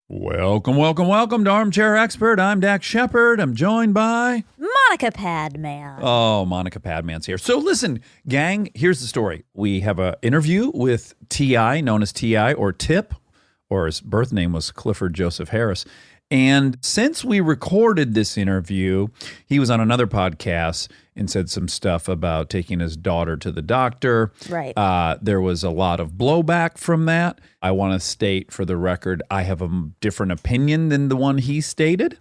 Welcome to Armchair Expert. I'm Dax Shepard. I'm joined by... Monica Padman. Oh, Monica Padman's here. So listen, gang, here's the story. We have an interview with T.I., known as T.I. or Tip, or his birth name was Clifford Joseph Harris. And since we recorded this interview, he was on another podcast and said some stuff about taking his daughter to the doctor. Right. There was a lot of blowback from that. I want to state for the record, I have a different opinion than the one he stated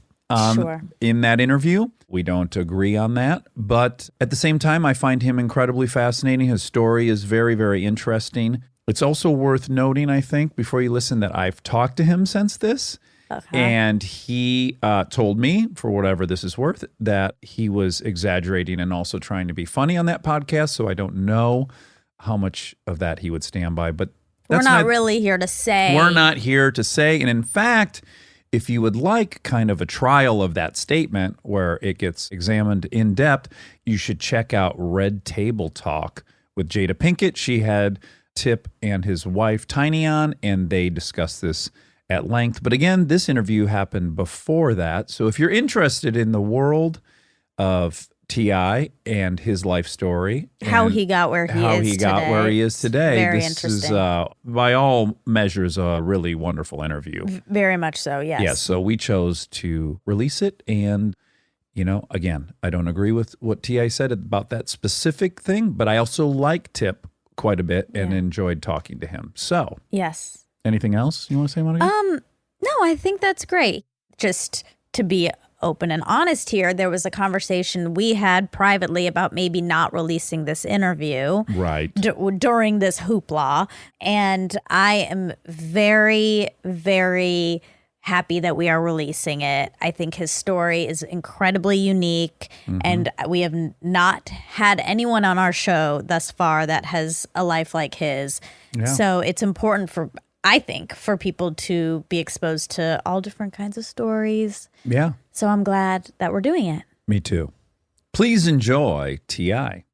in that interview. We don't agree on that. But at the same time, I find him incredibly fascinating. His story is very, very interesting. It's also worth noting, I think, before you listen, that I've talked to him since this. Okay. And he told me, for whatever this is worth, that he was exaggerating and also trying to be funny on that podcast. So I don't know how much of that he would stand by. But we're not really here to say. We're not here to say. And in fact, if you would like kind of a trial of that statement where it gets examined in depth, you should check out Red Table Talk with Jada Pinkett. She had Tip and his wife Tiny on, and they discussed this at length. But again, this interview happened before that. So if you're interested in the world of T.I. and his life story, how he got where he is today. Very interesting. This is, by all measures, a really wonderful interview. Very much so, yes. Yes, so we chose to release it. And, again, I don't agree with what T.I. said about that specific thing, but I also like Tip quite a bit and enjoyed talking to him. So, yes. Anything else you want to say, Monica? No, I think that's great. Just to be open and honest here, there was a conversation we had privately about maybe not releasing this interview during this hoopla. And I am very, very happy that we are releasing it. I think his story is incredibly unique, and we have not had anyone on our show thus far that has a life like his. Yeah. So it's important I think, for people to be exposed to all different kinds of stories. Yeah. So I'm glad that we're doing it. Me too. Please enjoy T.I.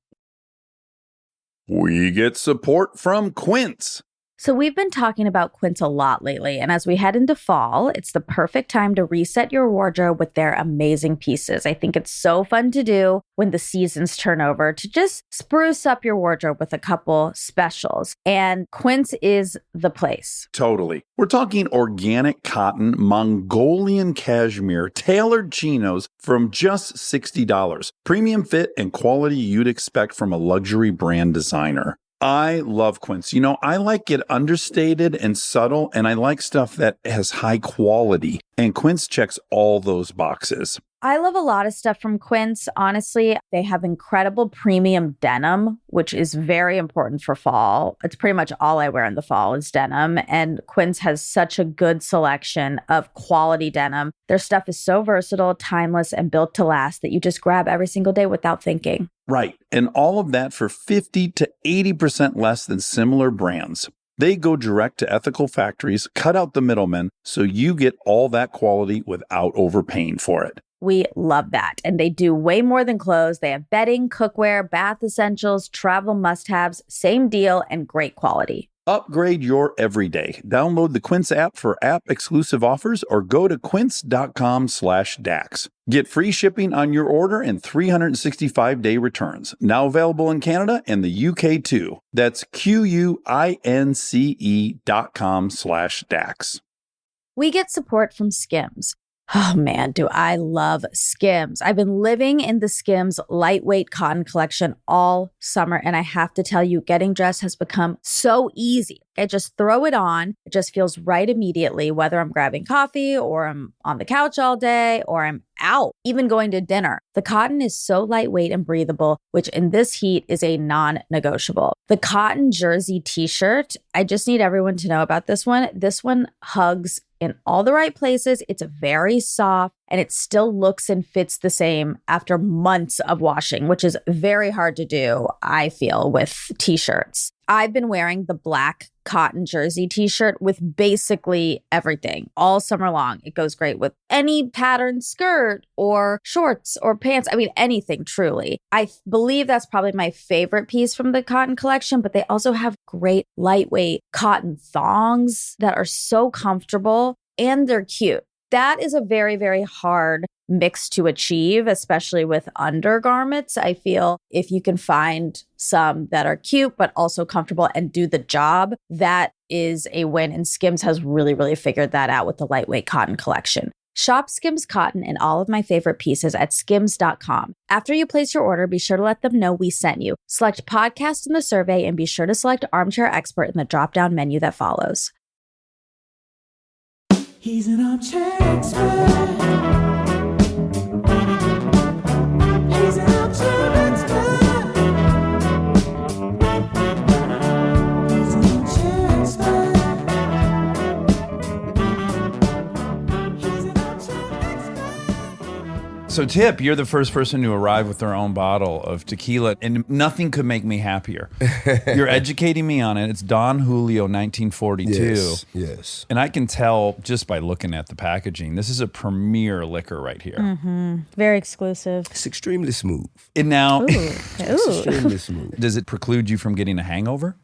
We get support from Quince. So we've been talking about Quince a lot lately, and as we head into fall, it's the perfect time to reset your wardrobe with their amazing pieces. I think it's so fun to do when the seasons turn over, to just spruce up your wardrobe with a couple specials, and Quince is the place. Totally. We're talking organic cotton, Mongolian cashmere, tailored chinos from just $60. Premium fit and quality you'd expect from a luxury brand designer. I love Quince. I like it understated and subtle, and I like stuff that has high quality. And Quince checks all those boxes. I love a lot of stuff from Quince. Honestly, they have incredible premium denim, which is very important for fall. It's pretty much all I wear in the fall is denim. And Quince has such a good selection of quality denim. Their stuff is so versatile, timeless, and built to last that you just grab every single day without thinking. Right. And all of that for 50 to 80% less than similar brands. They go direct to ethical factories, cut out the middlemen, so you get all that quality without overpaying for it. We love that. And they do way more than clothes. They have bedding, cookware, bath essentials, travel must-haves, same deal, and great quality. Upgrade your everyday. Download the Quince app for app-exclusive offers or go to quince.com/Dax. Get free shipping on your order and 365-day returns. Now available in Canada and the UK too. That's QUINCE.com/Dax. We get support from Skims. Oh man, do I love Skims. I've been living in the Skims lightweight cotton collection all summer, and I have to tell you, getting dressed has become so easy. I just throw it on. It just feels right immediately, whether I'm grabbing coffee or I'm on the couch all day or I'm out, even going to dinner. The cotton is so lightweight and breathable, which in this heat is a non-negotiable. The cotton jersey t-shirt, I just need everyone to know about this one. This one hugs in all the right places. It's very soft and it still looks and fits the same after months of washing, which is very hard to do, I feel, with t-shirts. I've been wearing the black cotton jersey t-shirt with basically everything all summer long. It goes great with any patterned skirt or shorts or pants. I mean, anything, truly. I believe that's probably my favorite piece from the cotton collection, but they also have great lightweight cotton thongs that are so comfortable. and they're cute. That is a very, very hard mix to achieve, especially with undergarments. I feel if you can find some that are cute, but also comfortable and do the job, that is a win. And Skims has really, really figured that out with the lightweight cotton collection. Shop Skims Cotton and all of my favorite pieces at skims.com. After you place your order, be sure to let them know we sent you. Select podcast in the survey and be sure to select Armchair Expert in the drop-down menu that follows. He's an armchair expert. He's an armchair expert. He's an armchair expert. He's an armchair expert. So, Tip, you're the first person to arrive with their own bottle of tequila, and nothing could make me happier. You're educating me on it. It's Don Julio 1942. Yes. And I can tell just by looking at the packaging, this is a premier liquor right here. Mm-hmm. Very exclusive. It's extremely smooth. And now, It's extremely smooth. does it preclude you from getting a hangover?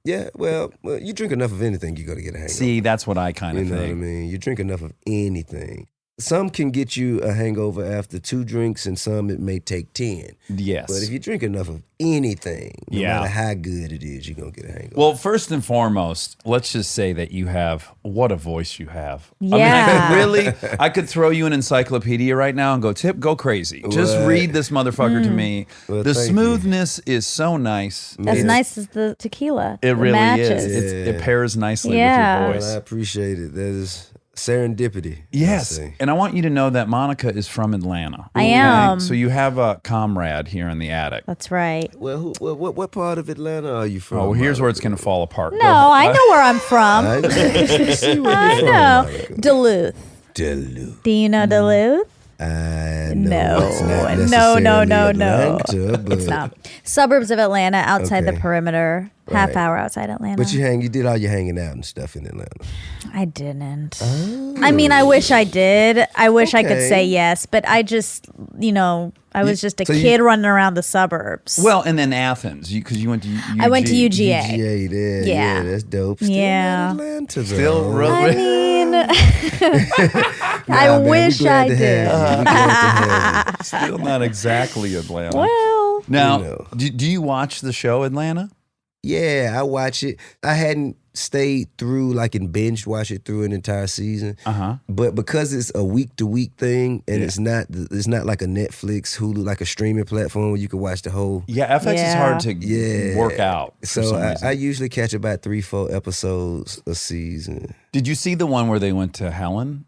Yeah, well, you drink enough of anything, you're going to get a hangover. See, that's what I kind You of know what I think. mean? You drink enough of anything. Some can get you a hangover after 2 drinks, and some it may take 10. Yes. But if you drink enough of anything, no Yeah. matter how good it is, you're going to get a hangover. Well, first and foremost, let's just say that you have, what a voice you have. Yeah. I could throw you an encyclopedia right now and go, Tip, go crazy. Just What? read this motherfucker to me. Well, The thank you. smoothness is so nice. As nice as the tequila. It really matches. is. Yeah. It pairs nicely Yeah. with your Well, I voice. appreciate it. That is serendipity. I Yes. say. And I want you to know that Monica is from Atlanta. I am. So you have a comrade here in the attic. That's right. Well, what part of Atlanta are you from? Oh, well, here's where it's Monica? going to fall apart. No, I know where I'm from. I see where I you're from, know. Monica. Duluth. Duluth. Do you know Duluth? I No. know it's not No, necessarily no, Atlanta, but, It's not. Suburbs of Atlanta, outside the Okay. perimeter. Half Right. hour outside Atlanta. But you did all your hanging out and stuff in Atlanta. I didn't. I mean, I wish I did. I wish I could Okay. say yes, but I just, I was just a so you- kid running around the suburbs. Well, and then Athens, because you went to UG. I went to UGA. UGA there. Yeah. Yeah, that's dope. Still Yeah. not Atlanta, though. Still real- I mean, I man, we wish glad I to did. have you. We glad to have you. Still not exactly Atlanta. Well, Now, You know. do you watch the show Atlanta? Yeah, I watch it. I hadn't stayed through and binged watch it through an entire season. Uh-huh. But because it's a week to week thing, and Yeah. it's not like a Netflix, Hulu, like a streaming platform where you can watch the whole. Yeah, FX is Yeah. hard to Yeah. work out. For So some reason. I usually catch about 3-4 episodes a season. Did you see the one where they went to Helen?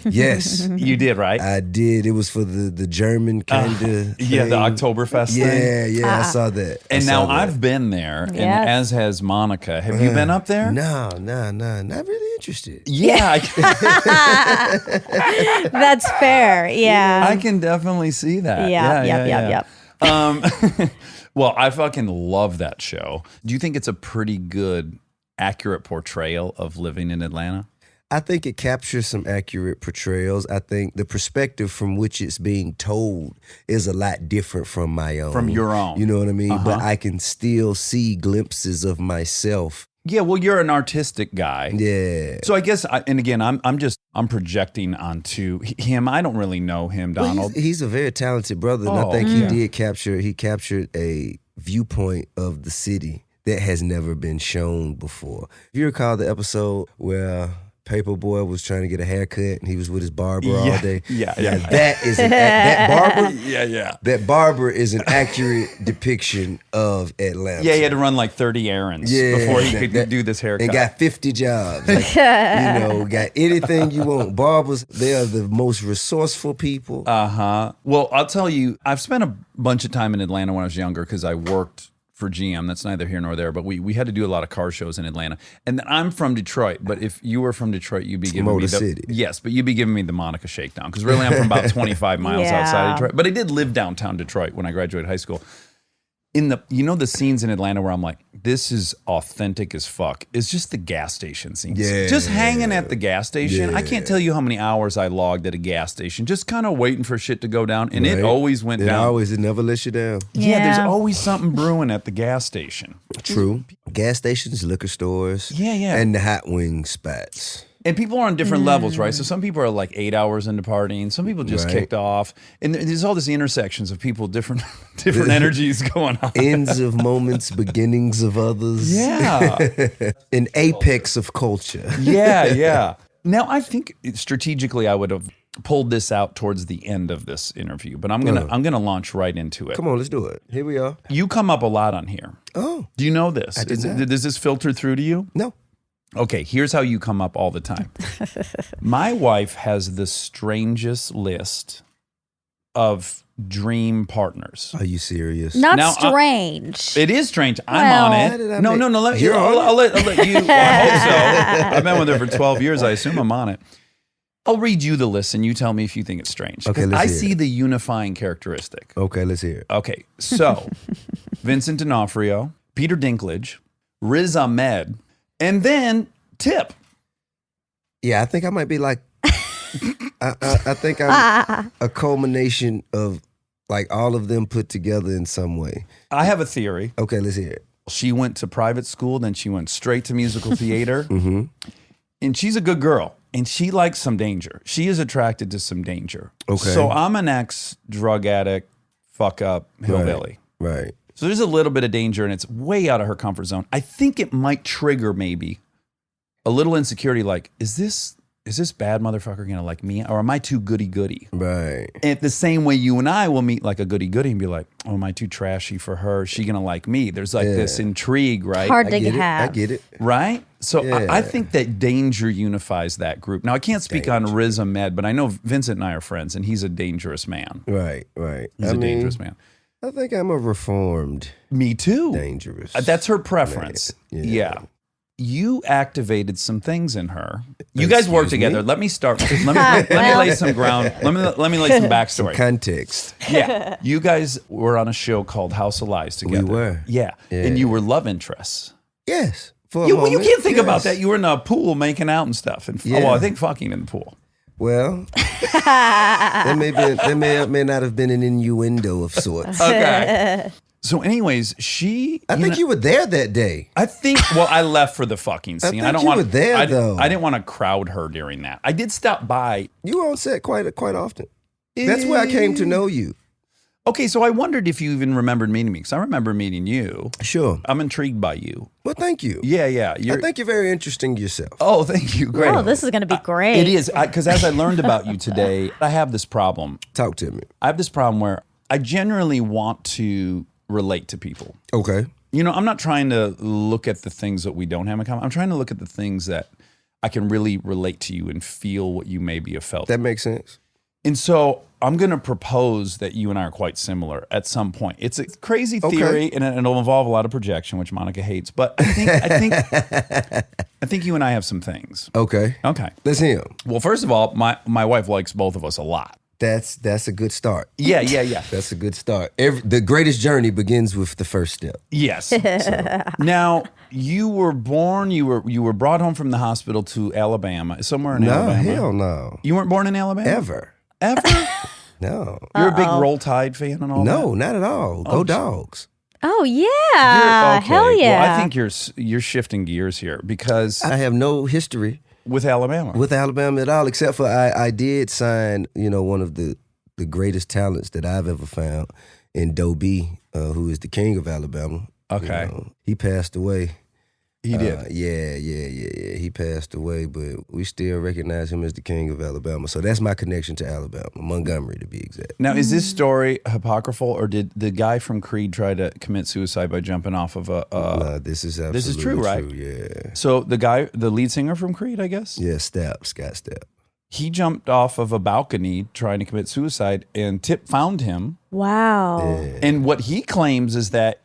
Yes, You did, right? I did. It was for the German kind of. Yeah, the Oktoberfest thing. Yeah, I saw that. And I now saw that. I've been there, and Yes. as has Monica. Have you been up there? No, not really interested. Yeah, that's fair. Yeah. I can definitely see that. Yep. Well, I fucking love that show. Do you think it's a pretty good, accurate portrayal of living in Atlanta? I think it captures some accurate portrayals. I think the perspective from which it's being told is a lot different from my own. From your own. You know what I mean? Uh-huh. But I can still see glimpses of myself. Yeah, well, you're an artistic guy. Yeah. So I guess, and again, I'm projecting onto him. I don't really know him, Well, Donald. he's a very talented brother, and Oh, I think yeah. he captured a viewpoint of the city that has never been shown before. If you recall the episode where Paperboy was trying to get a haircut and he was with his barber all day. Yeah. That is that barber. Yeah. That barber is an accurate depiction of Atlanta. Yeah, he had to run like 30 errands before he could do this haircut. And got 50 jobs. Got anything you want. Barbers, they are the most resourceful people. Well, I'll tell you, I've spent a bunch of time in Atlanta when I was younger because I worked for GM. That's neither here nor there, but we had to do a lot of car shows in Atlanta. And then I'm from Detroit, but if you were from Detroit, you'd be giving Motor me the City. Yes, but you'd be giving me the Monica shakedown because really I'm from about 25 miles outside of Yeah. Detroit. But I did live downtown Detroit when I graduated high school. In the scenes in Atlanta where I'm like, this is authentic as fuck. It's just the gas station scenes. Yeah. Just hanging at the gas station. I Yeah. can't tell you how many hours I logged at a gas station, just kind of waiting for shit to go down. And it Right? always went down. It never lets you down. Yeah, there's Yeah. always something brewing at the gas station. True. Gas stations, liquor stores. Yeah. And the hot wing spots. And people are on different levels, right? So some people are like 8 hours into partying. Some people just Right. kicked off. And there's all these intersections of people, different energies going on. Ends of moments, beginnings of others. Yeah. An apex of culture. Yeah. Now, I think strategically I would have pulled this out towards the end of this interview, but I'm gonna launch right into it. Come on, let's do it. Here we are. You come up a lot on here. Oh, Do you know this? I did not. Does this filter through to you? no. Okay, here's how you come up all the time. My wife has the strangest list of dream partners. Are you serious? Not Now, strange. It is strange. I'm Well- on How did I it. No. make- You're on I'll let you. I hope so. I've been with her for 12 years. I assume I'm on it. I'll read you the list and you tell me if you think it's strange. Okay, 'Cause let's I hear see it. the unifying characteristic. Okay, let's hear it. Okay, so Vincent D'Onofrio, Peter Dinklage, Riz Ahmed, and then Tip. Yeah, I think I might be like, I think I'm a culmination of like all of them put together in some way. I have a theory. Okay, let's hear it. She went to private school, then she went straight to musical theater. Mm-hmm. And she's a good girl. And she likes some danger. She is attracted to some danger. Okay. So I'm an ex-drug addict, fuck up, hillbilly. Right. So there's a little bit of danger and it's way out of her comfort zone. I think it might trigger maybe a little insecurity like, is this bad motherfucker gonna like me? Or am I too goody-goody? Right. And the same way you and I will meet like a goody-goody and be like, oh, am I too trashy for her? Is she gonna like me? There's like this intrigue, right? Hard I to get it. have. I get it. Right? So Yeah. I think that danger unifies that group. Now, I can't speak on Riz Ahmed, but I know Vincent and I are friends, and he's a dangerous man. Right. He's a dangerous man. I think I'm a reformed Me too. dangerous. That's her preference. Man. Yeah. Yeah. You activated some things in her. You guys work Excuse me? together. Let me start. Let me lay some ground. Let me lay some backstory. Context. Yeah. You guys were on a show called House of Lies together. were. Yeah. And you were love interests. Yes. For a You moment, can't think about yes. that. You were in a pool making out and stuff. And Yeah. well, I think fucking in the pool. Well, there may not have been an innuendo of sorts. Okay. So, anyways, I think you were there that day. Well, I left for the fucking scene. think don't you want were there, though. I didn't want to crowd her during that. I did stop by. You were on set quite often. That's where I came to know you. Okay, so I wondered if you even remembered meeting me, because I remember meeting you. Sure. I'm intrigued by you. Well, thank you. Yeah. I think you're very interesting yourself. Oh, thank you. Great. Oh, this is going to be great. It is, because as I learned about you today, I have this problem. Talk to me. I have this problem where I generally want to relate to people. Okay. You know, I'm not trying to look at the things that we don't have in common. I'm trying to look at the things that I can really relate to you and feel what you maybe have felt. That makes sense. And so I'm going to propose that you and I are quite similar at some point. It's a crazy theory, and it'll involve a lot of projection, which Monica hates. But I think you and I have some things. Okay. Okay. Let's hear 'em. Well, first of all, my wife likes both of us a lot. That's a good start. Yeah. That's a good start. The greatest journey begins with the first step. Yes. Now, you were born. You were brought home from the hospital to Alabama, somewhere in No, Alabama. hell no. You weren't born in Alabama Ever. Ever? No. You're a big Roll Tide fan and all that. No, not at all. Go Dogs. Oh, yeah. You're- okay. Hell yeah. Well, I think you're shifting gears here because I have no history with Alabama. with Alabama at all, except for I did sign, one of the greatest talents that I've ever found in Doe B, who is the king of Alabama. Okay. He passed away. He did. Yeah. He passed away, but we still recognize him as the king of Alabama. So that's my connection to Alabama, Montgomery to be exact. Now, is this story apocryphal, or did the guy from Creed try to commit suicide by jumping off of a? No, this is absolutely this is true, right? Yeah. So the lead singer from Creed, I guess. Yeah, Scott Stapp. He jumped off of a balcony trying to commit suicide, and Tip found him. Wow. Yeah. And what he claims is that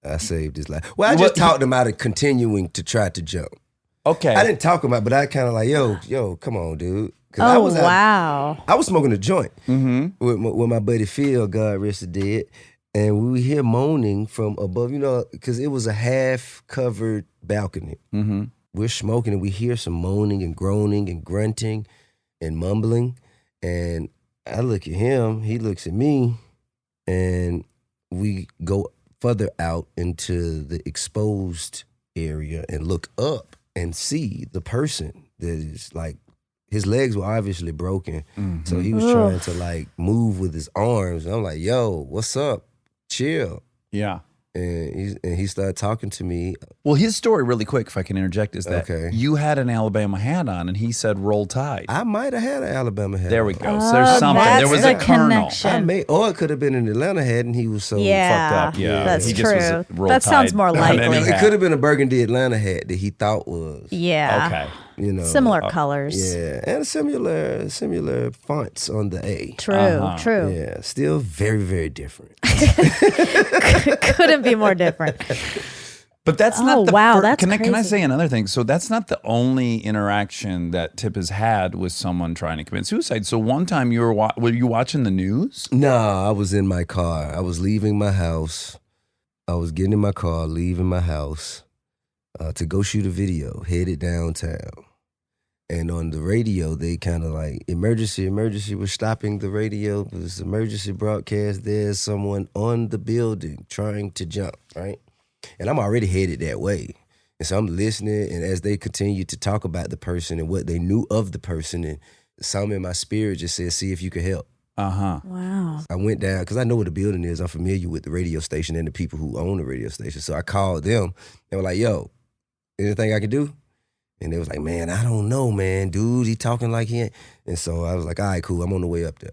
I saved his life. Well, I just talked him out of continuing to try to jump. okay, I didn't talk him out, but I kind of like, yo, come on, dude. 'Cause I was out- wow. I was smoking a joint with my buddy Phil, God rest his dead, and we would hear moaning from above, because it was a half-covered balcony. Mm-hmm. We're smoking, and we hear some moaning and groaning and grunting and mumbling, and I look at him, he looks at me, and we go further out into the exposed area and look up and see the person that is like, his legs were obviously broken. So he was Ugh. trying to like move with his arms. And I'm like, yo, what's up? Chill. Yeah. And he started talking to me. Well, his story, really quick, if I can interject, is that Okay. you had an Alabama hat on, and he said "Roll Tide." I might have had an Alabama hat. There we on. go. So there's something. that's There was the a kernel. connection. Or it could have been an Atlanta hat, and he was so Yeah, Fucked up. Yeah, that's he just was true. a Roll That sounds Tide more on likely. any It hat. could have been a burgundy Atlanta hat that he thought was. Yeah. Okay. You know, Similar colors. Yeah, and similar fonts on the A. True. True. Yeah, still very, very different. Couldn't be more different. But that's Oh, not the wow, fir- that's can I crazy. say another thing? So that's not the only interaction that Tip has had with someone trying to commit suicide. So one time you were you watching the news? No, I was in my car. I was leaving my house. I was getting in my car, leaving my house to go shoot a video, headed downtown. And on the radio, they kind of like, emergency, we're stopping the radio. There's emergency broadcast. There's someone on the building trying to jump, right? And I'm already headed that way. And so I'm listening, and as they continue to talk about the person and what they knew of the person, and something in my spirit just said, see if you can help. Uh-huh. Wow. I went down, because I know what the building is. I'm familiar with the radio station and the people who own the radio station. So I called them. They were like, yo, anything I can do? And they was like, man, I don't know, man. Dude, he talking like he ain't. And so I was like, all right, cool. I'm on the way up there.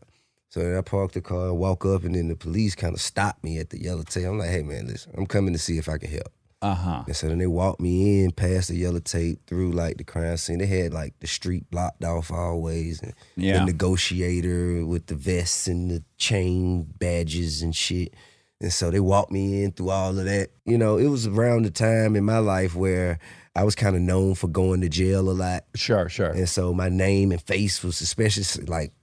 So then I parked the car and walk up, and then the police kind of stopped me at the yellow tape. I'm like, hey, man, listen, I'm coming to see if I can help. Uh-huh. And so then they walked me in past the yellow tape through like the crime scene. They had like the street blocked off always, and Yeah. the negotiator with the vests and the chain badges and shit. And so they walked me in through all of that. You know, it was around the time in my life where I was kind of known for going to jail a lot. Sure. And so my name and face was, especially like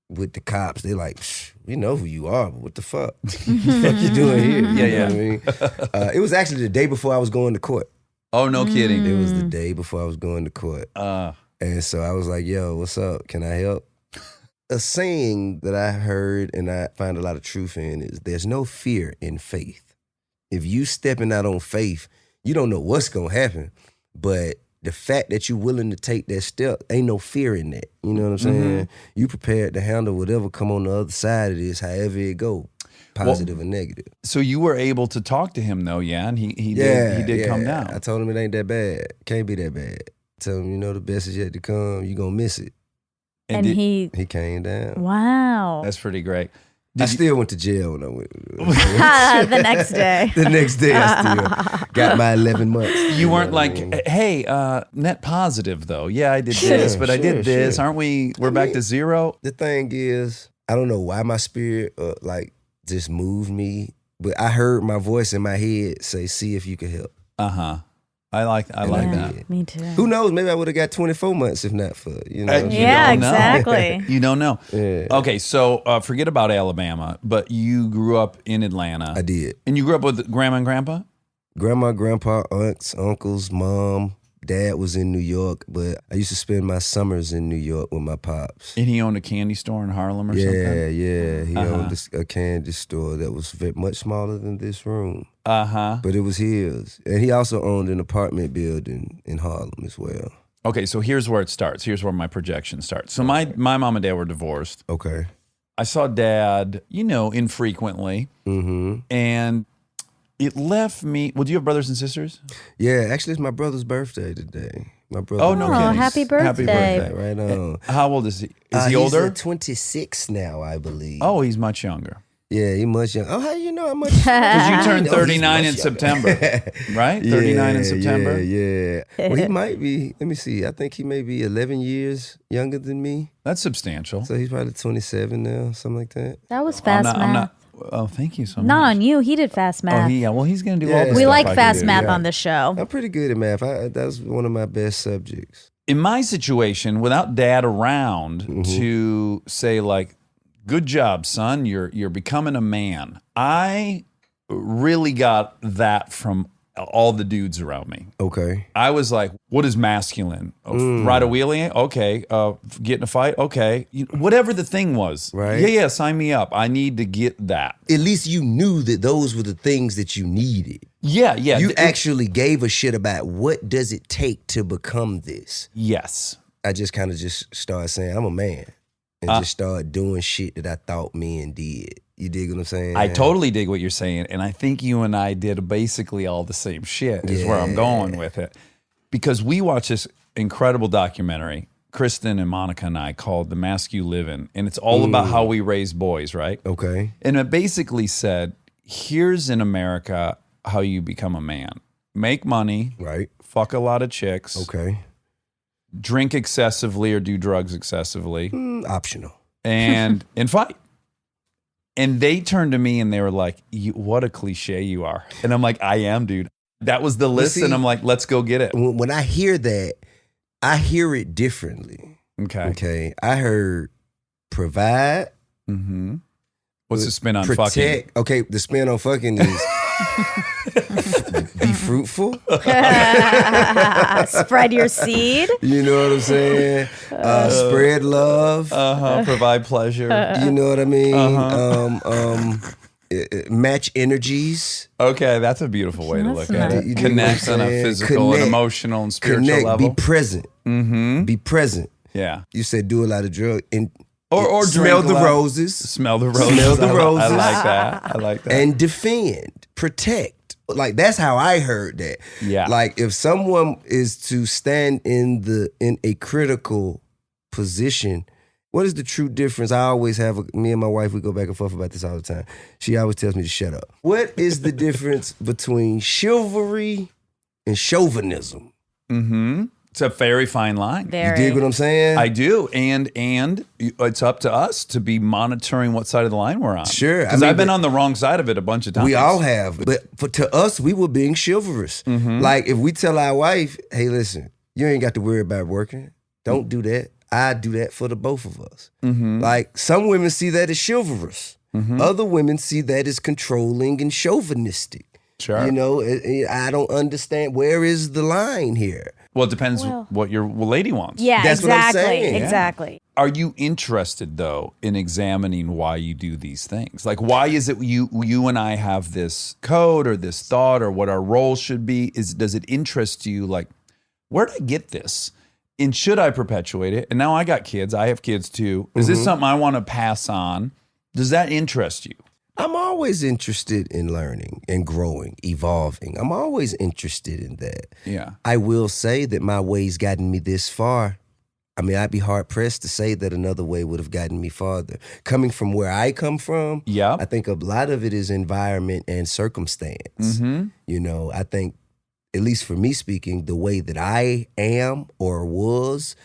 with the cops, they like, we know who you are, but what the fuck? What the fuck you doing here? You know what I mean? It was actually the day before I was going to court. Oh, no kidding. It was the day before I was going to court. And so I was like, yo, what's up? Can I help? A saying that I heard and I find a lot of truth in is there's no fear in faith. If you stepping out on faith, you don't know what's going to happen, but the fact that you're willing to take that step, ain't no fear in that. You know what I'm saying? You prepared to handle whatever come on the other side of this, however it go, positive or negative. So you were able to talk to him though, yeah? And he did come down. I told him it ain't that bad. Can't be that bad. Tell him, you know, the best is yet to come. You gonna miss it. And he came down. wow. That's pretty great. I still went to jail when I went. The next day. The next day, I still got my 11 months. You weren't know what I like, mean? hey, net positive though. Yeah, I did this, but I did this. Aren't we? We're back to zero. The thing is, I don't know why my spirit like just moved me, but I heard my voice in my head say, "See if you can help." Uh-huh. I like I that. did. Me too. Who knows? Maybe I would have got 24 months if not for You Yeah, don't know. exactly. You don't know. Yeah. Okay, so forget about Alabama, but you grew up in Atlanta. I did. And you grew up with grandma and grandpa? Grandma, grandpa, aunts, uncles, mom. Dad was in New York, but I used to spend my summers in New York with my pops. And he owned a candy store in Harlem or Yeah, something? yeah. He owned a candy store that was much smaller than this room. Uh-huh. But it was his. And he also owned an apartment building in Harlem as well. Okay, so here's where it starts. Here's where my projection starts. So my mom and dad were divorced. Okay. I saw dad, infrequently. Mm-hmm. And it left me. Well, do you have brothers and sisters? Yeah, actually, it's my brother's birthday today. My brother. Oh, no Oh, kidding. happy birthday. Yeah, right on. How old is he? Is he He's older? 26 now, I believe. Oh, he's much younger. Yeah, he much young. Oh, how you know how much? Because you turned Oh, he's 39 in much September, younger. right? 39 in September? Yeah. Well, he might be, let me see, I think he may be 11 years younger than me. That's substantial. So he's probably 27 now, something like that. That was fast math. Oh, thank you so much. Not on you. He did fast math. Well, he's going to do Yeah. all the We we stuff like I can fast do. math yeah. on this show. I'm pretty good at math. That was one of my best subjects. In my situation, without dad around Mm-hmm. to say like, good job, son, you're becoming a man. I really got that from all the dudes around me. Okay. I was like, what is masculine? Ride a wheelie? Okay. Get in a fight? Okay. Whatever the thing was. Right. Yeah, sign me up. I need to get that. At least you knew that those were the things that you needed. Yeah. You actually gave a shit about what does it take to become this. Yes. I just kind of just started saying, I'm a man. And just started doing shit that I thought men did. You dig what I'm saying? I totally dig what you're saying. And I think you and I did basically all the same shit is where I'm going with it. Because we watched this incredible documentary, Kristen and Monica and I, called The Mask You Live In. And it's all about how we raise boys, right? Okay. And it basically said, here's in America how you become a man. Make money. Right. Fuck a lot of chicks. Okay. Drink excessively or do drugs excessively. Optional. And fight. And they turned to me and they were like, what a cliche you are. And I'm like, I am, dude. That was the list. See, and I'm like, let's go get it. When I hear that, I hear it differently. Okay. I heard provide. Mm-hmm. What's the spin on protect. fucking? Okay, the spin on fucking is be fruitful. Spread your seed. You know what I'm saying? Spread love. Provide pleasure. You know what I mean? Match energies. Okay, that's a beautiful way to That's look at nice. it. You dig what I'm Connect on a saying? physical and emotional and spiritual Connect, level. be present. Mm-hmm. Be present. Yeah. You said do a lot of drugs. Or smell drink the a lot. roses. Smell the roses. Smell the roses. I like that. I like that. And defend, protect. Like that's how I heard that. Yeah. Like if someone is to stand in a critical position, what is the true difference? I always have me and my wife, we go back and forth about this all the time. She always tells me to shut up. What is the difference between chivalry and chauvinism? Mm-hmm. It's a very fine line. You dig what I'm saying? I do, and it's up to us to be monitoring what side of the line we're on. Sure, because I've been on the wrong side of it a bunch of times. We all have, but to us, we were being chivalrous. Mm-hmm. Like if we tell our wife, "Hey, listen, you ain't got to worry about working. Don't do that. I do that for the both of us." Mm-hmm. Like some women see that as chivalrous. Mm-hmm. Other women see that as controlling and chauvinistic. Sure. You know, I don't understand where is the line here. Well, it depends what your lady wants. Yeah, That's what I'm exactly. saying. Exactly. Are you interested though in examining why you do these things? Like, why is it you and I have this code or this thought or what our role should be? Does it interest you? Like, where did I get this? And should I perpetuate it? And now I got kids. I have kids too. Is this something I want to pass on? Does that interest you? I'm always interested in learning and growing, evolving. I'm always interested in that. Yeah. I will say that my way's gotten me this far. I mean, I'd be hard pressed to say that another way would have gotten me farther. Coming from where I come from, Yeah. I think a lot of it is environment and circumstance. Mm-hmm. You know, I think, at least for me speaking, the way that I am or was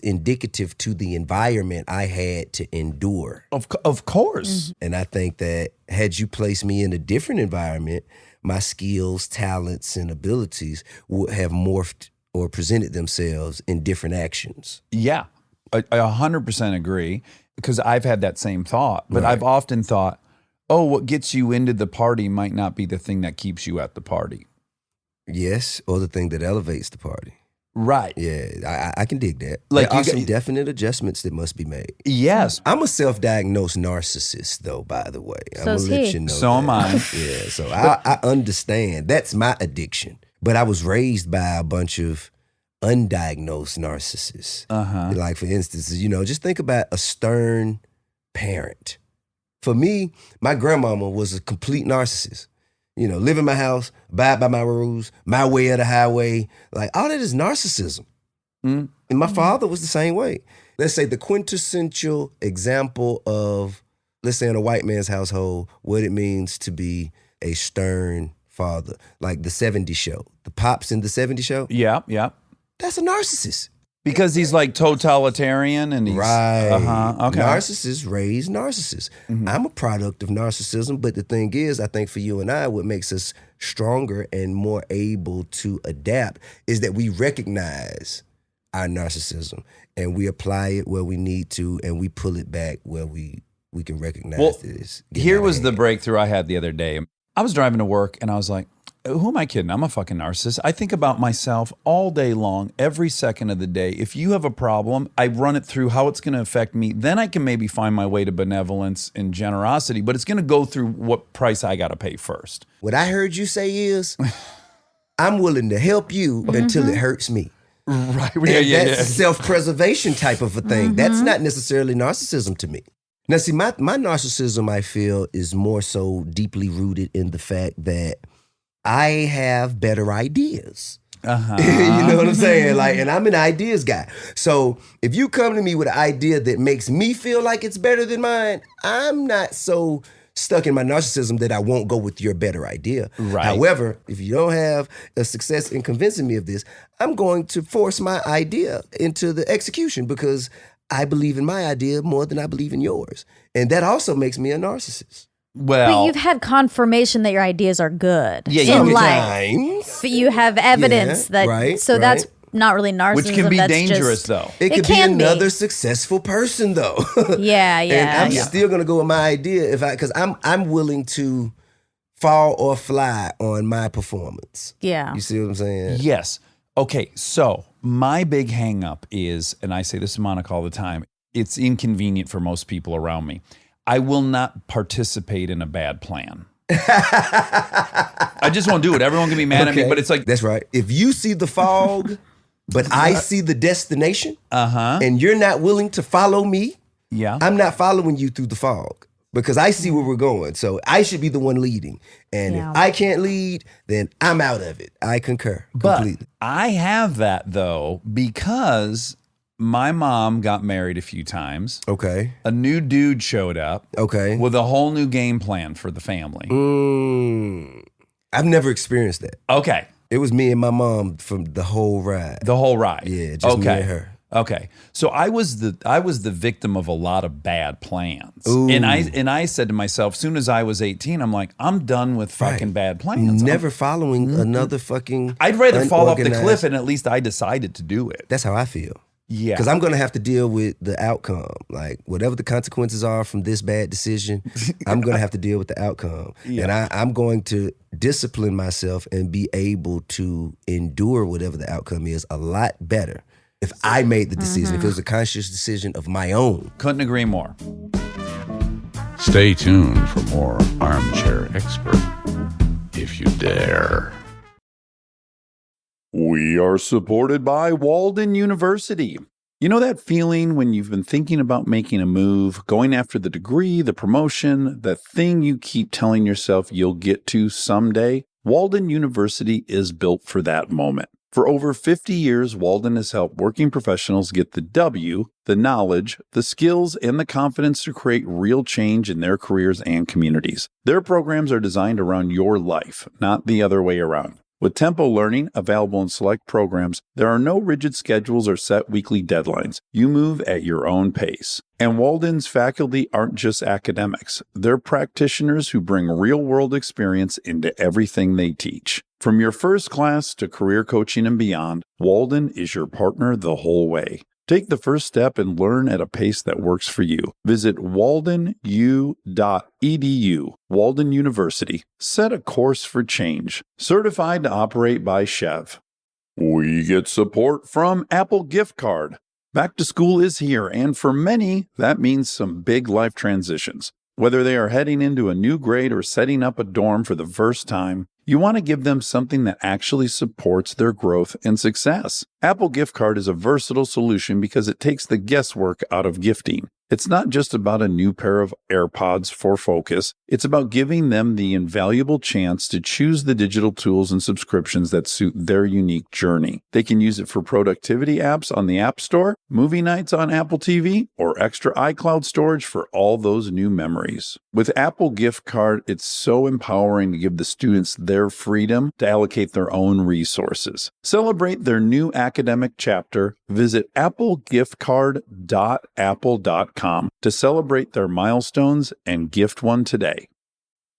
indicative to the environment I had to endure. Of course. And I think that had you placed me in a different environment, my skills, talents, and abilities would have morphed or presented themselves in different actions. Yeah, I 100% agree because I've had that same thought. But Right. I've often thought, oh, what gets you into the party might not be the thing that keeps you at the party. Yes, or the thing that elevates the party. Right. Yeah, I can dig that. Like, there are you some got- definite adjustments that must be made. Yes. I'm a self-diagnosed narcissist, though, by the way. I'm So is gonna let he. you know So am that. I. Yeah, so I understand. That's my addiction. But I was raised by a bunch of undiagnosed narcissists. Uh-huh. Like, for instance, you know, just think about a stern parent. For me, my grandmama was a complete narcissist. You know, live in my house, abide by my rules, my way or the highway. Like, all that is narcissism. Mm. And my father was the same way. Let's say the quintessential example of, let's say in a white man's household, what it means to be a stern father. Like the 70s show. The Pops in the 70s show. Yeah, yeah. That's a narcissist. Because he's like totalitarian and he's Right. Okay. Narcissists raise narcissists. I'm a product of narcissism, but the thing is, I think for you and I, what makes us stronger and more able to adapt is that we recognize our narcissism and we apply it where we need to and we pull it back where we can recognize Well, that it's Here getting out was of the hand. breakthrough I had the other day. I was driving to work and I was like, who am I kidding? I'm a fucking narcissist. I think about myself all day long, every second of the day. If you have a problem, I run it through how it's going to affect me. Then I can maybe find my way to benevolence and generosity, but it's going to go through what price I got to pay first. What I heard you say is, I'm willing to help you until it hurts me. Right. And that's a self-preservation type of a thing. That's not necessarily narcissism to me. Now, see, my narcissism, I feel, is more so deeply rooted in the fact that I have better ideas. You know what I'm saying? Like, and I'm an ideas guy. So if you come to me with an idea that makes me feel like it's better than mine, I'm not so stuck in my narcissism that I won't go with your better idea. Right. However, if you don't have a success in convincing me of this, I'm going to force my idea into the execution because I believe in my idea more than I believe in yours. And that also makes me a narcissist. Well, But you've had confirmation that your ideas are good Yeah, in you- life. Sometimes. But you have evidence Yeah, that, right, so that's not really narcissism. which can be that's dangerous, just, though. It could be can be. another successful person, though. Yeah, And yeah. I'm still gonna go with my idea because I'm willing to fall or fly on my performance. Yeah. You see what I'm saying? Yes. Okay, so my big hang up is, and I say this to Monica all the time, it's inconvenient for most people around me. I will not participate in a bad plan. I just won't do it. Everyone can be mad at me, but it's like, That's right. If you see the fog, but I see the destination, and you're not willing to follow me, yeah. I'm not following you through the fog because I see where we're going. So I should be the one leading. And Yeah. if I can't lead, then I'm out of it. I concur completely. But I have that though because my mom got married a few times. Okay. A new dude showed up Okay. with a whole new game plan for the family. I've never experienced that. Okay. It was me and my mom from the whole ride. The whole ride. Yeah, just me and her. Okay. So I was the victim of a lot of bad plans. Ooh. And I said to myself, soon as I was 18, I'm like, I'm done with fucking bad plans. Never following another fucking I'd rather fall off the unorganized- cliff and at least I decided to do it. That's how I feel. Yeah. Because I'm going to have to deal with the outcome. Like, whatever the consequences are from this bad decision, I'm going to have to deal with the outcome. Yeah. And I'm going to discipline myself and be able to endure whatever the outcome is a lot better if I made the decision, if it was a conscious decision of my own. Couldn't agree more. Stay tuned for more Armchair Expert, if you dare. We are supported by Walden University. You know that feeling when you've been thinking about making a move, going after the degree, the promotion, the thing you keep telling yourself you'll get to someday? Walden University is built for that moment. For over 50 years, Walden has helped working professionals get the W, the knowledge, the skills, and the confidence to create real change in their careers and communities. Their programs are designed around your life, not the other way around. With tempo learning available in select programs, there are no rigid schedules or set weekly deadlines. You move at your own pace. And Walden's faculty aren't just academics. They're practitioners who bring real-world experience into everything they teach. From your first class to career coaching and beyond, Walden is your partner the whole way. Take the first step and learn at a pace that works for you. Visit waldenu.edu. Walden University. Set a course for change. Certified to operate by Chev. We get support from Apple Gift Card. Back to school is here, and for many, that means some big life transitions. Whether they are heading into a new grade or setting up a dorm for the first time, you want to give them something that actually supports their growth and success. Apple Gift Card is a versatile solution because it takes the guesswork out of gifting. It's not just about a new pair of AirPods for focus. It's about giving them the invaluable chance to choose the digital tools and subscriptions that suit their unique journey. They can use it for productivity apps on the App Store, movie nights on Apple TV, or extra iCloud storage for all those new memories. With Apple Gift Card, it's so empowering to give the students their freedom to allocate their own resources. Celebrate their new academic chapter. Visit applegiftcard.apple.com to celebrate their milestones and gift one today.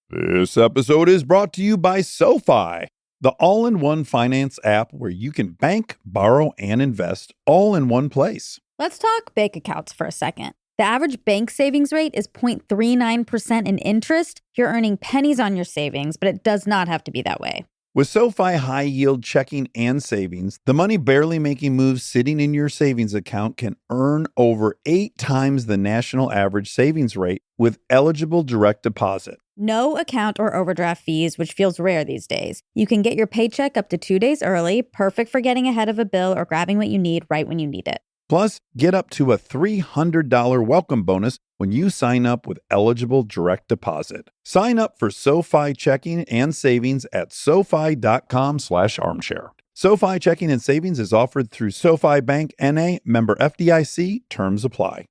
This episode is brought to you by SoFi, the all-in-one finance app where you can bank, borrow, and invest all in one place. Let's talk bank accounts for a second. The average bank savings rate is 0.39% in interest. You're earning pennies on your savings, but it does not have to be that way. With SoFi high yield checking and savings, the money barely making moves sitting in your savings account can earn over 8 times the national average savings rate with eligible direct deposit. No account or overdraft fees, which feels rare these days. You can get your paycheck up to 2 days early, perfect for getting ahead of a bill or grabbing what you need right when you need it. Plus, get up to a $300 welcome bonus when you sign up with eligible direct deposit. Sign up for SoFi checking and savings at SoFi.com/armchair. SoFi checking and savings is offered through SoFi Bank N.A., member FDIC. Terms apply.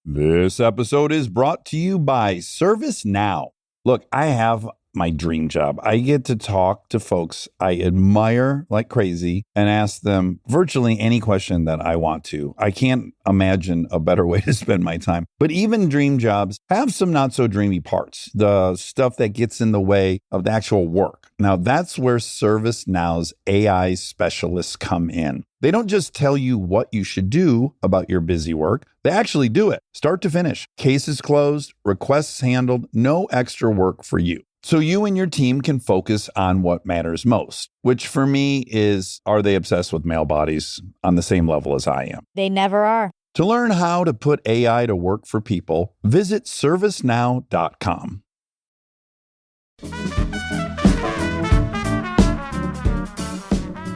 This episode is brought to you by ServiceNow. Look, I have my dream job. I get to talk to folks I admire like crazy and ask them virtually any question that I want to. I can't imagine a better way to spend my time. But even dream jobs have some not so dreamy parts, the stuff that gets in the way of the actual work. Now, that's where ServiceNow's AI specialists come in. They don't just tell you what you should do about your busy work. They actually do it, start to finish. Cases closed, requests handled, no extra work for you. So you and your team can focus on what matters most, which for me is, are they obsessed with male bodies on the same level as I am? They never are. To learn how to put AI to work for people, visit servicenow.com.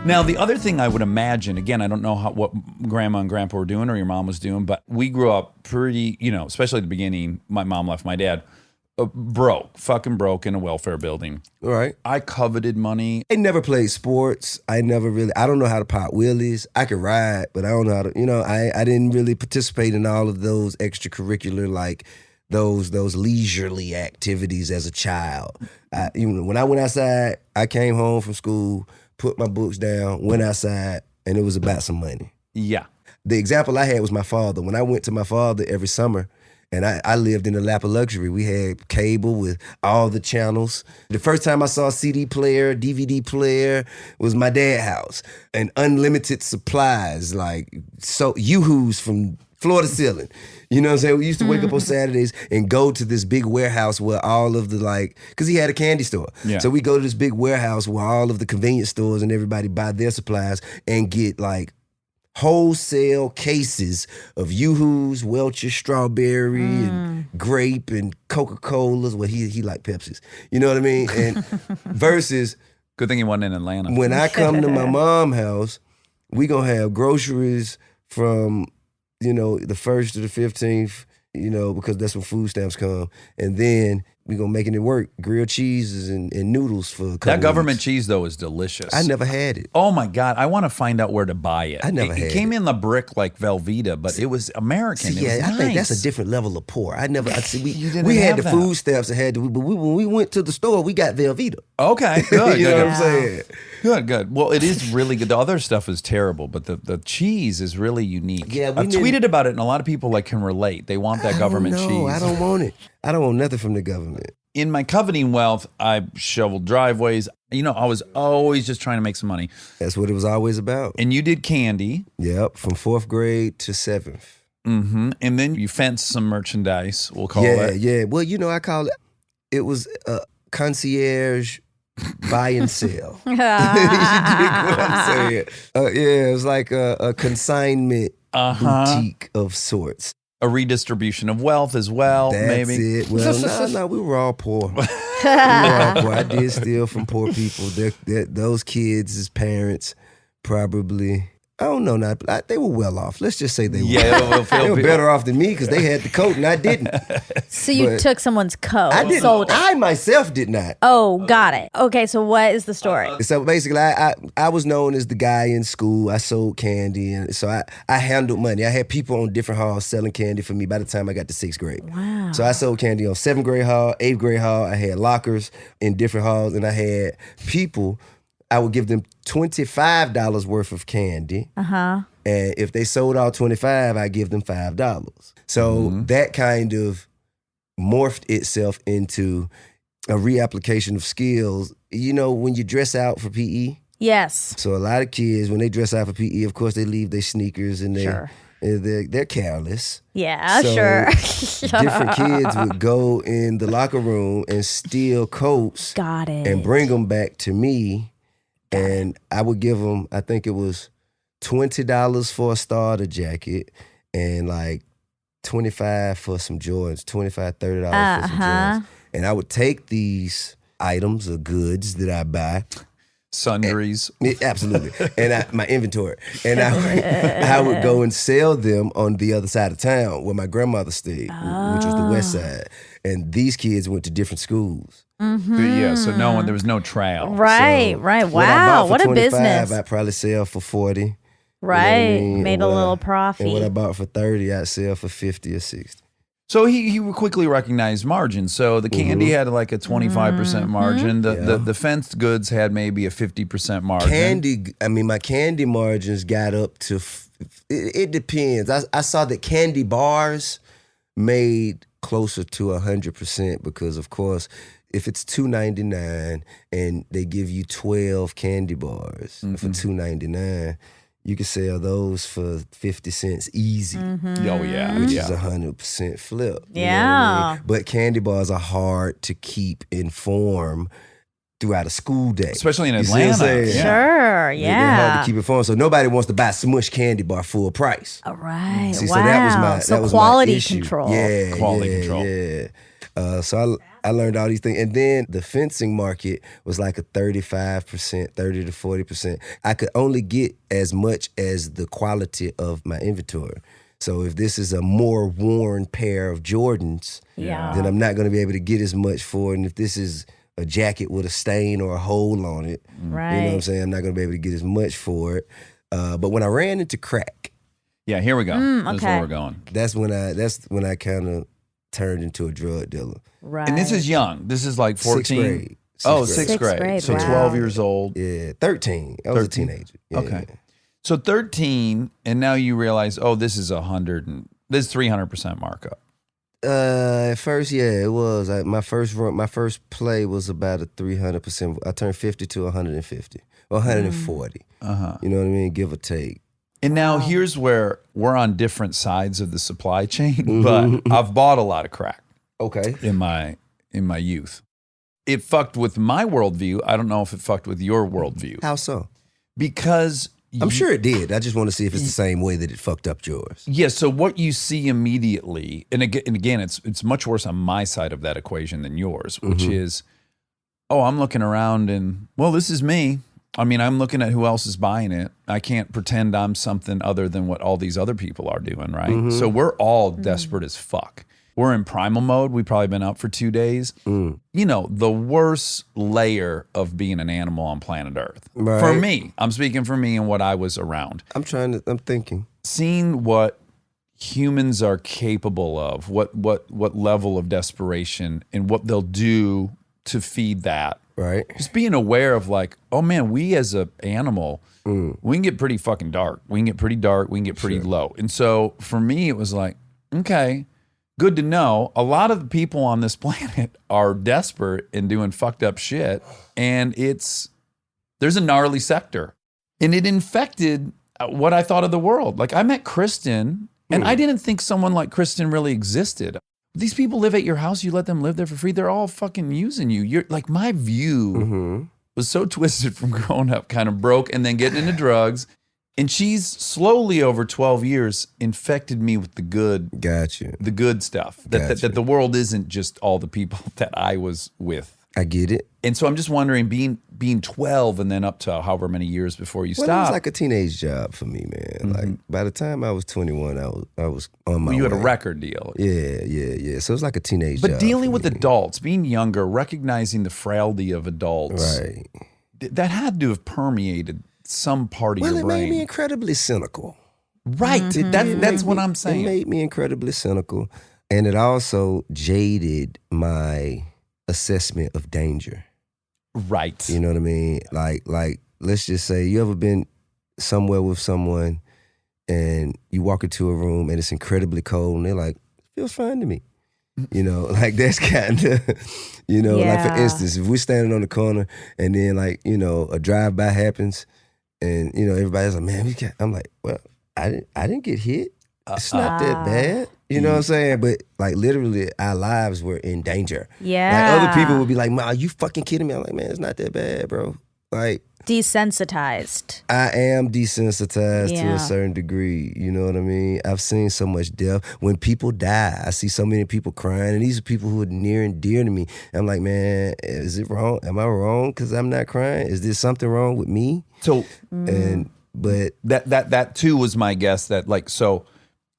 Now, the other thing I would imagine, again, I don't know what grandma and grandpa were doing or your mom was doing, but we grew up pretty, especially at the beginning, my mom left my dad. Fucking broke in a welfare building. All right. I coveted money. I never played sports. I don't know how to pop wheelies. I could ride, but I don't know how to, I didn't really participate in all of those extracurricular, like those leisurely activities as a child. When I went outside, I came home from school, put my books down, went outside, and it was about some money. Yeah. The example I had was my father. When I went to my father every summer, and I lived in a lap of luxury. We had cable with all the channels. The first time I saw a CD player, DVD player, was my dad's house. And unlimited supplies, like Yoo-hoos from floor to ceiling. You know what I'm saying? We used to wake up on Saturdays and go to this big warehouse where all of the because he had a candy store. Yeah. So we go to this big warehouse where all of the convenience stores and everybody buy their supplies and get wholesale cases of Yoo-hoos, Welch's, strawberry, and grape, and Coca-Colas. Well, he liked Pepsis. You know what I mean? And versus Good thing he wasn't in Atlanta. when I come to my mom's house, we gonna have groceries from, the 1st to the 15th, because that's when food stamps come. And then we gonna making it work. Grilled cheeses and noodles for a couple That government weeks. cheese, though, is delicious. I never had it. Oh, my God. I want to find out where to buy it. I never had It came it. in the brick like Velveeta, but it was American. See, It was I think that's nice. a different level of poor. We didn't had have the that. food stamps and but when we went to the store, we got Velveeta. Okay, good. You know good, what I'm saying? Good. Well, it is really good. The other stuff is terrible, but the cheese is really unique. Yeah, we I've didn't- tweeted about it, and a lot of people can relate. They want that government No, cheese. I don't want it. I don't want nothing from the government. In my coveting wealth, I shoveled driveways. I was always just trying to make some money. That's what it was always about. And you did candy. Yep, from 4th grade to 7th. Mm-hmm. And then you fenced some merchandise, we'll call Yeah, it. yeah. Well, I call it was a concierge buy and sell. You dig what I'm saying? It was like a consignment boutique of sorts. A redistribution of wealth as well, That's maybe. it. Well, no, we were all poor. I did steal from poor people. Those kids' parents probably, I don't know, they were well off. Let's just say they were. Yeah, They were better off than me because they had the coat and I didn't. So you But took someone's coat, I didn't. sold it. I myself did not. Oh, got it. Okay, so what is the story? So basically, I was known as the guy in school. I sold candy, and so I handled money. I had people on different halls selling candy for me by the time I got to 6th grade. Wow. So I sold candy on 7th grade hall, 8th grade hall. I had lockers in different halls, and I had people. I would give them $25 worth of candy. Uh-huh. And if they sold all 25, I give them $5. So that kind of morphed itself into a reapplication of skills. When you dress out for PE, Yes. so a lot of kids, when they dress out for PE, of course, they leave their sneakers and their Sure. They're careless. Yeah, So, sure. Different kids would go in the locker room and steal coats Got it. and bring them back to me, and I would give them, I think it was $20 for a starter jacket and like $25 for some Jordans, $25, $30 for some Jordans. And I would take these items or goods that I buy. Sundries. Absolutely. And my inventory. And I would go and sell them on the other side of town where my grandmother stayed, which was the west side. And these kids went to different schools. Yeah, so there was no trail. Right. So Right. what I Wow. bought for What a 25, business. I'd probably sell for 40. Right. You know what I mean? Made And a what little And what I profit. bought for 30, I'd sell for 50 or 60. So he quickly recognized margin. So the candy had like a 25% margin. The fenced goods had maybe a 50% margin. My candy margins got up to, it depends. I saw that candy bars made closer to 100% because, of course, if it's $2.99 and they give you 12 candy bars for $2.99, you can sell those for 50 cents easy. Oh, yeah. Which yeah. is 100% flip. You know what I Yeah. mean? But candy bars are hard to keep in form throughout a school day. Especially in You see what I'm Atlanta. saying? Yeah. Sure. They're hard Yeah. to keep in form. So nobody wants to buy smush candy bar full price. All right. See, wow. so that was my So that was my quality issue. control. Yeah, Quality yeah, control. Yeah. So I learned all these things, and then the fencing market was like a 35%, 30 to 40%. I could only get as much as the quality of my inventory. So if this is a more worn pair of Jordans, Yeah. then I'm not going to be able to get as much for it. And if this is a jacket with a stain or a hole on it, Right. you know what I'm saying? I'm not going to be able to get as much for it. But when I ran into crack, Yeah, here we go. That's okay. where we're going. that's when I kind of turned into a drug dealer. Right. And this is young. This is like 14. Sixth grade. Oh, Sixth sixth grade. grade. So Wow. 12 years old. Yeah, 13. I was 13? a teenager. Yeah. Okay. So 13, and now you realize, oh, this is 300% markup. At first, yeah, it was. My first play was about a 300%. I turned 50 to 150 or 140. You know what I mean? Give or take. And now here's where we're on different sides of the supply chain, but I've bought a lot of crack Okay. in my youth. It fucked with my worldview. I don't know if it fucked with your worldview. How so? Because I'm sure it did. I just want to see if it's the same way that it fucked up yours. yeah, so what you see immediately, and again, it's much worse on my side of that equation than yours, which is, oh, I'm looking around and, well, this is me. I mean, I'm looking at who else is buying it. I can't pretend I'm something other than what all these other people are doing, right? So we're all desperate as fuck. We're in primal mode. We've probably been up for 2 days. You know, the worst layer of being an animal on planet Earth. Right. For me, I'm speaking for me and what I was around. I'm thinking. Seeing what humans are capable of, what level of desperation and what they'll do to feed that. Right. Just being aware of like, oh man, we as an animal, we can get pretty fucking dark. We can get pretty dark. We can get pretty low. And so for me, it was like, okay, good to know. A lot of the people on this planet are desperate and doing fucked up shit. And there's a gnarly sector. And it infected what I thought of the world. Like I met Kristen and I didn't think someone like Kristen really existed. These people live at your house. You let them live there for free. They're all fucking using you. You're like, my view was so twisted from growing up, kind of broke and then getting into drugs. And she's slowly over 12 years infected me with the good stuff. That the world isn't just all the people that I was with. I get it. And so I'm just wondering, being 12 and then up to however many years before you Well, it stop. was like a teenage job for me, man. Like by the time I was 21, I was on my way. you had a record deal. Yeah. So it was like a teenage job. But dealing for with me. adults, being younger, recognizing the frailty of adults, Right. that had to have permeated some part of Well, your it brain. made me incredibly cynical. Right. That's what I'm saying. It made me incredibly cynical. And it also jaded my assessment of danger. Right. You know what I mean? Like let's just say you ever been somewhere with someone and you walk into a room and it's incredibly cold and they're like, feels fine to me. You know, like that's kind of, you know, like for Yeah. instance, if we're standing on the corner and then like, you know, a drive-by happens and, you know, everybody's like, man, I'm like, well, I didn't get hit. It's not that bad. You know what I'm saying? But like literally our lives were in danger. Yeah. Like other people would be like, "Ma, are you fucking kidding me?" I'm like, "Man, it's not that bad, bro." Like Desensitized. I am desensitized to Yeah. a certain degree. You know what I mean? I've seen so much death. When people die, I see so many people crying, and these are people who are near and dear to me. I'm like, man, is it wrong? Am I wrong because I'm not crying? Is there something wrong with me? So But that too was my guess that like so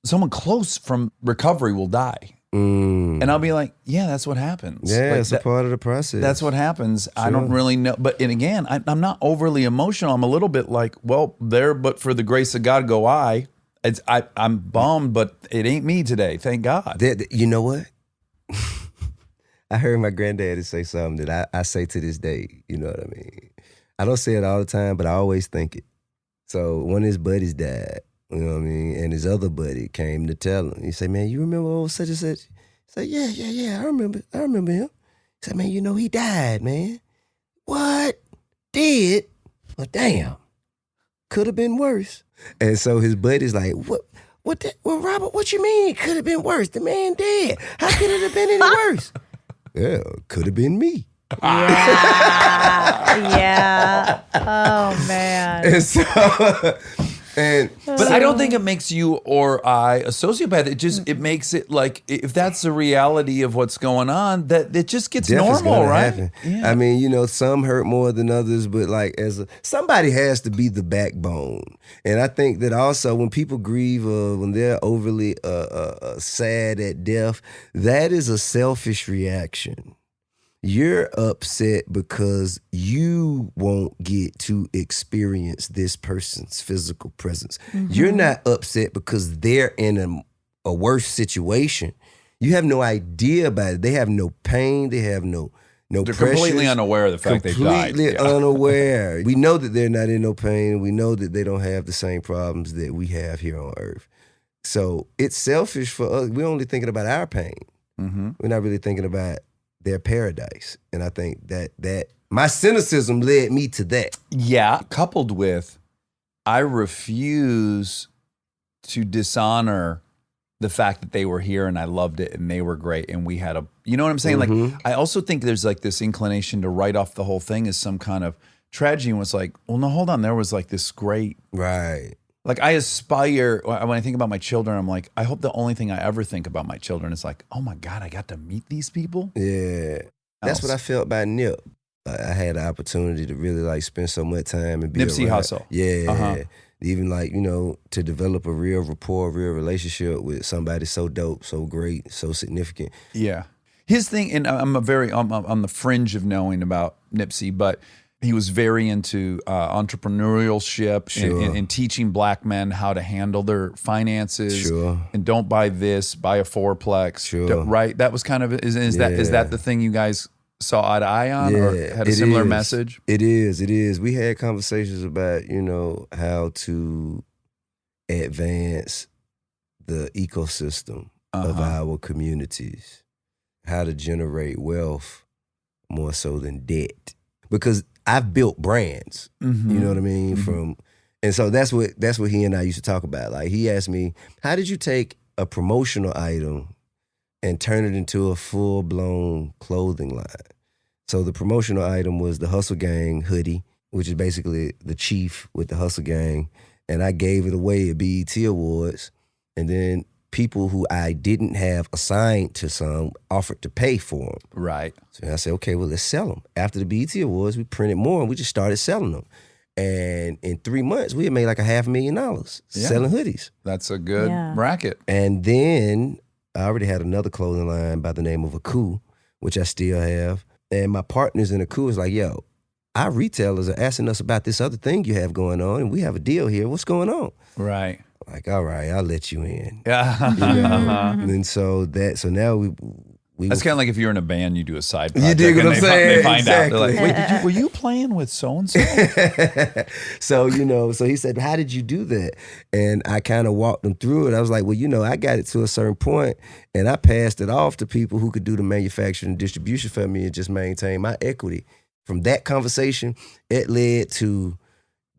someone close from recovery will die. And I'll be like, yeah, that's what happens. yeah, Like it's a part of the process. that's what happens. I don't really know. But and again, I'm not overly emotional. I'm a little bit like, well, there, but for the grace of God go I. I'm bummed, but it ain't me today. Thank God. You know what? I heard my granddaddy say something that I say to this day. You know what I mean? I don't say it all the time, but I always think it. So one of his buddies died, you know what I mean? And his other buddy came to tell him. He said, "Man, you remember old such and such?" He said, Yeah, I remember him. He said, "Man, you know he died, man." "What? Did? Well, damn. Could have been worse." And so his buddy's like, well, Robert, what you mean it could have been worse? The man dead. How could it have been any worse? Yeah, could have been me. Yeah. Oh man. And so, But I don't think it makes you or I a sociopath. It makes it like if that's the reality of what's going on, that it just gets death is normal, gonna right? happen. Yeah. I mean, you know, some hurt more than others, but like somebody has to be the backbone. And I think that also when people grieve, when they're overly sad at death, that is a selfish reaction. You're upset because you won't get to experience this person's physical presence. You're not upset because they're in a worse situation. You have no idea about it. They have no pain. They have no They're pressures. completely unaware of the fact they died. Completely Yeah. unaware. We know that they're not in no pain. We know that they don't have the same problems that we have here on earth. So it's selfish for us. We're only thinking about our pain. We're not really thinking about their paradise. And I think that my cynicism led me to that. Yeah, coupled with I refuse to dishonor the fact that they were here and I loved it and they were great and we had you know what I'm saying? Like I also think there's like this inclination to write off the whole thing as some kind of tragedy, and was like, well, no, hold on. There was like this great, Right. like I aspire, when I think about my children, I'm like, I hope the only thing I ever think about my children is like, oh my God, I got to meet these people. Yeah. That's what I felt by Nip. I had the opportunity to really like spend so much time and be Nipsey around. Hussle. Yeah. Even like, you know, to develop a real rapport, real relationship with somebody so dope, so great, so significant. Yeah. His thing, and I'm on the fringe of knowing about Nipsey, but he was very into entrepreneurship and teaching black men how to handle their finances. Sure. And don't buy this, buy a fourplex. Sure. Right? That was kind of, is that the thing you guys saw eye to eye on, or had a it similar is. message? It is. We had conversations about, you know, how to advance the ecosystem of our communities, how to generate wealth more so than debt. Because I've built brands, you know what I mean? And so that's what he and I used to talk about. Like he asked me, how did you take a promotional item and turn it into a full-blown clothing line? So the promotional item was the Hustle Gang hoodie, which is basically the chief with the Hustle Gang. And I gave it away at BET Awards. And then people who I didn't have assigned to some offered to pay for them. Right. So I said, okay, well, let's sell them. After the BET Awards, we printed more and we just started selling them. And in 3 months, we had made like $500,000 selling hoodies. That's a good racket. And then I already had another clothing line by the name of Aku, which I still have. And my partners in Aku was like, yo, our retailers are asking us about this other thing you have going on, and we have a deal here. What's going on? Right. Like, all right, I'll let you in. Yeah. You know? And so now we That's kind of like if you're in a band, you do a side You project. dig what and I'm they saying? They find out. They're like, Exactly. wait, were you playing with so-and-so? So, you know, so he said, how did you do that? And I kind of walked them through it. I was like, well, you know, I got it to a certain point and I passed it off to people who could do the manufacturing and distribution for me and just maintain my equity. From that conversation, it led to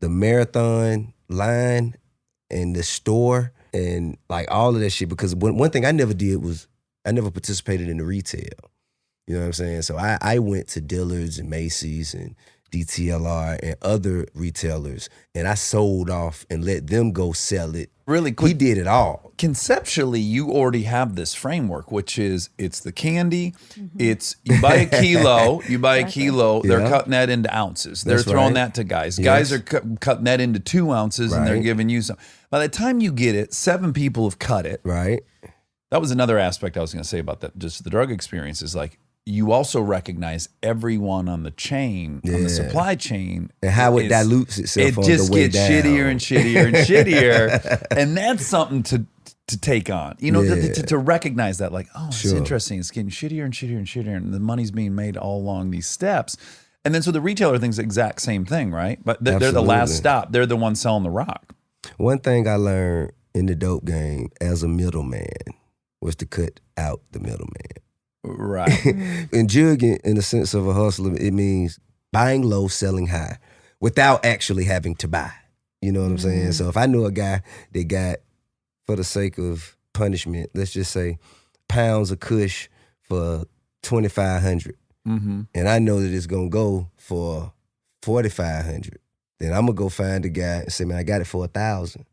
the marathon line and the store and like all of that shit. Because one thing I never did was I never participated in the retail. You know what I'm saying? So I went to Dillard's and Macy's and DTLR and other retailers, and I sold off and let them go sell it. Really quick. He did it all. Conceptually, you already have this framework, which is it's the candy. It's you buy a kilo, they're Yeah. cutting that into ounces. They're That's throwing right. that to guys. Yes. Guys are cutting that into 2 ounces, and they're Right. giving you some. By the time you get it, 7 people have cut it. Right. That was another aspect I was going to say about that. Just the drug experience is like you also recognize everyone on the chain, on Yeah. the supply chain, And how it is- dilutes itself It on just the way gets down. shittier and shittier and shittier, and that's something to take on. You know, Yeah. to recognize that, like, oh, it's Sure. interesting. It's getting shittier and shittier and shittier, and the money's being made all along these steps. And then so the retailer thinks the exact same thing, right? But they're the last Absolutely. stop. They're the ones selling the rock. One thing I learned in the dope game as a middleman was to cut out the middleman. Right. And jugging, in the sense of a hustler, it means buying low, selling high, without actually having to buy. You know what I'm saying? So if I knew a guy that got, for the sake of punishment, let's just say pounds of kush for $2,500, Mm-hmm. and I know that it's gonna go for $4,500, then I'm gonna go find a guy and say, man, I got it for $1,000.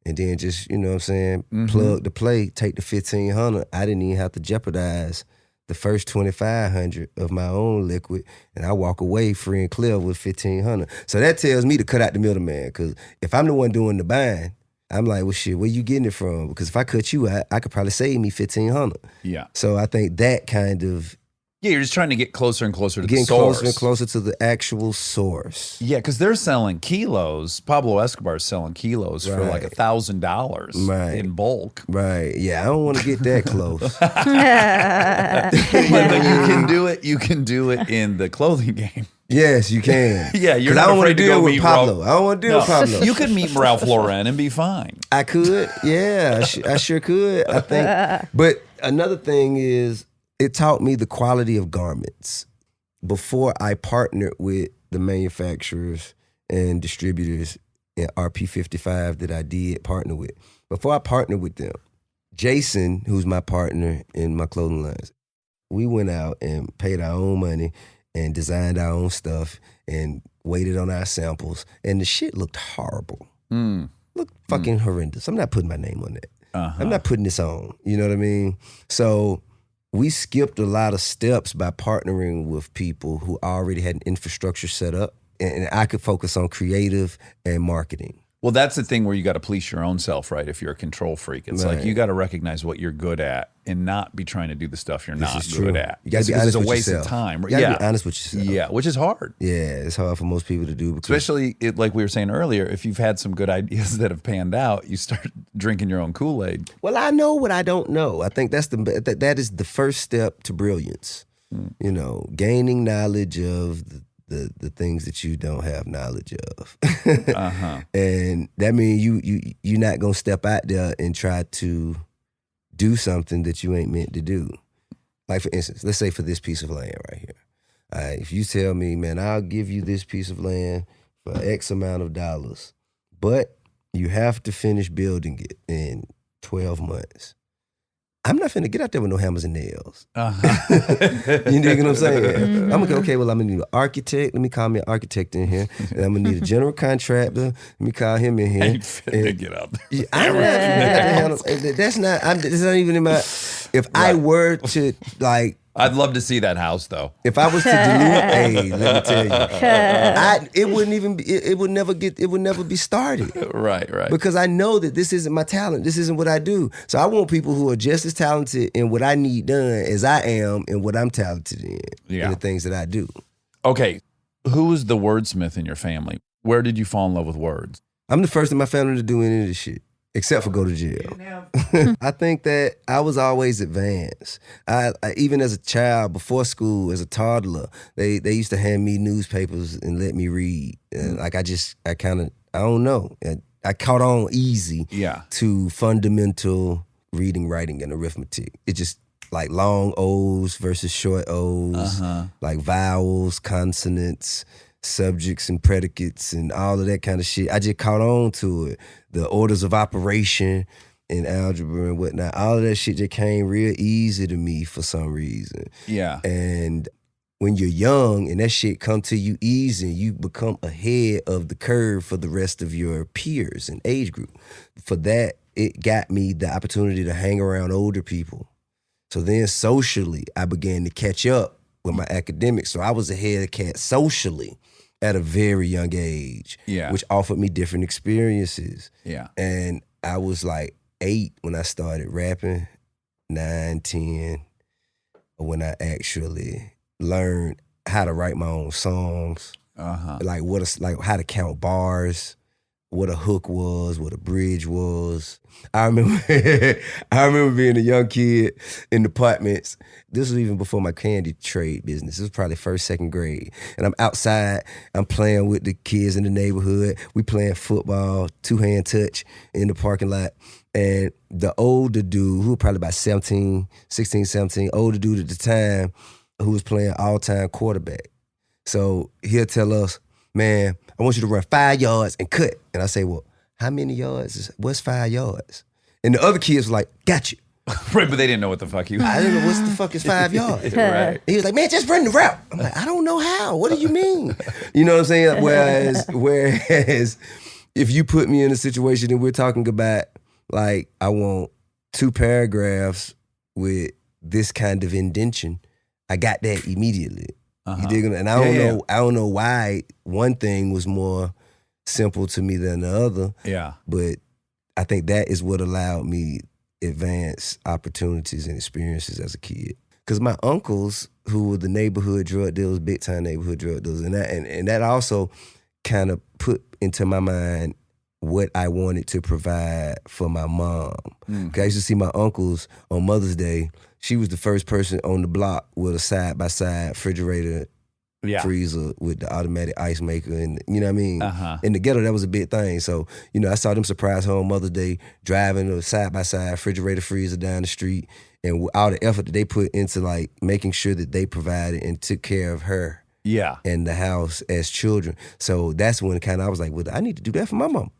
And then just, you know what I'm saying, plug the play, take the $1,500. I didn't even have to jeopardize the first $2,500 of my own liquid, and I walk away free and clear with $1,500. So that tells me to cut out the middleman, because if I'm the one doing the buying, I'm like, well, shit, where you getting it from? Because if I cut you out, I could probably save me $1,500. Yeah. So I think that kind of Yeah, you're just trying to get closer and closer to getting the source. closer and closer to the actual source. Yeah, because they're selling kilos. Pablo Escobar is selling kilos for like Right. $1,000 Right. in bulk. Right. Yeah, I don't want to get that close. But you can do it in the clothing game. Yes, you can. Yeah, you're 'Cause not I don't want afraid to to go deal with meet Pablo. Ralph. I don't want to deal with Pablo. You could meet Ralph Lauren and be fine. I could. Yeah, I sure could. I think. But another thing is, it taught me the quality of garments. Before I partnered with the manufacturers and distributors in RP55 that I did partner with, before I partnered with them, Jason, who's my partner in my clothing lines, we went out and paid our own money and designed our own stuff and waited on our samples, and the shit looked horrible. Mm. Looked fucking horrendous. I'm not putting my name on that. Uh-huh. I'm not putting this on. You know what I mean? So we skipped a lot of steps by partnering with people who already had an infrastructure set up, and I could focus on creative and marketing. Well, that's the thing where you got to police your own self, right? If you're a control freak, it's like Right. you got to recognize what you're good at and not be trying to do the stuff you're not This is true. good at. You gotta be Because honest it's a with waste yourself. of time. You gotta Yeah, be honest with yourself. yeah, which is hard. Yeah, it's hard for most people to do because Especially like we were saying earlier, if you've had some good ideas that have panned out, you start drinking your own Kool-Aid. well, I know what I don't know. I think that's that is the first step to brilliance. You know, gaining knowledge of the things that you don't have knowledge of. Uh-huh. And that means you're not gonna step out there and try to do something that you ain't meant to do. Like for instance, let's say for this piece of land right here. If you tell me, man, I'll give you this piece of land for X amount of dollars, but you have to finish building it in 12 months. I'm not finna get out there with no hammers and nails. Uh-huh. You dig what I'm saying? I'm gonna okay, well, I'm gonna need an architect. Let me call me an architect in here. And I'm gonna need a general contractor. Let me call him in here. Ain't finna And- get out there. Yeah, I'm not finna handle- that's not, that's not even in my, if I were to, like, I'd love to see that house, though. if I was to dilute, hey, let me tell you, it wouldn't even be, it would never be started. Right. Because I know that this isn't my talent. This isn't what I do. So I want people who are just as talented in what I need done as I am in what I'm talented in. Yeah. In the things that I do. Okay, who was the wordsmith in your family? Where did you fall in love with words? I'm the first in my family to do any of this shit, except for go to jail. I think that I was always advanced. I even as a child, before school, as a toddler, they used to hand me newspapers and let me read. And like I don't know. I caught on easy Yeah. to fundamental reading, writing, and arithmetic. It just like long O's versus short O's, like vowels, consonants, subjects and predicates, and all of that kind of shit. I just caught on to it. The orders of operation and algebra and whatnot. All of that shit just came real easy to me for some reason. Yeah. And when you're young and that shit come to you easy, you become ahead of the curve for the rest of your peers and age group. For that, it got me the opportunity to hang around older people. So then socially, I began to catch up with my academics. So I was ahead of cats socially at a very young age, Yeah. which offered me different experiences. Yeah. And I was like 8 when I started rapping, 9, 10, when I actually learned how to write my own songs, like how to count bars, what a hook was, what a bridge was. I remember being a young kid in the apartments. This was even before my candy trade business. This was probably 1st, 2nd grade. And I'm outside, I'm playing with the kids in the neighborhood. We playing football, 2-hand touch in the parking lot. And the older dude, who was probably about 16, 17, older dude at the time, who was playing all-time quarterback. So he'll tell us, man, I want you to run 5 yards and cut. And I say, well, how many yards? What's 5 yards? And the other kids were like, got you. Right, but they didn't know what the fuck you. I didn't know what's the fuck is 5 yards. Right. He was like, man, just run the route. I'm like, I don't know how. What do you mean? You know what I'm saying? Whereas if you put me in a situation and we're talking about, like, I want 2 paragraphs with this kind of indentation, I got that immediately. You dig it? And I don't know why one thing was more simple to me than the other. Yeah. But I think that is what allowed me advanced opportunities and experiences as a kid. Because my uncles, who were the neighborhood drug dealers, big time neighborhood drug dealers, and that also kind of put into my mind what I wanted to provide for my mom. 'Cause I used to see my uncles on Mother's Day. She was the first person on the block with a side-by-side refrigerator, freezer with the automatic ice maker, and you know what I mean? In the ghetto, that was a big thing. So, you know, I saw them surprise her on Mother's Day, driving a side-by-side refrigerator freezer down the street, and all the effort that they put into like making sure that they provided and took care of her. Yeah. And the house as children. So that's when kind of I was like, well, I need to do that for my mom.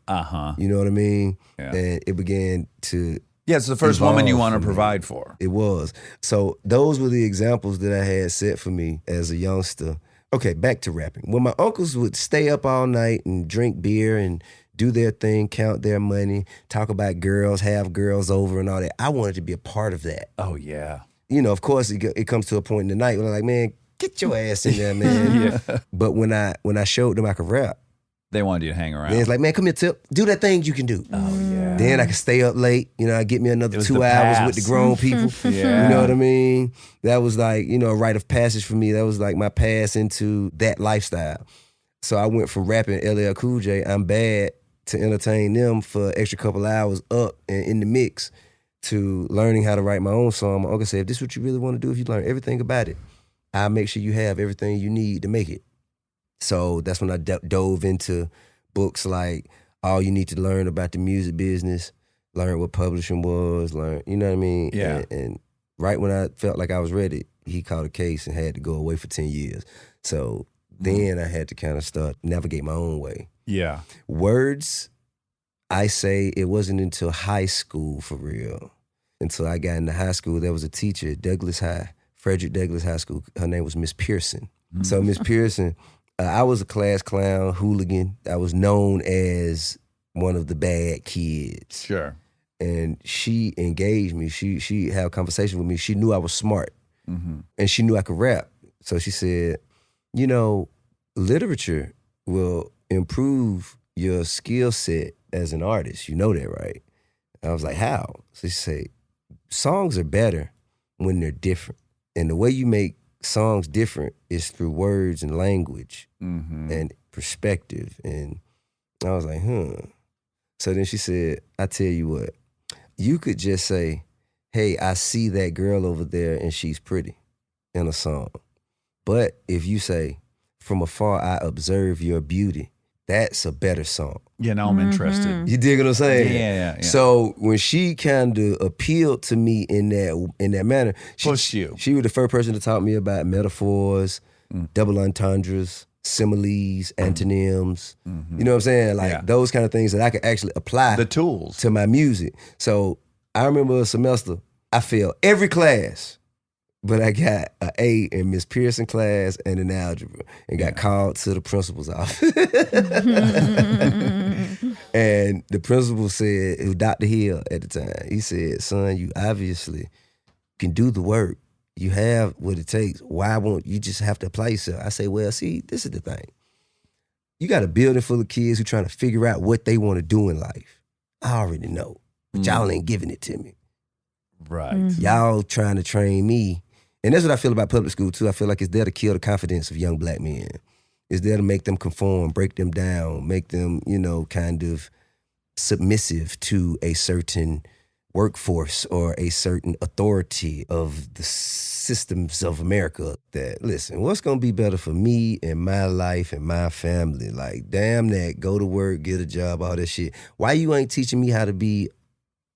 You know what I mean? Yeah. And it began to Yeah, it's the first woman you evolve want to for me. provide for. It was. So those were the examples that I had set for me as a youngster. Okay, back to rapping. When my uncles would stay up all night and drink beer and do their thing, count their money, talk about girls, have girls over and all that, I wanted to be a part of that. Oh, yeah. You know, of course, it comes to a point in the night where I'm like, man, get your ass in there, man. But when I showed them I could rap, They wanted you to hang around. then it's like, man, come here, Tip. Do that thing you can do. Oh, yeah. Then I could stay up late. You know, I get me another It was 2 the hours pass. with the grown people. Yeah. You know what I mean? That was like, you know, a rite of passage for me. That was like my pass into that lifestyle. So I went from rapping LL Cool J, I'm bad, to entertain them for an extra couple hours up and in the mix, to learning how to write my own song. My uncle said, if this is what you really want to do, if you learn everything about it, I'll make sure you have everything you need to make it. So that's when I dove into books like All You Need to Learn About the Music Business, learn what publishing was, you know what I mean? Yeah. And right when I felt like I was ready, he caught a case and had to go away for 10 years. So then I had to kind of start navigate my own way. Yeah. Words, I say it wasn't until high school for real. Until I got into high school, there was a teacher at Douglas High, Frederick Douglass High School. Her name was Miss Pearson. So Miss Pearson, I was a class clown, hooligan. I was known as one of the bad kids. Sure. And she engaged me. She had a conversation with me. She knew I was smart. And she knew I could rap. So she said, you know, literature will improve your skill set as an artist. You know that, right? I was like, how? So she said, songs are better when they're different. And the way you make songs different is through words and language and perspective. And I was like, So then she said, I tell you what, you could just say, hey, I see that girl over there and she's pretty in a song. But if you say, from afar I observe your beauty, that's a better song. Yeah, now I'm interested. You dig what I'm saying? Yeah. So when she kind of appealed to me in that manner, Pushed you. She was the first person to talk me about metaphors, double entendres, similes, antonyms. You know what I'm saying? Like those kind of things that I could actually apply The tools. to my music. So I remember a semester, I failed every class, but I got an A in Miss Pearson class and in algebra and got called to the principal's office. And the principal said, it was Dr. Hill at the time, he said, son, you obviously can do the work. You have what it takes. Why won't you just have to apply yourself? I say, well, see, this is the thing. You got a building full of kids who trying to figure out what they want to do in life. I already know, but y'all ain't giving it to me. Right. Y'all trying to train me. And that's what I feel about public school too. I feel like it's there to kill the confidence of young black men. It's there to make them conform, break them down, make them, kind of submissive to a certain workforce or a certain authority of the systems of America. That, listen, what's going to be better for me and my life and my family? Like, damn that, go to work, get a job, all that shit. Why you ain't teaching me how to be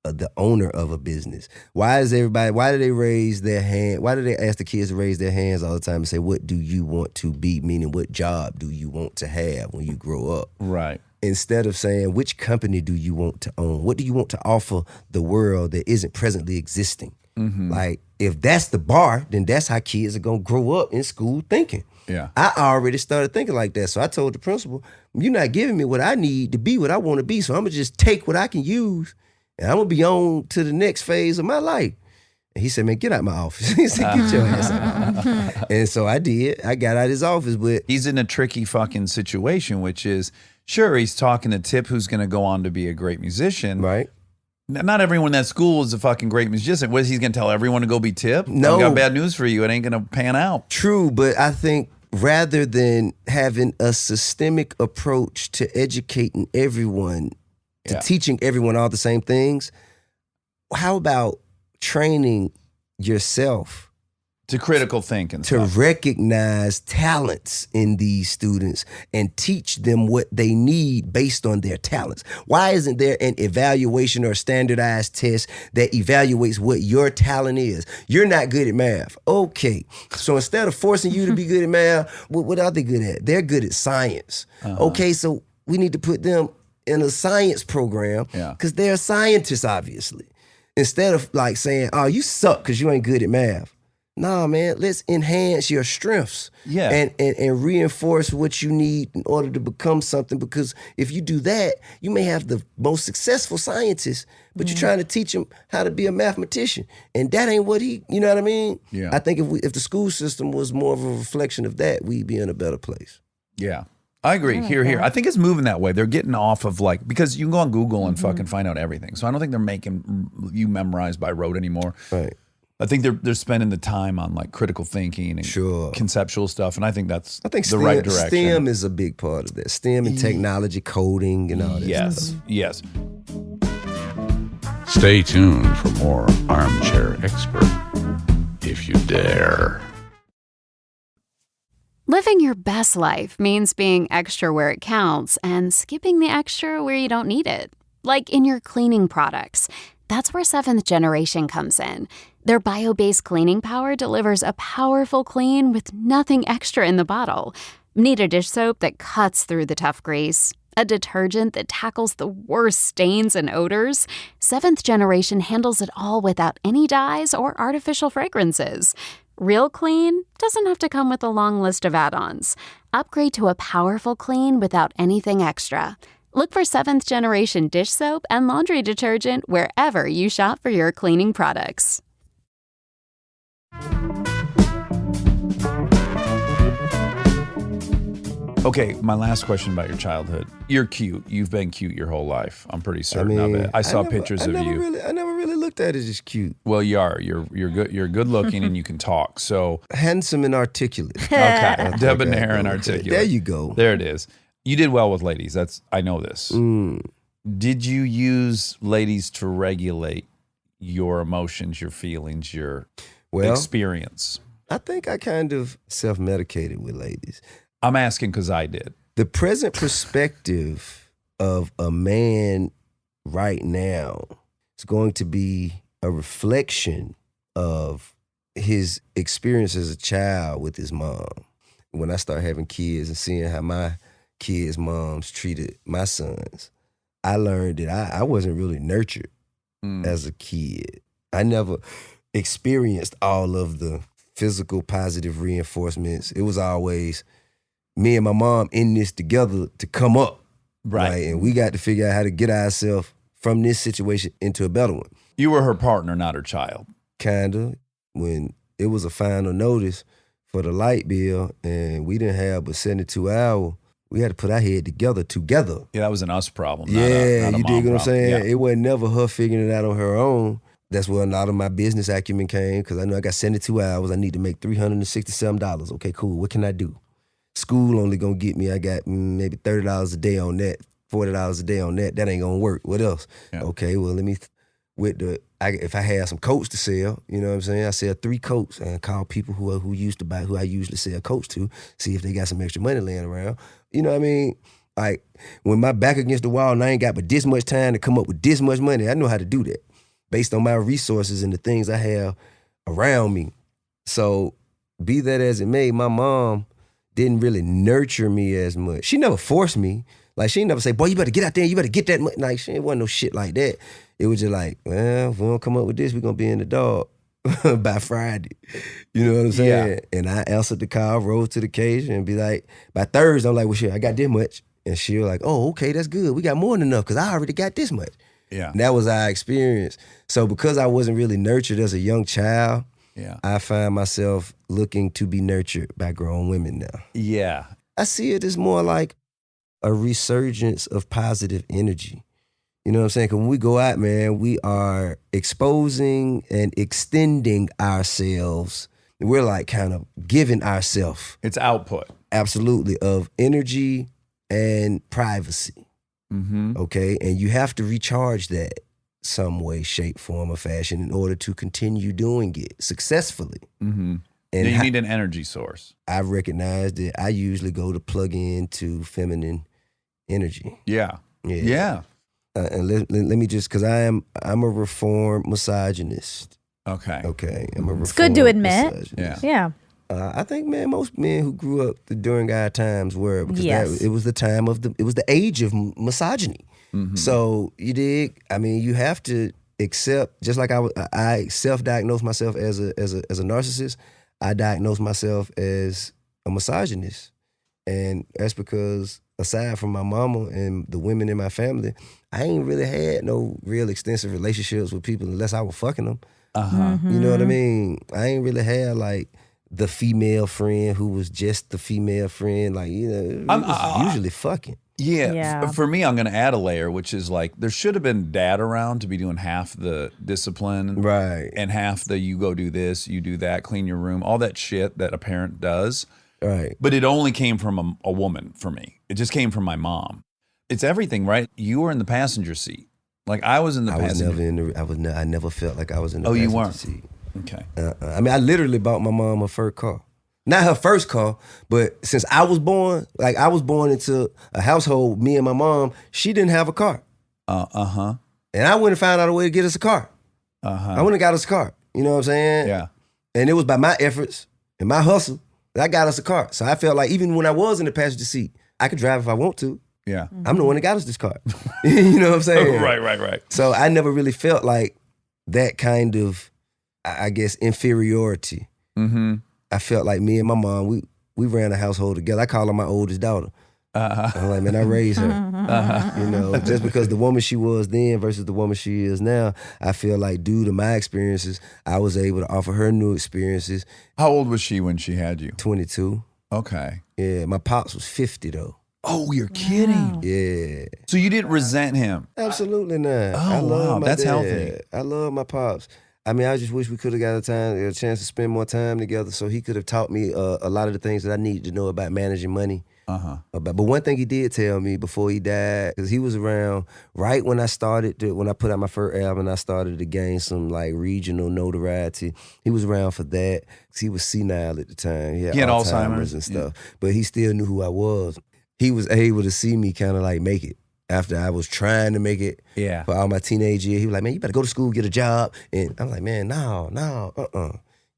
the owner of a business? Why do they raise their hand? Why do they ask the kids to raise their hands all the time and say, what do you want to be? Meaning, what job do you want to have when you grow up? Right. Instead of saying, which company do you want to own? What do you want to offer the world that isn't presently existing? Like, if that's the bar, then that's how kids are going to grow up in school thinking. Yeah. I already started thinking like that. So I told the principal, you're not giving me what I need to be what I want to be. So I'm going to just take what I can use and I'm going to be on to the next phase of my life. And he said, man, get out my office. He said, get your ass out. And so I did. I got out of his office, but He's in a tricky fucking situation, which is, sure, he's talking to Tip, who's going to go on to be a great musician. right. Not everyone in that school is a fucking great musician. What is he going to tell everyone to go be Tip? No. I've got bad news for you. It ain't going to pan out. True, but I think rather than having a systemic approach to educating everyone, to Yeah. teaching everyone all the same things, how about training yourself To critical think and to stuff. recognize talents in these students and teach them what they need based on their talents? Why isn't there an evaluation or standardized test that evaluates what your talent is? You're not good at math. Okay. So instead of forcing you to be good at math, what are they good at? They're good at science. Okay, so we need to put them in a science program Yeah. because they're scientists, obviously. Instead of like saying, oh, you suck because you ain't good at math. Nah, man, let's enhance your strengths Yeah. and reinforce what you need in order to become something. Because if you do that, you may have the most successful scientist, but you're trying to teach him how to be a mathematician. And that ain't what you know what I mean? Yeah. I think if the school system was more of a reflection of that, we'd be in a better place. Yeah. I agree. Here. I think it's moving that way. They're getting off of because you can go on Google and fucking find out everything. So I don't think they're making you memorize by rote anymore. Right. I think they're spending the time on like critical thinking and Sure. conceptual stuff, and I think that's I think the STEM, right direction. STEM is a big part of that. STEM and technology, coding, and all that Yes, stuff. yes. Stay tuned for more Armchair Expert, if you dare. Living your best life means being extra where it counts and skipping the extra where you don't need it. Like in your cleaning products. That's where Seventh Generation comes in. Their bio-based cleaning power delivers a powerful clean with nothing extra in the bottle. Need a dish soap that cuts through the tough grease? A detergent that tackles the worst stains and odors? Seventh Generation handles it all without any dyes or artificial fragrances. Real clean doesn't have to come with a long list of add-ons. Upgrade to a powerful clean without anything extra. Look for Seventh Generation dish soap and laundry detergent wherever you shop for your cleaning products. Okay, my last question about your childhood. You're cute. You've been cute your whole life. I'm pretty certain of it. I saw pictures of you. I never really looked at it as cute. Well, you are. You're good. You're good looking and you can talk. So Handsome and articulate. okay, debonair and articulate. There you go. There it is. You did well with ladies. I know this. Did you use ladies to regulate your emotions, your feelings, your experience? I think I kind of self-medicated with ladies. I'm asking because I did. The present perspective of a man right now is going to be a reflection of his experience as a child with his mom. When I start having kids and seeing how my kids' moms treated my sons, I learned that I wasn't really nurtured as a kid. I never experienced all of the physical positive reinforcements. It was always me and my mom in this together to come up. Right. And we got to figure out how to get ourselves from this situation into a better one. You were her partner, not her child. Kinda. When it was a final notice for the light bill and we didn't have but 72 hours, we had to put our head together. Yeah, that was an us problem. Yeah, not a you mom dig what I'm problem. saying? Yeah. It wasn't never her figuring it out on her own. That's where a lot of my business acumen came, because I know I got 72 hours. I need to make $367. Okay, cool. What can I do? School only gonna get me, I got maybe $30 a day on that, $40 a day on that. That ain't gonna work. What else? Yeah. Okay, well, let me, if I had some coats to sell, you know what I'm saying? I sell 3 coats and call people who I usually sell coats to, see if they got some extra money laying around. You know what I mean? Like, when my back against the wall and I ain't got but this much time to come up with this much money, I know how to do that based on my resources and the things I have around me. So, be that as it may, my mom didn't really nurture me as much. She never forced me. Like, she never say, boy, you better get out there, you better get that money. Like, she ain't wasn't no shit like that. It was just like, well, if we don't come up with this, we're going to be in the dog by Friday. You know what I'm saying? Yeah. And I answered the call, rose to the occasion, and be like, by Thursday, I'm like, well, shit, I got this much. And she was like, oh, okay, that's good. We got more than enough because I already got this much. Yeah. And that was our experience. So because I wasn't really nurtured as a young child, Yeah. I find myself looking to be nurtured by grown women now. Yeah. I see it as more like a resurgence of positive energy. You know what I'm saying? Because when we go out, man, we are exposing and extending ourselves. We're like kind of giving ourselves, It's output. absolutely, of energy and privacy. Mm-hmm. Okay? And you have to recharge that some way, shape, form, or fashion in order to continue doing it successfully. Mm-hmm. And You need an energy source. I've recognized that I usually go to plug into feminine energy. Yeah. Yeah. Yeah. And let me just, because I'm a reformed misogynist. Okay. Okay, I'm a reformed It's good to admit. misogynist. Yeah. Yeah. I think, man, most men who grew up during our times were, because Yes. it was the time of it was the age of misogyny. Mhm. So you dig? I mean, you have to accept. Just like I self-diagnosed myself as a narcissist. I diagnosed myself as a misogynist, and that's because aside from my mama and the women in my family, I ain't really had no real extensive relationships with people unless I was fucking them. Uh-huh. You know what I mean? I ain't really had like the female friend who was just the female friend. Like, you know, it was usually fucking. Yeah. Yeah. For me, I'm going to add a layer, which is like there should have been dad around to be doing half the discipline Right. and half the you go do this, you do that, clean your room, all that shit that a parent does. Right. But it only came from a woman for me. It just came from my mom. It's everything, right? You were in the passenger seat. Like I was in the I was passenger never in the. I never felt like I was in the. Oh, you passenger weren't? seat. Okay. I mean, I literally bought my mom her first car. Not her first car, but since I was born, like I was born into a household, me and my mom, she didn't have a car. Uh-huh. And I went and found out a way to get us a car. Uh-huh. I went and got us a car. You know what I'm saying? Yeah. And it was by my efforts and my hustle that I got us a car. So I felt like even when I was in the passenger seat, I could drive if I want to. Yeah. I'm the one that got us this car. You know what I'm saying? Right. So I never really felt like that kind of, I guess, inferiority. Mm-hmm. I felt like me and my mom, we ran a household together. I call her my oldest daughter. Uh-huh. I'm like, man, I raised her. Uh-huh. You know, just because the woman she was then versus the woman she is now, I feel like due to my experiences, I was able to offer her new experiences. How old was she when she had you? 22. Okay. Yeah, my pops was 50 though. Oh, you're kidding. Yeah. So you didn't resent him. Absolutely not. Oh, I love wow, my that's dad. healthy. I love my pops. I mean, I just wish we could have got a chance to spend more time together so he could have taught me a lot of the things that I needed to know about managing money. Uh-huh. But one thing he did tell me before he died, because he was around right when I when I put out my first album, I started to gain some like regional notoriety. He was around for that because he was senile at the time. He had Alzheimer's and stuff, but he still knew who I was. He was able to see me kind of like make it. After I was trying to make it Yeah. for all my teenage years, he was like, man, you better go to school, get a job. And I'm like, man, no,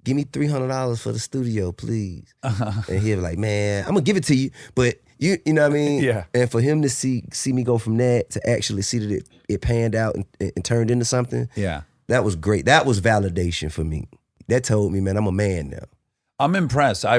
give me $300 for the studio, please. Uh-huh. And he was like, man, I'm gonna give it to you, but You know what I mean? Yeah. And for him to see me go from that to actually see that it panned out and turned into something, Yeah. that was great. That was validation for me. That told me, man, I'm a man now. I'm impressed. I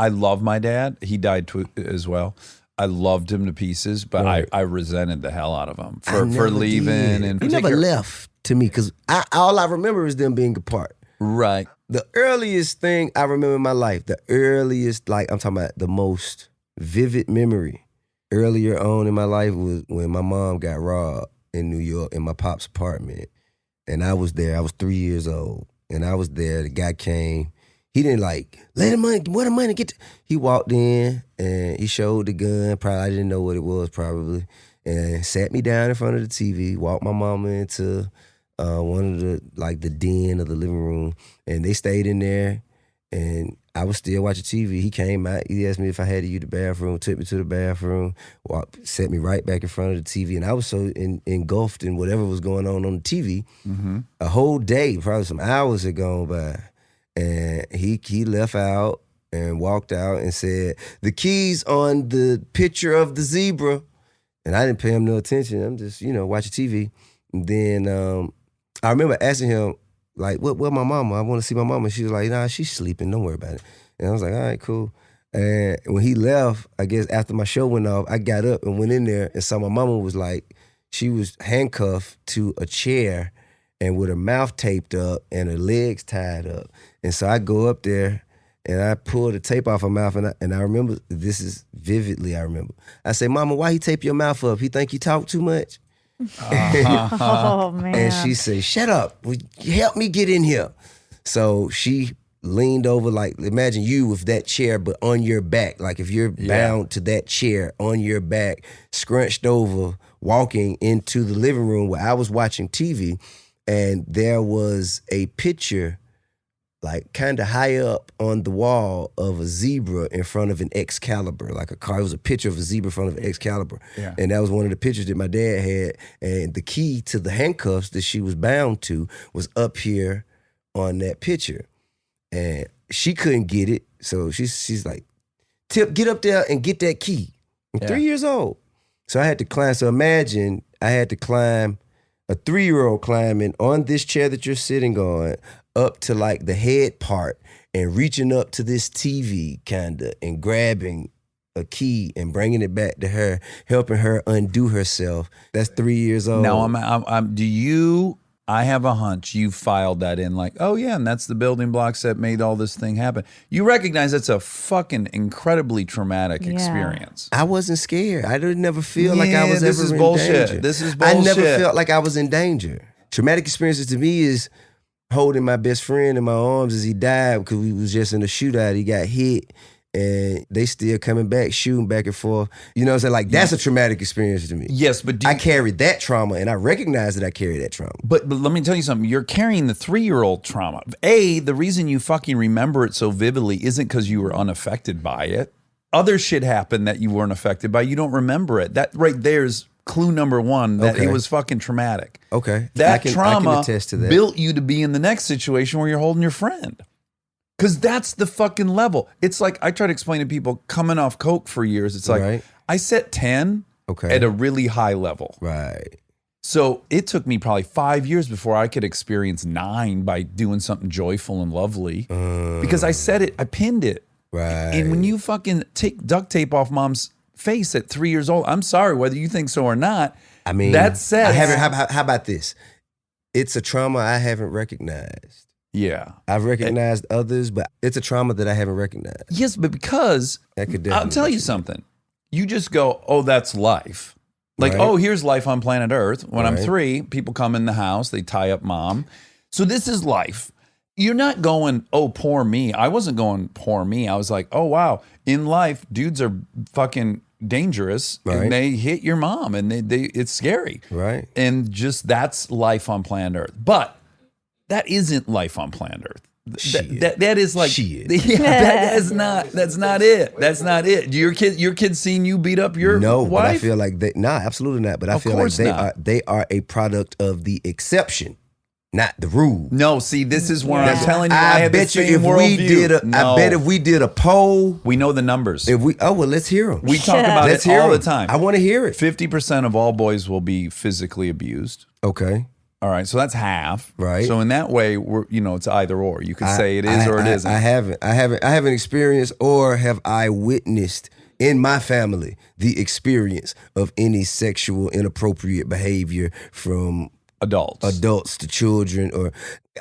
love my dad. He died as well. I loved him to pieces, but Right. I resented the hell out of him I for never leaving. did. And he never left to me because all I remember is them being apart. Right. The earliest thing I remember in my life, the earliest, like I'm talking about the most vivid memory earlier on in my life was when my mom got robbed in New York in my pop's apartment. And I was there. I was 3 years old. And I was there. The guy came. He didn't like, let the money, where the money get? He walked in and he showed the gun. Probably, I didn't know what it was probably. And sat me down in front of the TV, walked my mama into one of the den of the living room. And they stayed in there. And I was still watching TV. He came out. He asked me if I had to use the bathroom, took me to the bathroom, set me right back in front of the TV. And I was so engulfed in whatever was going on the TV. Mm-hmm. A whole day, probably some hours had gone by. And he left out and walked out and said, the keys on the picture of the zebra. And I didn't pay him no attention. I'm just, watching TV. And then I remember asking him, like, where my mama? I want to see my mama. She was like, nah, she's sleeping. Don't worry about it. And I was like, all right, cool. And when he left, I guess after my show went off, I got up and went in there and saw my mama was like, she was handcuffed to a chair and with her mouth taped up and her legs tied up. And so I go up there and I pull the tape off her mouth and I remember, this is vividly I remember. I say, Mama, why he tape your mouth up? He think you talk too much? Oh, man. And she said, shut up. Help me get in here. So she leaned over, like, imagine you with that chair, but on your back. Like if you're bound to that chair on your back, scrunched over, walking into the living room where I was watching TV. And there was a picture, like kind of high up on the wall of a zebra in front of an Excalibur, like a car. It was a picture of a zebra in front of an Excalibur. Yeah. And And that was one of the pictures that my dad had. And the key to the handcuffs that she was bound to was up here on that picture. And she couldn't get it. So she's like, Tip, get up there and get that key. I'm 3 years old. So I had to climb. So imagine I had to climb, a 3-year-old climbing on this chair that you're sitting on up to like the head part and reaching up to this TV kinda and grabbing a key and bringing it back to her, helping her undo herself. That's 3 years old. now I have a hunch you filed that in like, oh yeah, and that's the building blocks that made all this thing happen. You recognize that's a fucking incredibly traumatic Yeah. experience. I wasn't scared. I didn't never feel like I was this ever is in bullshit. danger. This is I never bullshit. felt like I was in danger. Traumatic experiences to me is holding my best friend in my arms as he died because we was just in a shootout. He got hit and they still coming back, shooting back and forth. You know what I'm saying? Like that's a traumatic experience to me. Yes, but I carried that trauma and I recognize that I carry that trauma. But let me tell you something. You're carrying the 3-year-old trauma. The reason you fucking remember it so vividly isn't because you were unaffected by it. Other shit happened that you weren't affected by. You don't remember it. That right there's clue number one that Okay. it was fucking traumatic. Okay. That I can trauma attest to that. built you to be in the next situation where you're holding your friend. Because that's the fucking level. It's like I try to explain to people coming off coke for years. It's like Right. I set 10 Okay. at a really high level. Right. So it took me probably 5 years before I could experience 9 by doing something joyful and lovely. Because I said it, I pinned it. Right. And when you fucking take duct tape off mom's face at 3 years old, I'm sorry, whether you think so or not. I mean, that said, I haven't. How about this? It's a trauma I haven't recognized. yeah. I've recognized others, but it's a trauma that I haven't recognized. Yes, but because That could I'll definitely tell be you true. something. You just go, oh, that's life. Like, Right. oh, here's life on planet Earth. When I'm Right. 3, people come in the house, they tie up mom. So this is life. You're not going, oh, poor me. I wasn't going, poor me. I was like, oh, wow. In life, dudes are fucking dangerous Right. and they hit your mom and it's scary. Right. And just that's life on planet Earth. But that isn't life on planet Earth. Shit. That is like Shit. yeah, that's not it. That's not it. Your kid seen you beat up your No, but I wife? feel like absolutely not. But I Of feel like course not. they are a product of the exception, not the rule. No, see, this is where I'm Yeah. telling you. I I had the bet you same if we worldview. I bet if we did a poll, we know the numbers. let's hear them. We talk about Let's it hear all the 'em. time. I want to hear it. 50% of all boys will be physically abused. Okay. All right, so that's half. Right. So in that way, it's either or. You could say it is or it isn't. I haven't experienced or have I witnessed in my family the experience of any sexual inappropriate behavior from adults to children. Or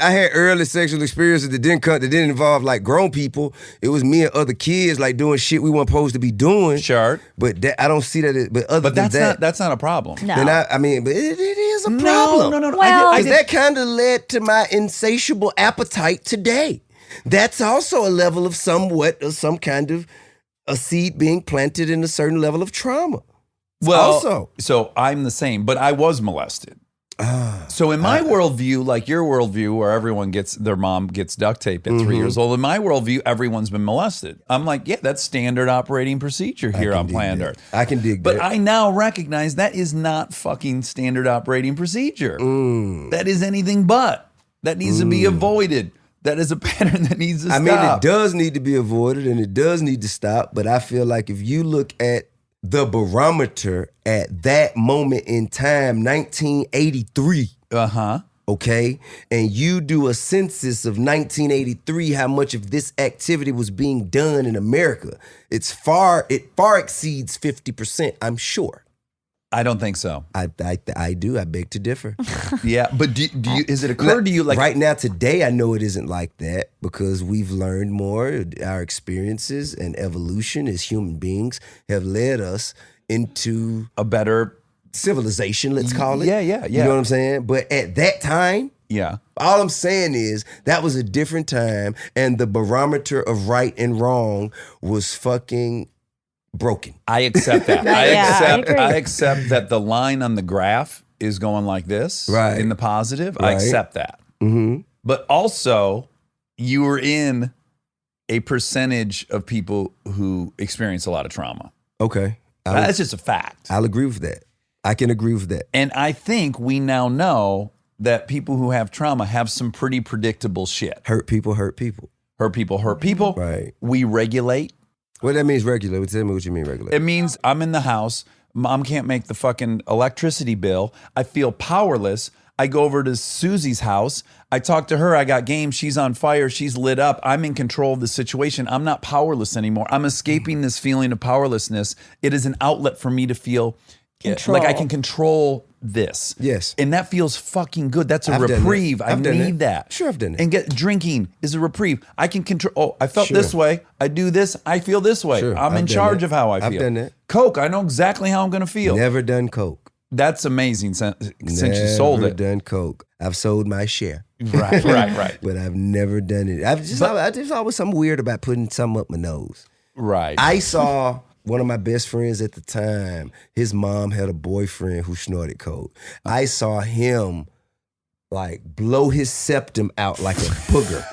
I had early sexual experiences that didn't involve like grown people. It was me and other kids like doing shit we weren't supposed to be doing. Sure. But I don't see that. But That's not a problem. No. then but it is a problem. No. Well- Because that kind of led to my insatiable appetite today. That's also a level of some kind of a seed being planted in a certain level of trauma. Well, so I'm the same, but I was molested. So in my worldview, like your worldview, where their mom gets duct taped at 3 years old, in my worldview, everyone's been molested. I'm like, yeah, that's standard operating procedure here on planet Earth. I can dig But that. I now recognize that is not fucking standard operating procedure. That is anything but. That needs to be avoided. That is a pattern that needs to stop. I mean, it does need to be avoided and it does need to stop. But I feel like if you look at the barometer at that moment in time, 1983, okay, and you do a census of 1983, how much of this activity was being done in America, it far exceeds 50%, I'm sure. I don't think so. I do. I beg to differ. Yeah, but is it occur to you like right now today? I know it isn't like that because we've learned more. Our experiences and evolution as human beings have led us into a better civilization? Let's call it. Yeah. You know what I'm saying? But at that time, yeah. all I'm saying is that was a different time, and the barometer of right and wrong was fucking broken. I accept that. I agree. I accept that the line on the graph is going like this, Right. in the positive. I Right. accept that. Mm-hmm. But also, you were in a percentage of people who experience a lot of trauma. Okay. That's just a fact. I'll agree with that. I can agree with that. And I think we now know that people who have trauma have some pretty predictable shit. Hurt people hurt people. Hurt people. Right. We regulate. What that means regular? Tell me what you mean regular. It means I'm in the house. Mom can't make the fucking electricity bill. I feel powerless. I go over to Susie's house. I talk to her. I got game. She's on fire. She's lit up. I'm in control of the situation. I'm not powerless anymore. I'm escaping this feeling of powerlessness. It is an outlet for me to feel Control. like I can control this. Yes. And that feels fucking good. That's a I've done that. reprieve. I I've done need that. Sure, I've done that. And drinking is a reprieve. I can control. Oh, I felt Sure. this way. I do this. I feel this way. Sure, I'm I've in done charge that. of how I feel. I've done that. Coke, I know exactly how I'm going to feel. Never done coke. That's amazing since you Never sold it. done coke. I've sold my share. Right. But I've never done it. I just always something weird about putting something up my nose. Right. I saw one of my best friends at the time. His mom had a boyfriend who snorted coke. I saw him like blow his septum out like a booger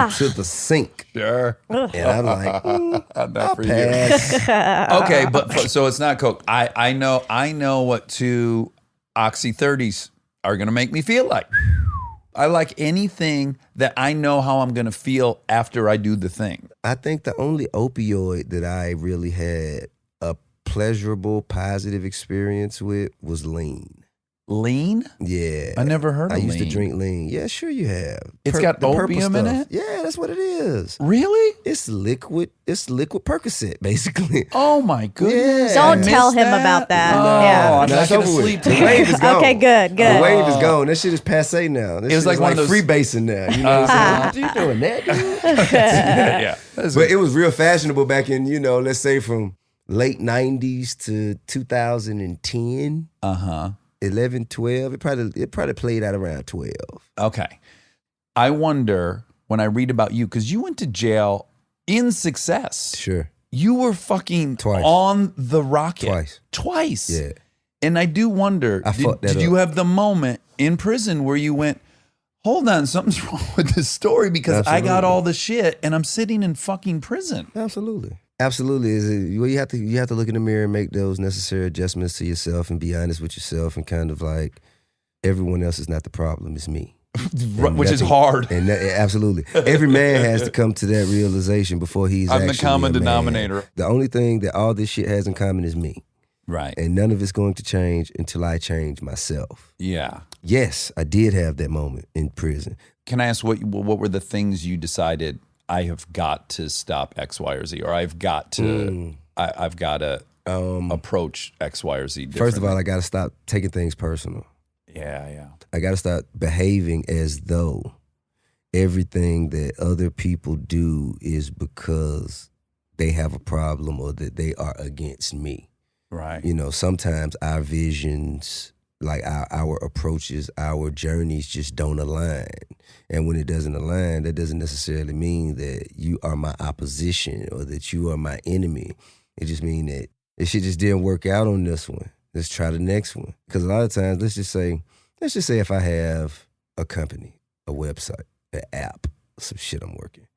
into the sink. Sure. And I'm like, Not I'll for you. pass. Okay, but so it's not Coke. I know what 2 Oxy 30s are going to make me feel like. I like anything that I know how I'm going to feel after I do the thing. I think the only opioid that I really had a pleasurable, positive experience with was lean. Lean? Yeah. I never heard of I used to lean. drink lean. Yeah, sure you have. It's got the purple opium in stuff. it? Yeah, that's what it is. Really? It's liquid Percocet, basically. Oh my goodness. Yeah. Don't I tell missed him that? about that. Oh, Yeah. I'm No, not it's going to over with. sleep The tonight. wave is gone. Okay, good. The wave is gone. That shit is passe now. That It was shit like is one of those- freebasing now. You know what I'm saying? What you doing that, dude? Yeah. But it was real fashionable back in, let's say from late 90s to 2010. 11, 12. It probably played out around 12. Okay. I wonder when I read about you, because you went to jail in success. Sure. You were fucking Twice. on the rocket. Twice. Yeah. And I do wonder, I fucked that did you up. have the moment in prison where you went, hold on, something's wrong with this story because I got Absolutely. all the shit and I'm sitting in fucking prison. Absolutely. Well, you have to look in the mirror and make those necessary adjustments to yourself and be honest with yourself and kind of like everyone else is not the problem, it's me. Which is hard. And absolutely. Every man has to come to that realization before he's I'm the actually common a man. denominator. The only thing that all this shit has in common is me. Right. And none of it's going to change until I change myself. Yeah. Yes, I did have that moment in prison. Can I ask what were the things you decided I have got to stop X, Y, or Z, or I've got to approach X, Y, or Z differently? First of all, I got to stop taking things personal. Yeah. I got to start behaving as though everything that other people do is because they have a problem or that they are against me. Right. You know, sometimes our visions, like our approaches, our journeys just don't align. And when it doesn't align, that doesn't necessarily mean that you are my opposition or that you are my enemy. It just means that it shit just didn't work out on this one. Let's try the next one. Because a lot of times, let's just say if I have a company, a website, an app, some shit I'm working,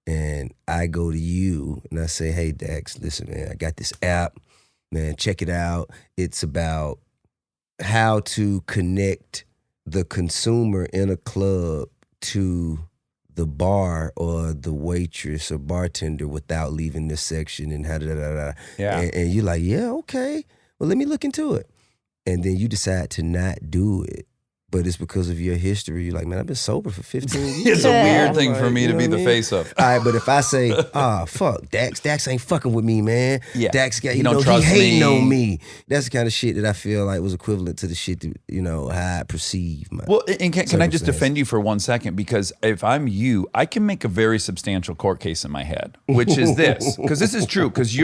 and I go to you and I say, hey, Dax, listen, man, I got this app. Man, check it out. It's about how to connect the consumer in a club to the bar or the waitress or bartender without leaving this section and how Yeah. And you're like, yeah, okay. Well, let me look into it. And then you decide to not do it. But it's because of your history. You're like, man, I've been sober for 15 years. It's a weird thing for Like, me you to know be what the I mean? face of. All right, but if I say, fuck, Dax ain't fucking with me, man. Yeah. Dax got, He don't trust he hating me. on me. That's the kind of shit that I feel like was equivalent to the shit that, how I perceive my Well, and can I just circumstances. defend you for 1 second? Because if I'm you, I can make a very substantial court case in my head, which is this. Because this is true. Because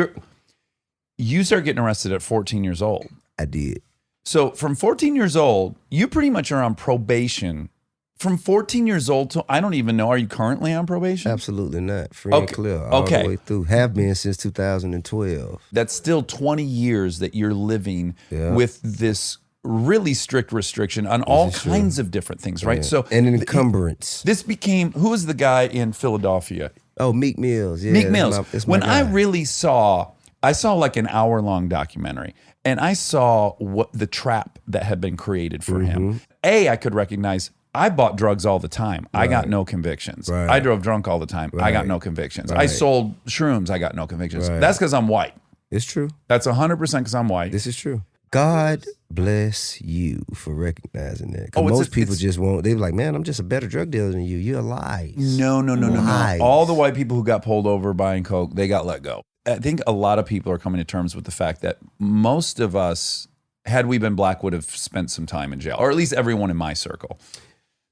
you start getting arrested at 14 years old. I did. So from 14 years old, you pretty much are on probation. From 14 years old to, I don't even know, are you currently on probation? Absolutely not. Free and clear all the way through. Have been since 2012. That's still 20 years that you're living Yeah. with this really strict restriction on all kinds of different things, right? Yeah. So and an encumbrance. this became, who was the guy in Philadelphia? Oh, Meek Mills. Yeah, Meek that's Mills. that's my When guy. I really saw like an hour-long documentary, and I saw what the trap that had been created for him. I could recognize, I bought drugs all the time. I got no convictions. Right. I drove drunk all the time. I got Right. no convictions. I Right. sold shrooms. I got no convictions. Right. That's because I'm white. It's true. That's 100% because I'm white. This is true. God bless you for recognizing that. Because Oh, it's most a- people it's- just won't. They're like, man, I'm just a better drug dealer than you. You're lies. No. Lies. All the white people who got pulled over buying coke, they got let go. I think a lot of people are coming to terms with the fact that most of us, had we been black, would have spent some time in jail, or at least everyone in my circle.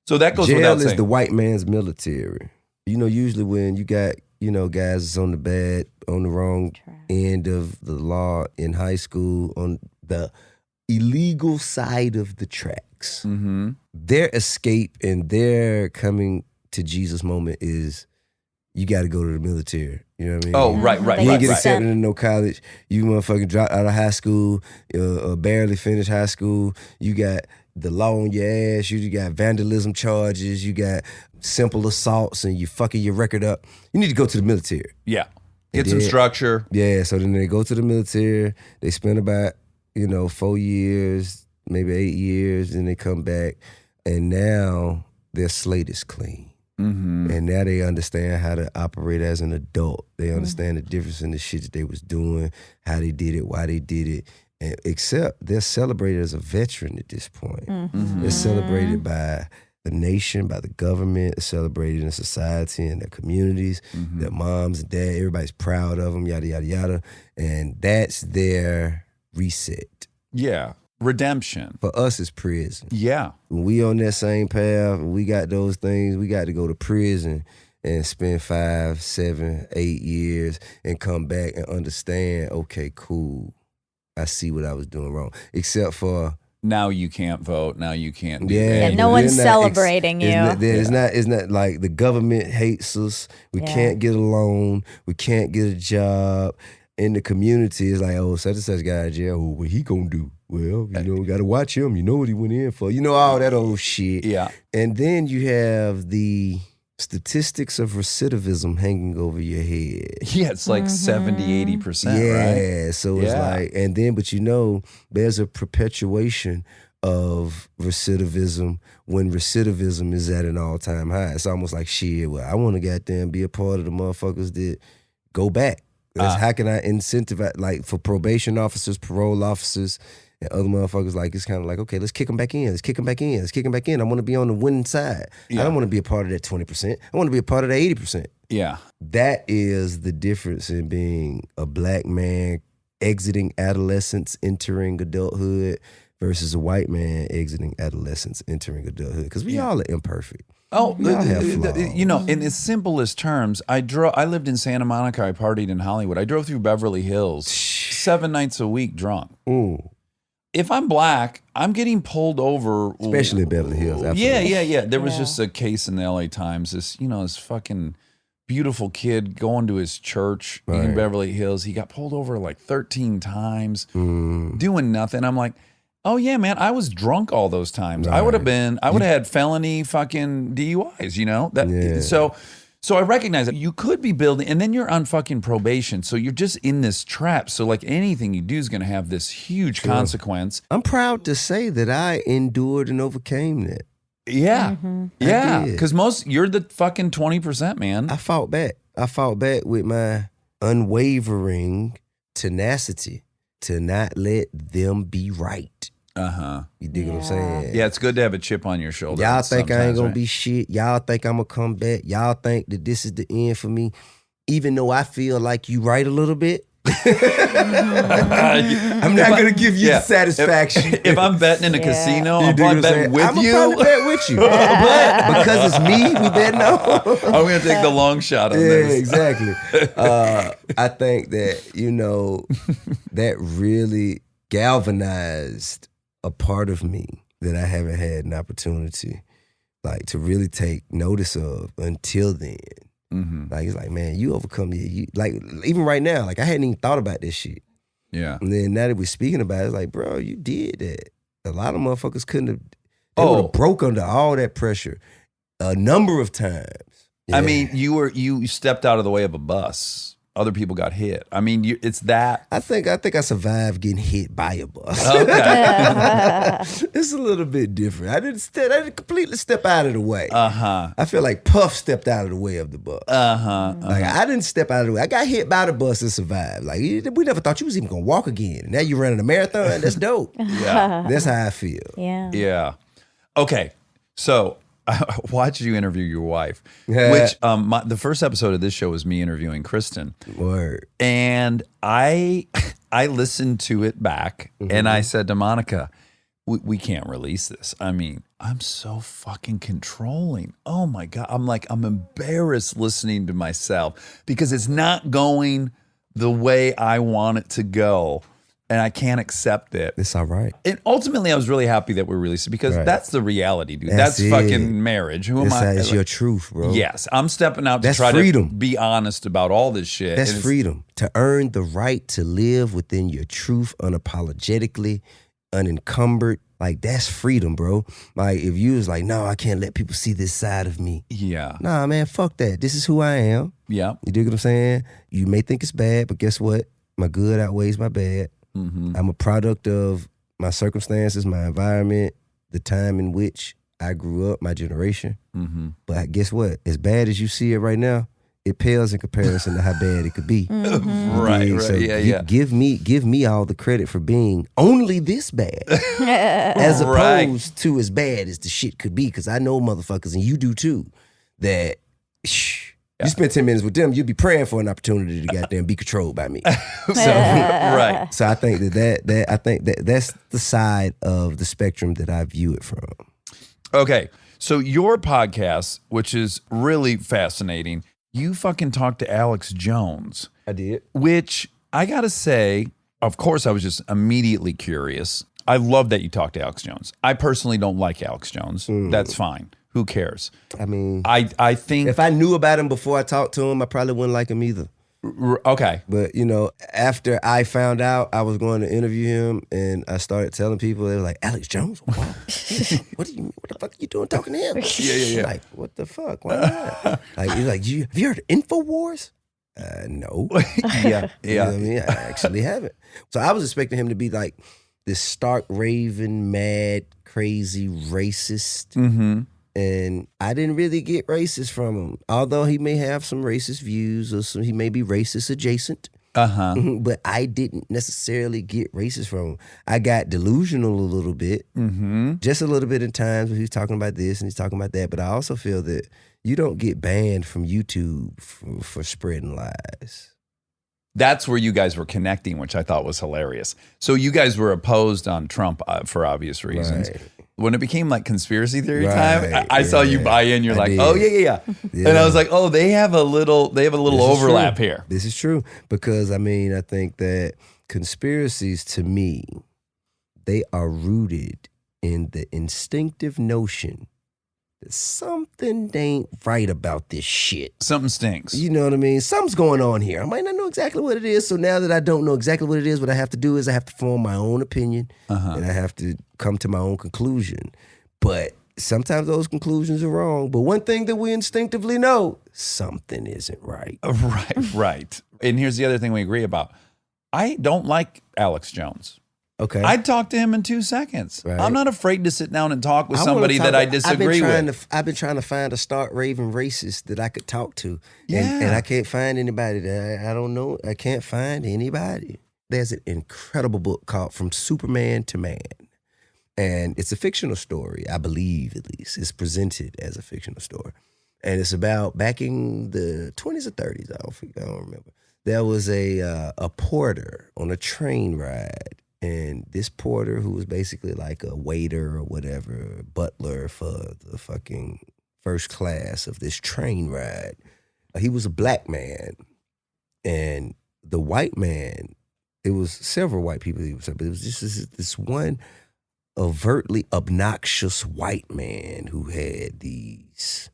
So that goes Jail without is saying. the white man's military. Usually when you got, guys that's on the wrong end of the law in high school, on the illegal side of the tracks, their escape and their coming to Jesus moment is, you got to go to the military. You know what I mean? Oh, right. You ain't get right. accepted into no college. You motherfucking dropped out of high school, barely finished high school. You got the law on your ass. You got vandalism charges. You got simple assaults, and you fucking your record up. You need to go to the military. Yeah. Get some did. structure. Yeah, so then they go to the military. They spend about, 4 years, maybe 8 years, and they come back. And now their slate is clean. And now they understand how to operate as an adult. They understand the difference in the shit that they was doing, how they did it, why they did it. And except they're celebrated as a veteran at this point. They're celebrated by the nation, by the government, celebrated in society and their communities, their moms and dad, everybody's proud of them, yada, yada, yada. And that's their reset. Yeah. Redemption. For us, it's prison. Yeah. When we on that same path, we got those things, we got to go to prison and spend 5, 7, 8 years and come back and understand, okay, cool, I see what I was doing wrong. Except for, Now you can't vote. Now you can't do yeah, that. no one's they're not celebrating you. It's not like the government hates us. We Yeah. can't get a loan. We can't get a job. In the community, it's like, oh, such and such guy in jail. Oh, what he gonna do? Well, got to watch him. You know what he went in for. All that old shit. Yeah. And then you have the statistics of recidivism hanging over your head. Yeah, it's like 70, 80%, Yeah, right? so it's Yeah. like, and then, but there's a perpetuation of recidivism when recidivism is at an all-time high. It's almost like, shit, well, I want to goddamn be a part of the motherfuckers that go back. How can I incentivize, like, for probation officers, parole officers, and other motherfuckers, like, it's kind of like, okay, let's kick them back in. Let's kick them back in. Let's kick them back in. I want to be on the winning side. I don't want to be a part of that 20%. I want to be a part of that 80%. Yeah. That is the difference in being a black man exiting adolescence, entering adulthood, versus a white man exiting adolescence, entering adulthood. Because we all are imperfect. Oh, We all have flaws. you know, in the simplest terms, I lived in Santa Monica. I partied in Hollywood. I drove through Beverly Hills 7 nights a week drunk. Ooh. If I'm black, I'm getting pulled over. Especially in Beverly Hills. Absolutely. Yeah. There was just a case in the LA Times. This fucking beautiful kid going to his church in Beverly Hills. He got pulled over like 13 times, doing nothing. I'm like, oh yeah, man, I was drunk all those times. I would have had felony fucking DUIs, you know? So I recognize that you could be building, and then you're on fucking probation. So you're just in this trap. So like anything you do is going to have this huge consequence. I'm proud to say that I endured and overcame that. Yeah. Mm-hmm. Yeah. did. Because you're the fucking 20%, man. I fought back. I fought back with my unwavering tenacity to not let them be right. You dig what I'm saying? Yeah, it's good to have a chip on your shoulder. Y'all think I ain't gonna right? be shit. Y'all think I'm gonna come back. Y'all think that this is the end for me. Even though I feel like you right a little bit. I'm not gonna give you the satisfaction. If I'm betting in a casino, I'm dig what probably betting with I'm you. probably bet with you. But because it's me, we betting on. I'm gonna take the long shot on Yeah, this. exactly. I think that, that really galvanized a part of me that I haven't had an opportunity like to really take notice of until then. Like, it's like, man, you overcome it. Like, even right now, like, I hadn't even thought about this shit. Yeah. And then now that we're speaking about it, it's like, bro, you did that. A lot of motherfuckers couldn't have, they would have broke under all that pressure a number of times. I mean, you stepped out of the way of a bus. Other people got hit. I mean, it's that. I think I survived getting hit by a bus. Okay. It's a little bit different. I didn't completely step out of the way. I feel like Puff stepped out of the way of the bus. Like, I didn't step out of the way. I got hit by the bus and survived. Like, we never thought you was even gonna walk again. Now you running a marathon. That's dope. Yeah. That's how I feel. Yeah. Yeah. Okay. So I watched you interview your wife, which the first episode of this show was me interviewing Kristen. Word. And I listened to it back and I said to Monica, we can't release this. I mean, I'm so fucking controlling. Oh my God. I'm embarrassed listening to myself because it's not going the way I want it to go. And I can't accept it. It's all right. And ultimately, I was really happy that we released it because that's the reality, dude. That's That's fucking marriage. Who am I? It's your truth, bro. Yes, I'm stepping out to That's try freedom. to be honest about all this shit. That's And it's- freedom. To earn the right to live within your truth unapologetically, unencumbered. Like, that's freedom, bro. Like, if you was like, no, I can't let people see this side of me. Yeah. Nah, man, fuck that. This is who I am. Yeah. You dig what I'm saying? You may think it's bad, but guess what? My good outweighs my bad. I'm a product of my circumstances, my environment, the time in which I grew up, my generation. But guess what? As bad as you see it right now, it pales in comparison to how bad it could be. Right. So Yeah. give me all the credit for being only this bad, as opposed to as bad as the shit could be. Because I know motherfuckers, and you do too, that you spend 10 minutes with them, you'd be praying for an opportunity to goddamn be controlled by me. Right. So I think that's the side of the spectrum that I view it from. Okay. So your podcast, which is really fascinating, you fucking talked to Alex Jones. I did. Which I gotta say, of course, I was just immediately curious. I love that you talked to Alex Jones. I personally don't like Alex Jones. That's fine. Who cares? I mean, I think if I knew about him before I talked to him, I probably wouldn't like him either. Okay. But, after I found out I was going to interview him and I started telling people, they were like, Alex Jones? Wow. What the fuck are you doing talking to him? Yeah. Like, what the fuck? Why not? Like, he's like, have you heard of InfoWars? No. Yeah. You know what I mean? I actually haven't. So I was expecting him to be like this stark raving, mad, crazy racist. Mm-hmm. And I didn't really get racist from him, although he may have some racist views or he may be racist adjacent. Uh-huh. But I didn't necessarily get racist from him. I got delusional a little bit, just a little bit in times when he's talking about this and he's talking about that. But I also feel that you don't get banned from YouTube for spreading lies. That's where you guys were connecting, which I thought was hilarious. So you guys were opposed on Trump for obvious reasons. Right. When it became like conspiracy theory Right, time, I saw you buy in. You're I like, did. oh yeah. And I was like, oh, they have a little This is overlap true. here. This is true because I mean, I think that conspiracies to me, they are rooted in the instinctive notion that something ain't right about this shit. Something stinks. You know what I mean? Something's going on here. I might not know exactly what it is. So now that I don't know exactly what it is, what I have to do is I have to form my own opinion and I have to come to my own conclusion. But sometimes those conclusions are wrong. But one thing that we instinctively know, something isn't right. Right. And here's the other thing we agree about. I don't like Alex Jones. Okay. I'd talk to him in 2 seconds. Right. I'm not afraid to sit down and talk with I wanna somebody talk that I about- disagree with. I've been trying to find a stark raving racist that I could talk to. Yeah. And I can't find anybody that I don't know. I can't find anybody. There's an incredible book called From Superman to Man. And it's a fictional story, I believe at least. It's presented as a fictional story. And it's about back in the 20s or 30s, I don't remember. There was a porter on a train ride. And this porter, who was basically like a waiter or whatever, butler for the fucking first class of this train ride, he was a black man. And the white man, it was several white people he was, but it was just this one overtly obnoxious white man who had these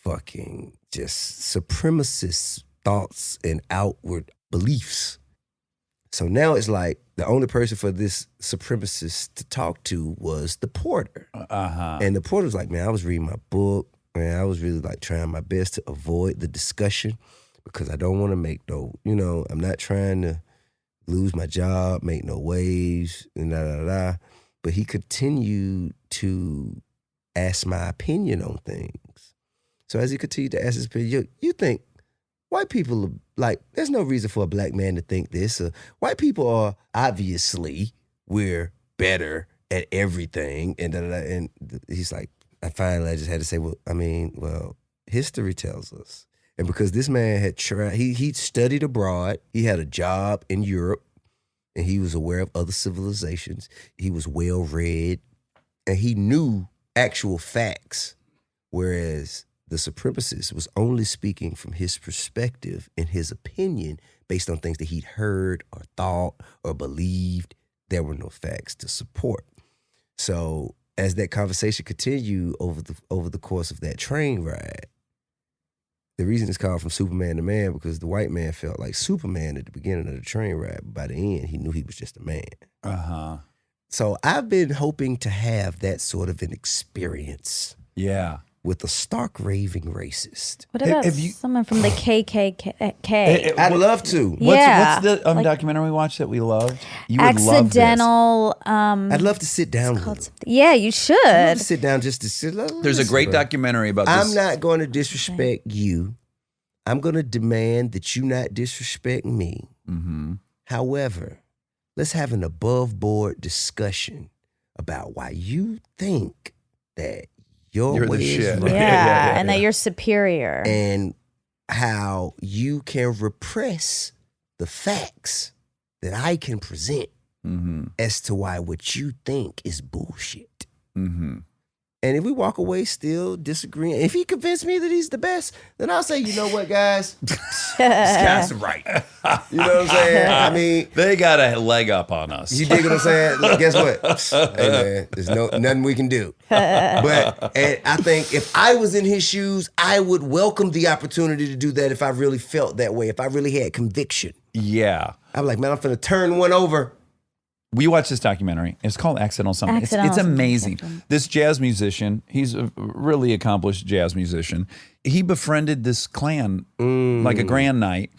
fucking just supremacist thoughts and outward beliefs. So now it's like the only person for this supremacist to talk to was the porter. And the porter was like, man, I was reading my book. Man, I was really like trying my best to avoid the discussion because I don't want to make I'm not trying to lose my job, make no waves, and da. But he continued to ask my opinion on things. So as he continued to ask his opinion, you think white people are like, there's no reason for a black man to think this. White people are obviously, we're better at everything. And and he's like, I just had to say, well, history tells us. And because this man had tried, he studied abroad, he had a job in Europe, and he was aware of other civilizations. He was well read, and he knew actual facts, whereas the supremacist was only speaking from his perspective and his opinion based on things that he'd heard or thought or believed. There were no facts to support. So as that conversation continued over the course of that train ride, the reason it's called From Superman to Man because the white man felt like Superman at the beginning of the train ride, but by the end, he knew he was just a man. So I've been hoping to have that sort of an experience. Yeah. With a stark raving racist. What about someone from the KKK? I'd love to. What's the documentary we watched that we loved? You would Accidental. I'd love to sit down with him. Yeah, you should. I'd love to sit down just to sit. There's a great documentary about this. I'm not going to disrespect you. I'm going to demand that you not disrespect me. However, let's have an above board discussion about why you think that your way is right. Yeah, and that you're superior. And how you can repress the facts that I can present as to why what you think is bullshit. And if we walk away still disagreeing, if he convinced me that he's the best, then I'll say, you know what, guys? This guy's right. You know what I'm saying? I mean, they got a leg up on us. You dig what I'm saying? Look, guess what? Hey man, there's nothing we can do. But and I think if I was in his shoes, I would welcome the opportunity to do that if I really felt that way, if I really had conviction. Yeah. I'm like, man, I'm finna turn one over. We watched this documentary. It's called Accidental Something. It's amazing. This jazz musician, he's a really accomplished jazz musician. He befriended this clan like a grand night.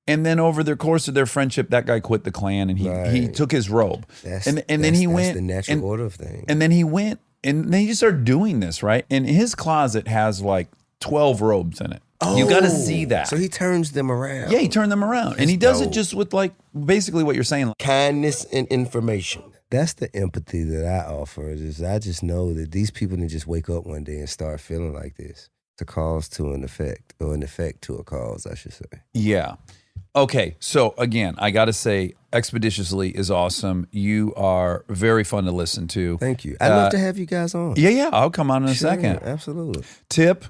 And then over the course of their friendship, that guy quit the Klan and he Right. took his robe. And then he that's went. the natural and, order of things. And then he went and then he just started doing this, right? And his closet has like 12 robes in it. You got to see that. So he turns them around. Yeah, he turned them around. And he does it dope. just with like basically what you're saying. Kindness and information. That's the empathy that I offer. Is I just know that these people didn't just wake up one day and start feeling like this. It's a cause to an effect, or an effect to a cause, I should say. Yeah. Okay. So again, I got to say, Expeditiously is awesome. You are very fun to listen to. Thank you. I'd love to have you guys on. Yeah. I'll come on in a Sure, second. Absolutely. Tip.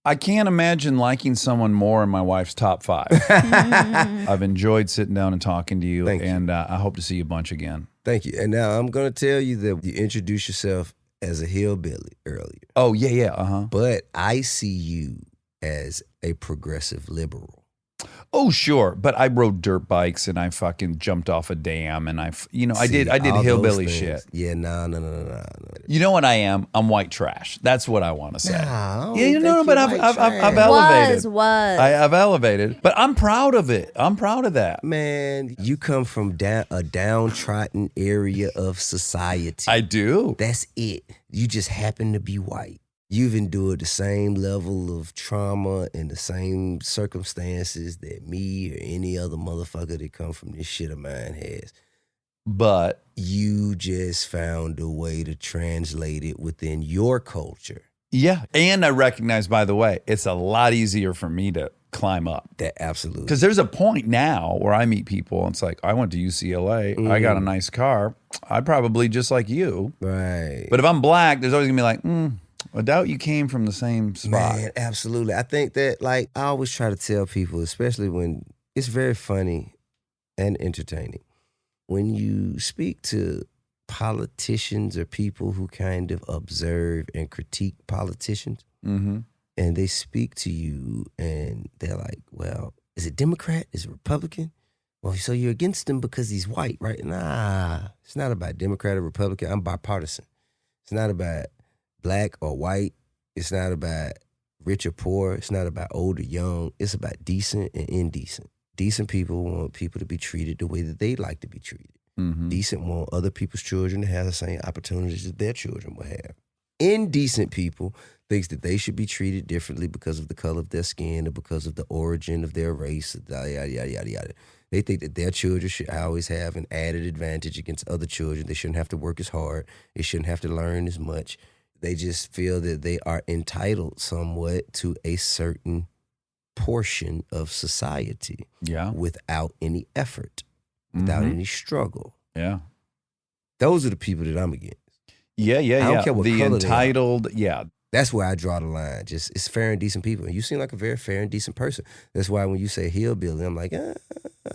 I can't imagine liking someone more in my wife's top 5. I've enjoyed sitting down and talking to you. Thank you. And I hope to see you a bunch again. Thank you. And now I'm going to tell you that you introduced yourself as a hillbilly earlier. Oh, yeah. But I see you as a progressive liberal. Oh, sure. But I rode dirt bikes and I fucking jumped off a dam and I did all those hillbilly things. shit. Yeah, no. You know what I am? I'm white trash. That's what I want to say. Nah, I don't Yeah, you think know, but you're I've white trash. elevated. Was. I've elevated, but I'm proud of it. I'm proud of that. Man, you come from a downtrodden area of society. I do. That's it. You just happen to be white. You've endured the same level of trauma and the same circumstances that me or any other motherfucker that come from this shit of mine has. But You just found a way to translate it within your culture. yeah, and I recognize, by the way, it's a lot easier for me to climb up. That absolutely. Because there's a point now where I meet people and it's like, I went to UCLA, I got a nice car, I'd probably just like you. Right. But if I'm black, there's always gonna be like, I doubt you came from the same spot. Man, absolutely. I think that, like, I always try to tell people, especially when it's very funny and entertaining, when you speak to politicians or people who kind of observe and critique politicians, Mm-hmm. and they speak to you and they're like, well, is it Democrat? Is it Republican? Well, so you're against him because he's white, right? Nah, it's not about Democrat or Republican. I'm bipartisan. It's not about black or white. It's not about rich or poor. It's not about old or young. It's about decent and indecent. Decent people want people to be treated the way that they like to be treated. Mm-hmm. Decent want other people's children to have the same opportunities that their children will have. Indecent people thinks that they should be treated differently because of the color of their skin or because of the origin of their race, yada, yada, yada, yada. They think that their children should always have an added advantage against other children. They shouldn't have to work as hard. They shouldn't have to learn as much. They just feel that they are entitled somewhat to a certain portion of society Yeah. without any effort, without Mhm. any struggle. Yeah. Those are the people that I'm against. Yeah. I don't care what the color they are. entitled, yeah. That's where I draw the line. Just, it's fair and decent people. And you seem like a very fair and decent person. That's why when you say hillbilly, I'm like, I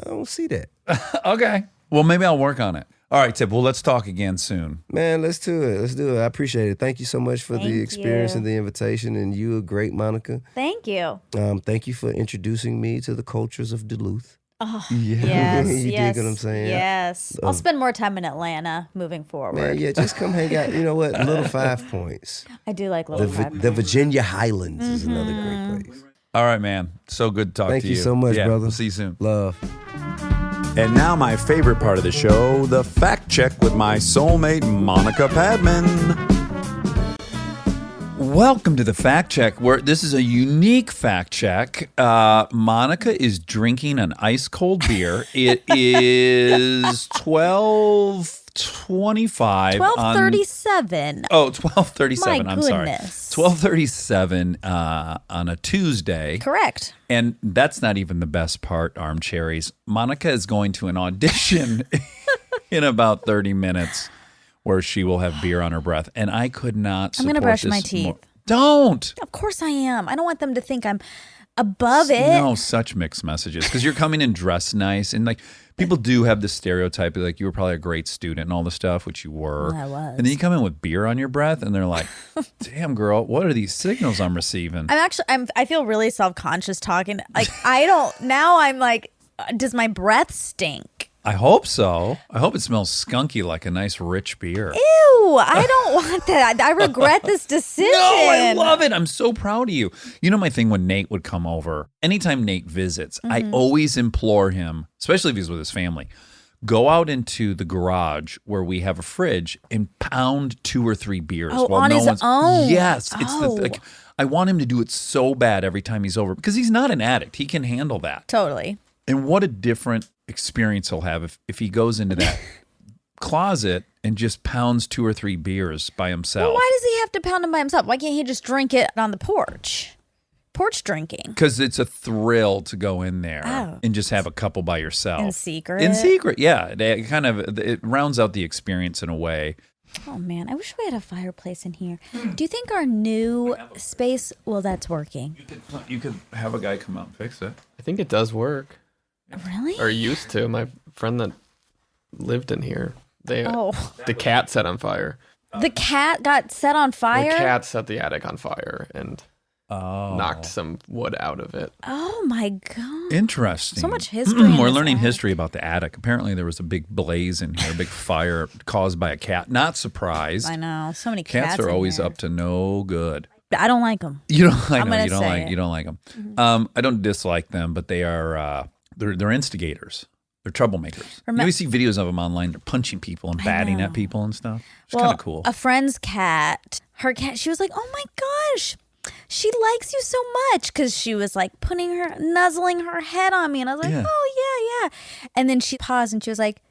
don't see that. Okay. Well, maybe I'll work on it. All right, Tip. Well, let's talk again soon. Man, let's do it. Let's do it. I appreciate it. Thank you so much for Thank the experience you. and the invitation. And you are great, Monica. Thank you. Thank you for introducing me to the cultures of Duluth. Oh, Yeah. yes, You dig yes, what I'm saying? Yes. I'll spend more time in Atlanta moving forward. Man, yeah, just come hang out. You know what? Little 5 Points. I do like Little Five. The Virginia Highlands is another great place. All right, man. So good to talk Thank to you you. so much, Yeah, brother. We'll see you soon. Love. And now my favorite part of the show, the fact check with my soulmate, Monica Padman. Welcome to the fact check, where this is a unique fact check. Monica is drinking an ice cold beer. It is 12:25. 12:37. 12:37. My I'm sorry. goodness. 12:37 on a Tuesday. Correct. And that's not even the best part, Armcharies. Monica is going to an audition in about 30 minutes where she will have beer on her breath. And I could not I'm support gonna brush this my teeth. more. Don't. Of course I am. I don't want them to think I'm above it. No, such mixed messages. Because you're coming in dressed nice. And like people do have this stereotype of like you were probably a great student and all this stuff, which you were. I was. And then you come in with beer on your breath and they're like, damn, girl, what are these signals I'm receiving? I feel really self-conscious talking. Like, I don't, now I'm like, does my breath stink? I hope so. I hope it smells skunky like a nice rich beer. Ew, I don't want that. I regret this decision. No, I love it. I'm so proud of you. You know my thing when Nate would come over, anytime Nate visits, I always implore him, especially if he's with his family, go out into the garage where we have a fridge and pound 2 or 3 beers. Oh, while on his own. Yes. Oh. I want him to do it so bad every time he's over because he's not an addict. He can handle that. Totally. And what a different experience he'll have if he goes into that closet and just pounds 2 or 3 beers by himself. Well, why does he have to pound them by himself? Why can't he just drink it on the porch? Porch drinking. Because it's a thrill to go in there Oh. and just have a couple by yourself. In secret? In secret, yeah. It rounds out the experience in a way. Oh, man. I wish we had a fireplace in here. Do you think our new space, well, that's working. You could have a guy come out and fix it. I think it does work. Really? Or used to. My friend that lived in here, Oh. the cat set on fire. The cat got set on fire? The cat set the attic on fire and knocked some wood out of it. Oh, my God. Interesting. So much history in We're this learning attic. history about the attic. Apparently, there was a big blaze in here, a big fire caused by a cat. Not surprised. I know. So many cats. Cats are in always here. up to no good. I don't like them. You don't. I I'm know gonna you don't say like. it. You don't like them. I don't dislike them, but they are. They're instigators. They're troublemakers. You always see videos of them online. They're punching people and batting at people and stuff. It's kind of cool. A friend's cat, her cat, she was like, oh my gosh, she likes you so much. Because she was like nuzzling her head on me. And I was like, Yeah. oh, yeah. And then she paused and she was like,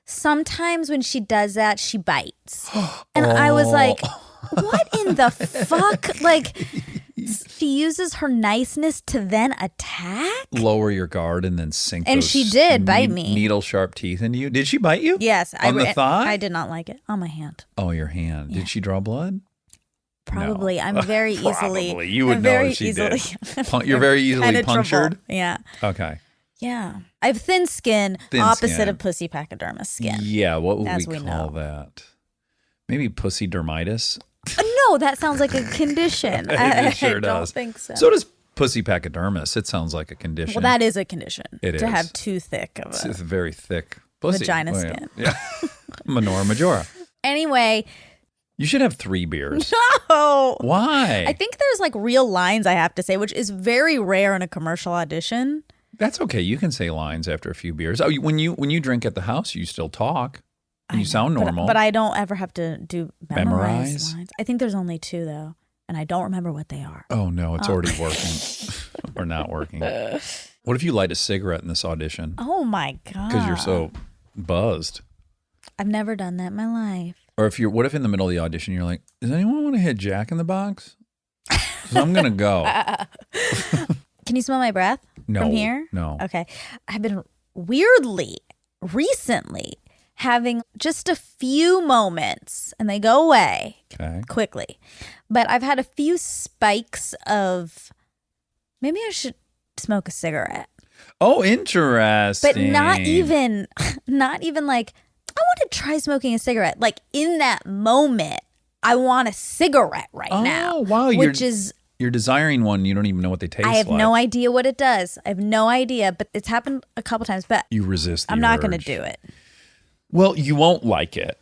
sometimes when she does that, she bites. And I was like, what in the fuck? Like, she uses her niceness to then attack? Lower your guard and then sink. And those she did bite me. Needle sharp teeth into you. Did she bite you? Yes. On the thigh? I did not like it. On my hand. Oh, your hand. Yeah. Did she draw blood? Probably. I'm very easily. Probably. You would I'm know very if she easily, did. You're very easily penetrable. punctured? Yeah. Okay. Yeah. I have thin skin, Thin opposite skin. of pussy pachydermis skin. Yeah. What would As we we call know. that? Maybe pussy dermitis? No, that sounds like a condition. It sure I don't does. think so. So does pussy pachydermis. It sounds like a condition. Well, that is a condition. It to is. have too thick of It's a. very thick pussy. Vagina Oh, yeah. skin. Yeah. Menorah Majora. Anyway, You should have 3 beers. no. Why? I think there's like real lines I have to say, which is very rare in a commercial audition. That's okay. You can say lines after a few beers. Oh, when you drink at the house, you still talk. And you sound normal. But I don't ever have to do memorize Memorize? lines. I think there's only 2 though, and I don't remember what they are. Oh no, it's already working or not working. What if you light a cigarette in this audition Oh my God. because you're so buzzed? I've never done that in my life. Or what if in the middle of the audition you're like, does anyone want to hit Jack in the Box? 'Cause I'm gonna go. Can you smell my breath No, from here? no. Okay. I've been recently having just a few moments, and they go away Okay. quickly. But I've had a few spikes of maybe I should smoke a cigarette. Oh, interesting. But not even like, I want to try smoking a cigarette. Like in that moment, I want a cigarette right now. Oh, wow. You're desiring one. You don't even know what they taste like. I have no idea what it does. I have no idea, but it's happened a couple times. But You resist the I'm not going to urge. do it. Well, you won't like it.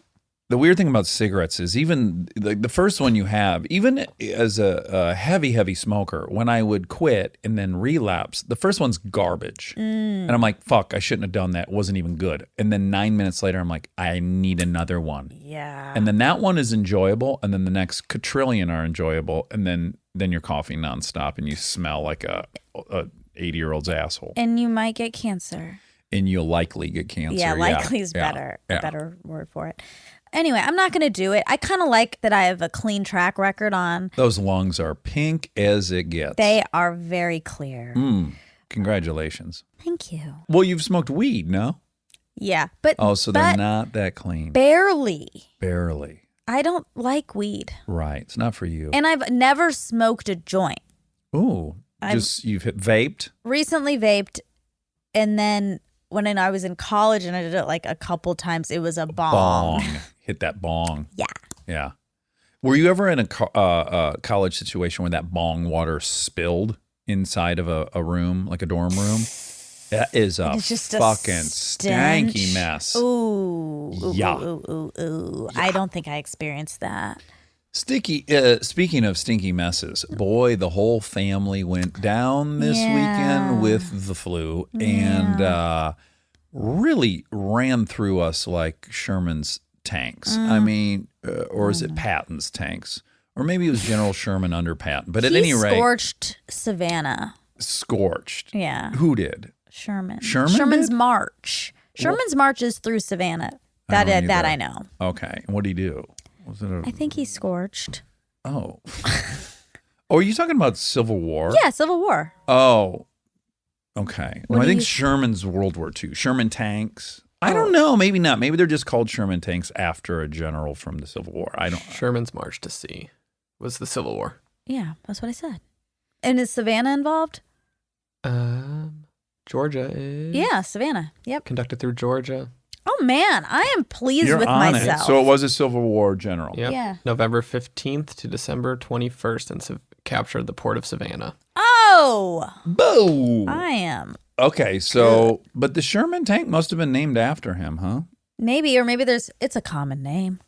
The weird thing about cigarettes is even the first one you have, even as a heavy smoker, when I would quit and then relapse, the first one's garbage. And I'm like, fuck, I shouldn't have done that. It wasn't even good. And then 9 minutes later, I'm like, I need another one. Yeah. And then that one is enjoyable. And then the next quadrillion are enjoyable. And then you're coughing nonstop and you smell like a 80-year-old's asshole. And you might get cancer. And you'll likely get cancer. Yeah, likely is Yeah. better. Yeah. A better word for it. Anyway, I'm not going to do it. I kind of like that I have a clean track record on. Those lungs are pink as it gets. They are very clear. Congratulations. Thank you. Well, you've smoked weed, no? Yeah, but Oh, so they're but not that clean. barely. Barely. I don't like weed. Right. It's not for you. And I've never smoked a joint. Ooh. You've vaped? Recently vaped, and then when I was in college and I did it like a couple times, it was a bong. Hit that bong. Yeah. Yeah. Were you ever in a college situation where that bong water spilled inside of a room, like a dorm room? That is a It's just a fucking stench. stanky mess. Ooh. Yeah. Ooh. I don't think I experienced that. Sticky. Speaking of stinky messes, boy, the whole family went down this weekend with the flu and really ran through us like Sherman's tanks. I mean, or is it Patton's tanks? Or maybe it was General Sherman under Patton. But at any rate, scorched Savannah. Scorched. Yeah. Who did? Sherman. Sherman Sherman's did? March. Sherman's march is through Savannah. I don't That either. I know. Okay. And what did he do? Was it I think he scorched. Oh. Oh, are you talking about Civil War? Yeah, Civil War. Oh. Okay. What Well, I do think you- Sherman's World War II. Sherman tanks. I don't know. Maybe not. Maybe they're just called Sherman tanks after a general from the Civil War. I don't. Sherman's March to Sea was the Civil War. Yeah, that's what I said. And is Savannah involved? Georgia is Yeah, Savannah. Yep. conducted through Georgia. Oh man, I am pleased You're with on myself. it. So it was a Civil War general. Yep. Yeah. November 15th to December 21st and captured the port of Savannah. Oh, Boom. I am. Okay. So, but the Sherman tank must have been named after him, huh? Maybe, or maybe it's a common name.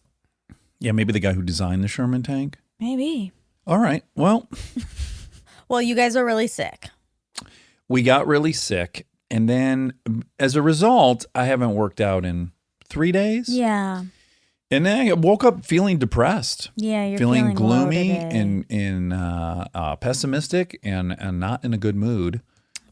Yeah. Maybe the guy who designed the Sherman tank. Maybe. All right. Well, Well, you guys are really sick. we got really sick. And then as a result, I haven't worked out in 3 days. Yeah. And then I woke up feeling depressed. Yeah, you're feeling feeling gloomy low today. and pessimistic and not in a good mood.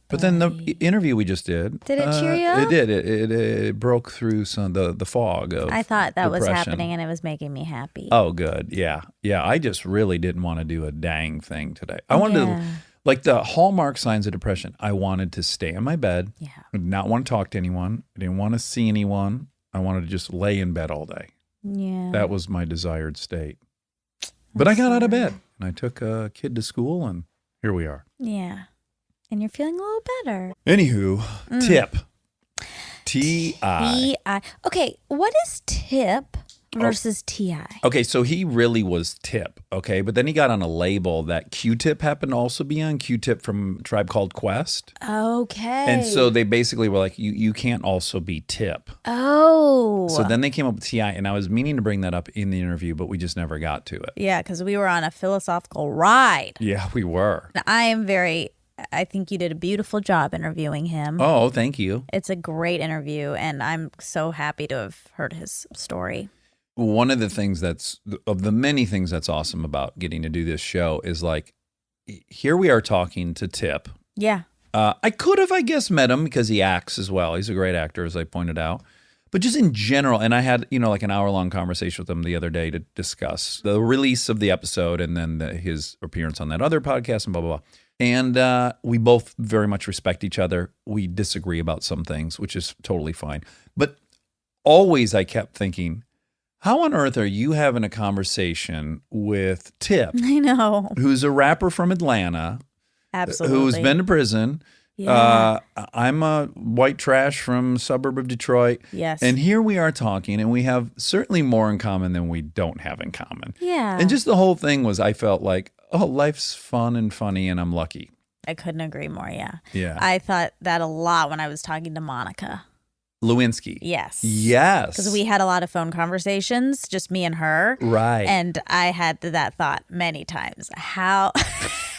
But then the interview we just did. Did it cheer you up? It did. It broke through some the fog of I thought that was depression. happening and it was making me happy. Oh, good. Yeah. Yeah. I just really didn't want to do a dang thing today. I wanted to, like the hallmark signs of depression, I wanted to stay in my bed. Yeah. I did not want to talk to anyone. I didn't want to see anyone. I wanted to just lay in bed all day. Yeah. That was my desired state. But I got out of bed and I took a kid to school and here we are. Yeah. And you're feeling a little better. Anywho, tip. T-I. T-I. Okay, what is tip versus T-I? Okay, so he really was Tip, okay? But then he got on a label that Q-Tip happened to also be on, Q-Tip from a Tribe Called Quest. Okay. And so they basically were like, you can't also be Tip. Oh. So then they came up with T.I., and I was meaning to bring that up in the interview, but we just never got to it. Yeah, because we were on a philosophical ride. Yeah, we were. I think you did a beautiful job interviewing him. Oh, thank you. It's a great interview, and I'm so happy to have heard his story. One of the things of the many things that's awesome about getting to do this show is like, here we are talking to Tip. Yeah. I could have, I guess, met him because he acts as well. He's a great actor, as I pointed out. But just in general, and I had, like an hour-long conversation with him the other day to discuss the release of the episode and then his appearance on that other podcast and blah, blah, blah. And we both very much respect each other. We disagree about some things, which is totally fine. But always I kept thinking, how on earth are you having a conversation with Tip, I know. who's a rapper from Atlanta, Absolutely. who's been to prison? Yeah. I'm a white trash from suburb of Detroit. Yes. And here we are talking, and we have certainly more in common than we don't have in common. Yeah. And just the whole thing was, I felt like, oh, life's fun and funny, and I'm lucky. I couldn't agree more, yeah. Yeah. I thought that a lot when I was talking to Monica. Lewinsky. Yes. Yes. Because we had a lot of phone conversations, just me and her. Right. And I had that thought many times. How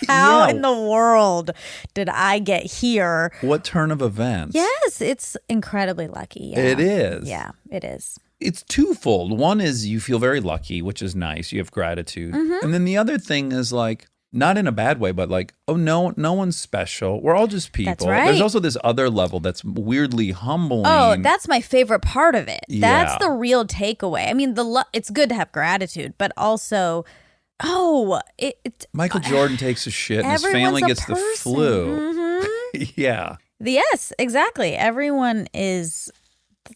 Yeah. in the world did I get here? What turn of events? Yes, it's incredibly lucky. Yeah. It is. Yeah, it is. It's twofold. One is you feel very lucky, which is nice. You have gratitude. Mm-hmm. And then the other thing is like, not in a bad way, but like, oh, no one's special. We're all just people. That's right. There's also this other level that's weirdly humbling. Oh, that's my favorite part of it. Yeah. That's the real takeaway. I mean, it's good to have gratitude, but also, Michael Jordan takes a shit and his family everyone's a gets the person. flu. Mhm. Yeah. Yes, exactly. Everyone is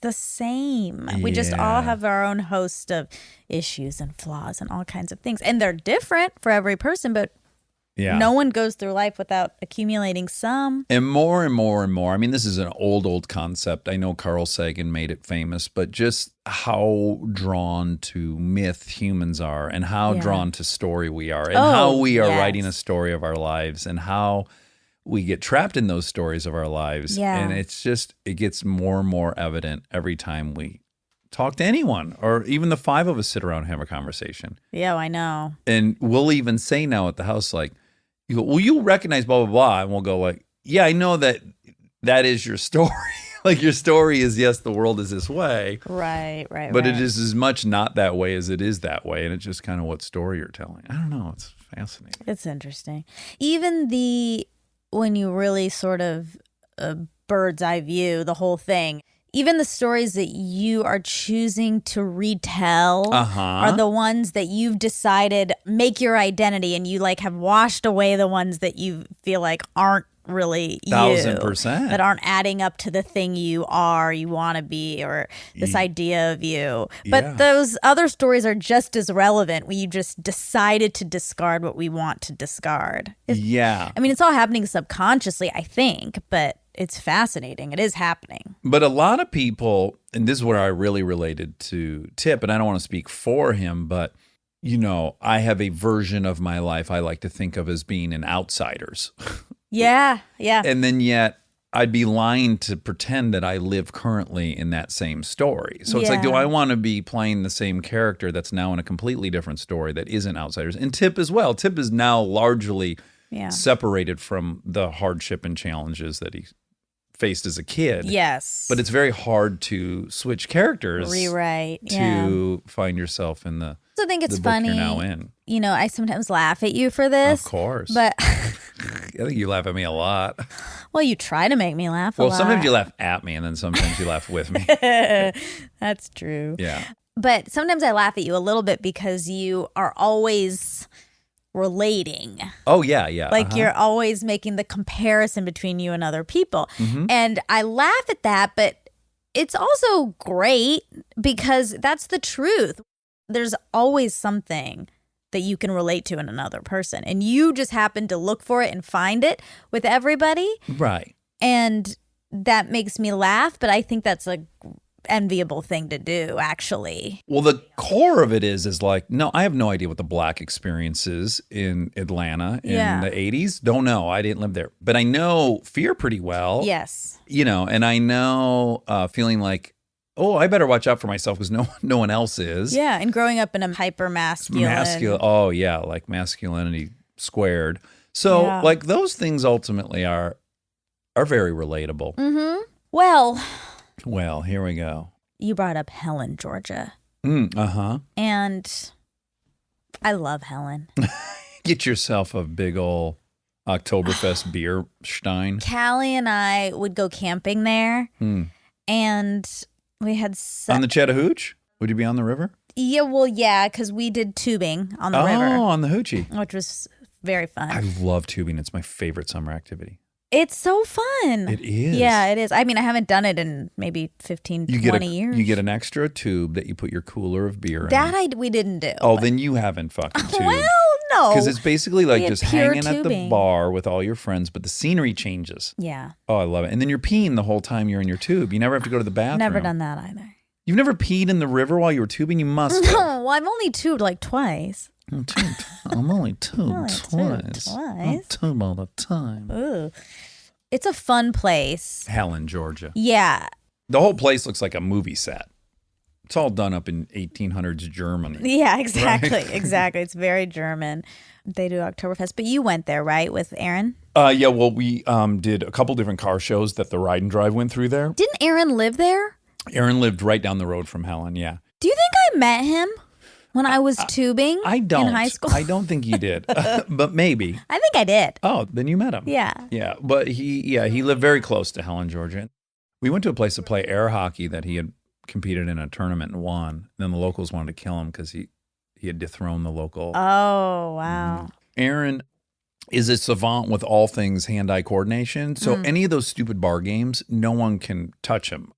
the same. We just all Yeah. have our own host of issues and flaws and all kinds of things. And they're different for every person, but Yeah. no one goes through life without accumulating some. And more and more and more. I mean, this is an old concept. I know Carl Sagan made it famous, but just how drawn to myth humans are and how Yeah. drawn to story we are and Oh, how we are yes. writing a story of our lives and how we get trapped in those stories of our lives. Yeah. And it gets more and more evident every time we talk to anyone, or even the five of us sit around and have a conversation. Yeah, I know. And we'll even say now at the house, like, you go, well, you'll recognize blah, blah, blah. And we'll go like, yeah, I know that is your story. Like your story is, yes, the world is this way. Right. But it is as much not that way as it is that way. And it's just kind of what story you're telling. I don't know. It's fascinating. It's interesting. Even when you really sort of bird's eye view the whole thing, even the stories that you are choosing to retell are the ones that you've decided make your identity, and you like have washed away the ones that you feel like aren't really you, 1,000%, that aren't adding up to the thing you want to be, or this idea of you. But those other stories are just as relevant when you just decided to discard what we want to discard. I mean, it's all happening subconsciously, I think, but it's fascinating. It is happening. But a lot of people, and this is where I really related to Tip, and I don't want to speak for him, but, you know, I have a version of my life I like to think of as being an outsider's. Yeah. And then yet I'd be lying to pretend that I live currently in that same story. So it's like, do I want to be playing the same character that's now in a completely different story that isn't outsiders? And Tip as well. Tip is now largely separated from the hardship and challenges that he faced as a kid. Yes. But it's very hard to switch characters. Rewrite. To find yourself in the I think it's book funny. You're now in. You know, I sometimes laugh at you for this. Of course. But I think you laugh at me a lot. well, you try to make me laugh a lot. Well, sometimes you laugh at me, and then sometimes you laugh with me. That's true. Yeah. But sometimes I laugh at you a little bit because you are always relating. Oh, yeah. Like you're always making the comparison between you and other people. And I laugh at that, but it's also great because that's the truth. There's always something that you can relate to in another person. And you just happen to look for it and find it with everybody. Right. And that makes me laugh, but I think that's a enviable thing to do, actually. Well, the core of it is like, no, I have no idea what the black experience is in Atlanta in the 80s. Don't know. I didn't live there. But I know fear pretty well. Yes. You know, and I know feeling like, oh, I better watch out for myself because no one else is. Yeah, and growing up in a hyper masculine. Oh, yeah, like masculinity squared. So, like, those things ultimately are very relatable. Mm-hmm. Well, here we go. You brought up Helen, Georgia. And I love Helen. Get yourself a big old Oktoberfest beer stein. Callie and I would go camping there, and we had on the Chattahoochee? Would you be on the river? Yeah, because we did tubing on the river. Oh, on the Hoochie. Which was very fun. I love tubing. It's my favorite summer activity. It's so fun. It is. Yeah, it is. I mean, I haven't done it in maybe 15, 20 years. You get an extra tube that you put your cooler of beer in. We didn't do. Oh, then you haven't fucking tubed. Well, no. Because it's basically like We had just pure hanging at the tubing. bar with all your friends, but the scenery changes. Yeah. Oh, I love it. And then you're peeing the whole time you're in your tube. You never have to go to the bathroom. Never done that either. You've never peed in the river while you were tubing? You must have. No, well, I've only tubed like twice. I'm only tubed twice. I tube all the time. Ooh. It's a fun place. Helen, Georgia. Yeah. The whole place looks like a movie set. It's all done up in 1800s Germany. Yeah, exactly. Right? Exactly. It's very German. They do Oktoberfest. But you went there, right, with Aaron? Yeah, well, we did a couple different car shows that the Ride and Drive went through there. Didn't Aaron live there? Aaron lived right down the road from Helen, yeah. Do you think I met him when I was tubing in high school? I don't think you did, but maybe. I think I did. Oh, then you met him. Yeah. Yeah, but he lived very close to Helen, Georgia. We went to a place to play air hockey that he had competed in a tournament and won. Then the locals wanted to kill him because he had dethroned the local. Oh, wow. Aaron is a savant with all things hand-eye coordination. So any of those stupid bar games, no one can touch him.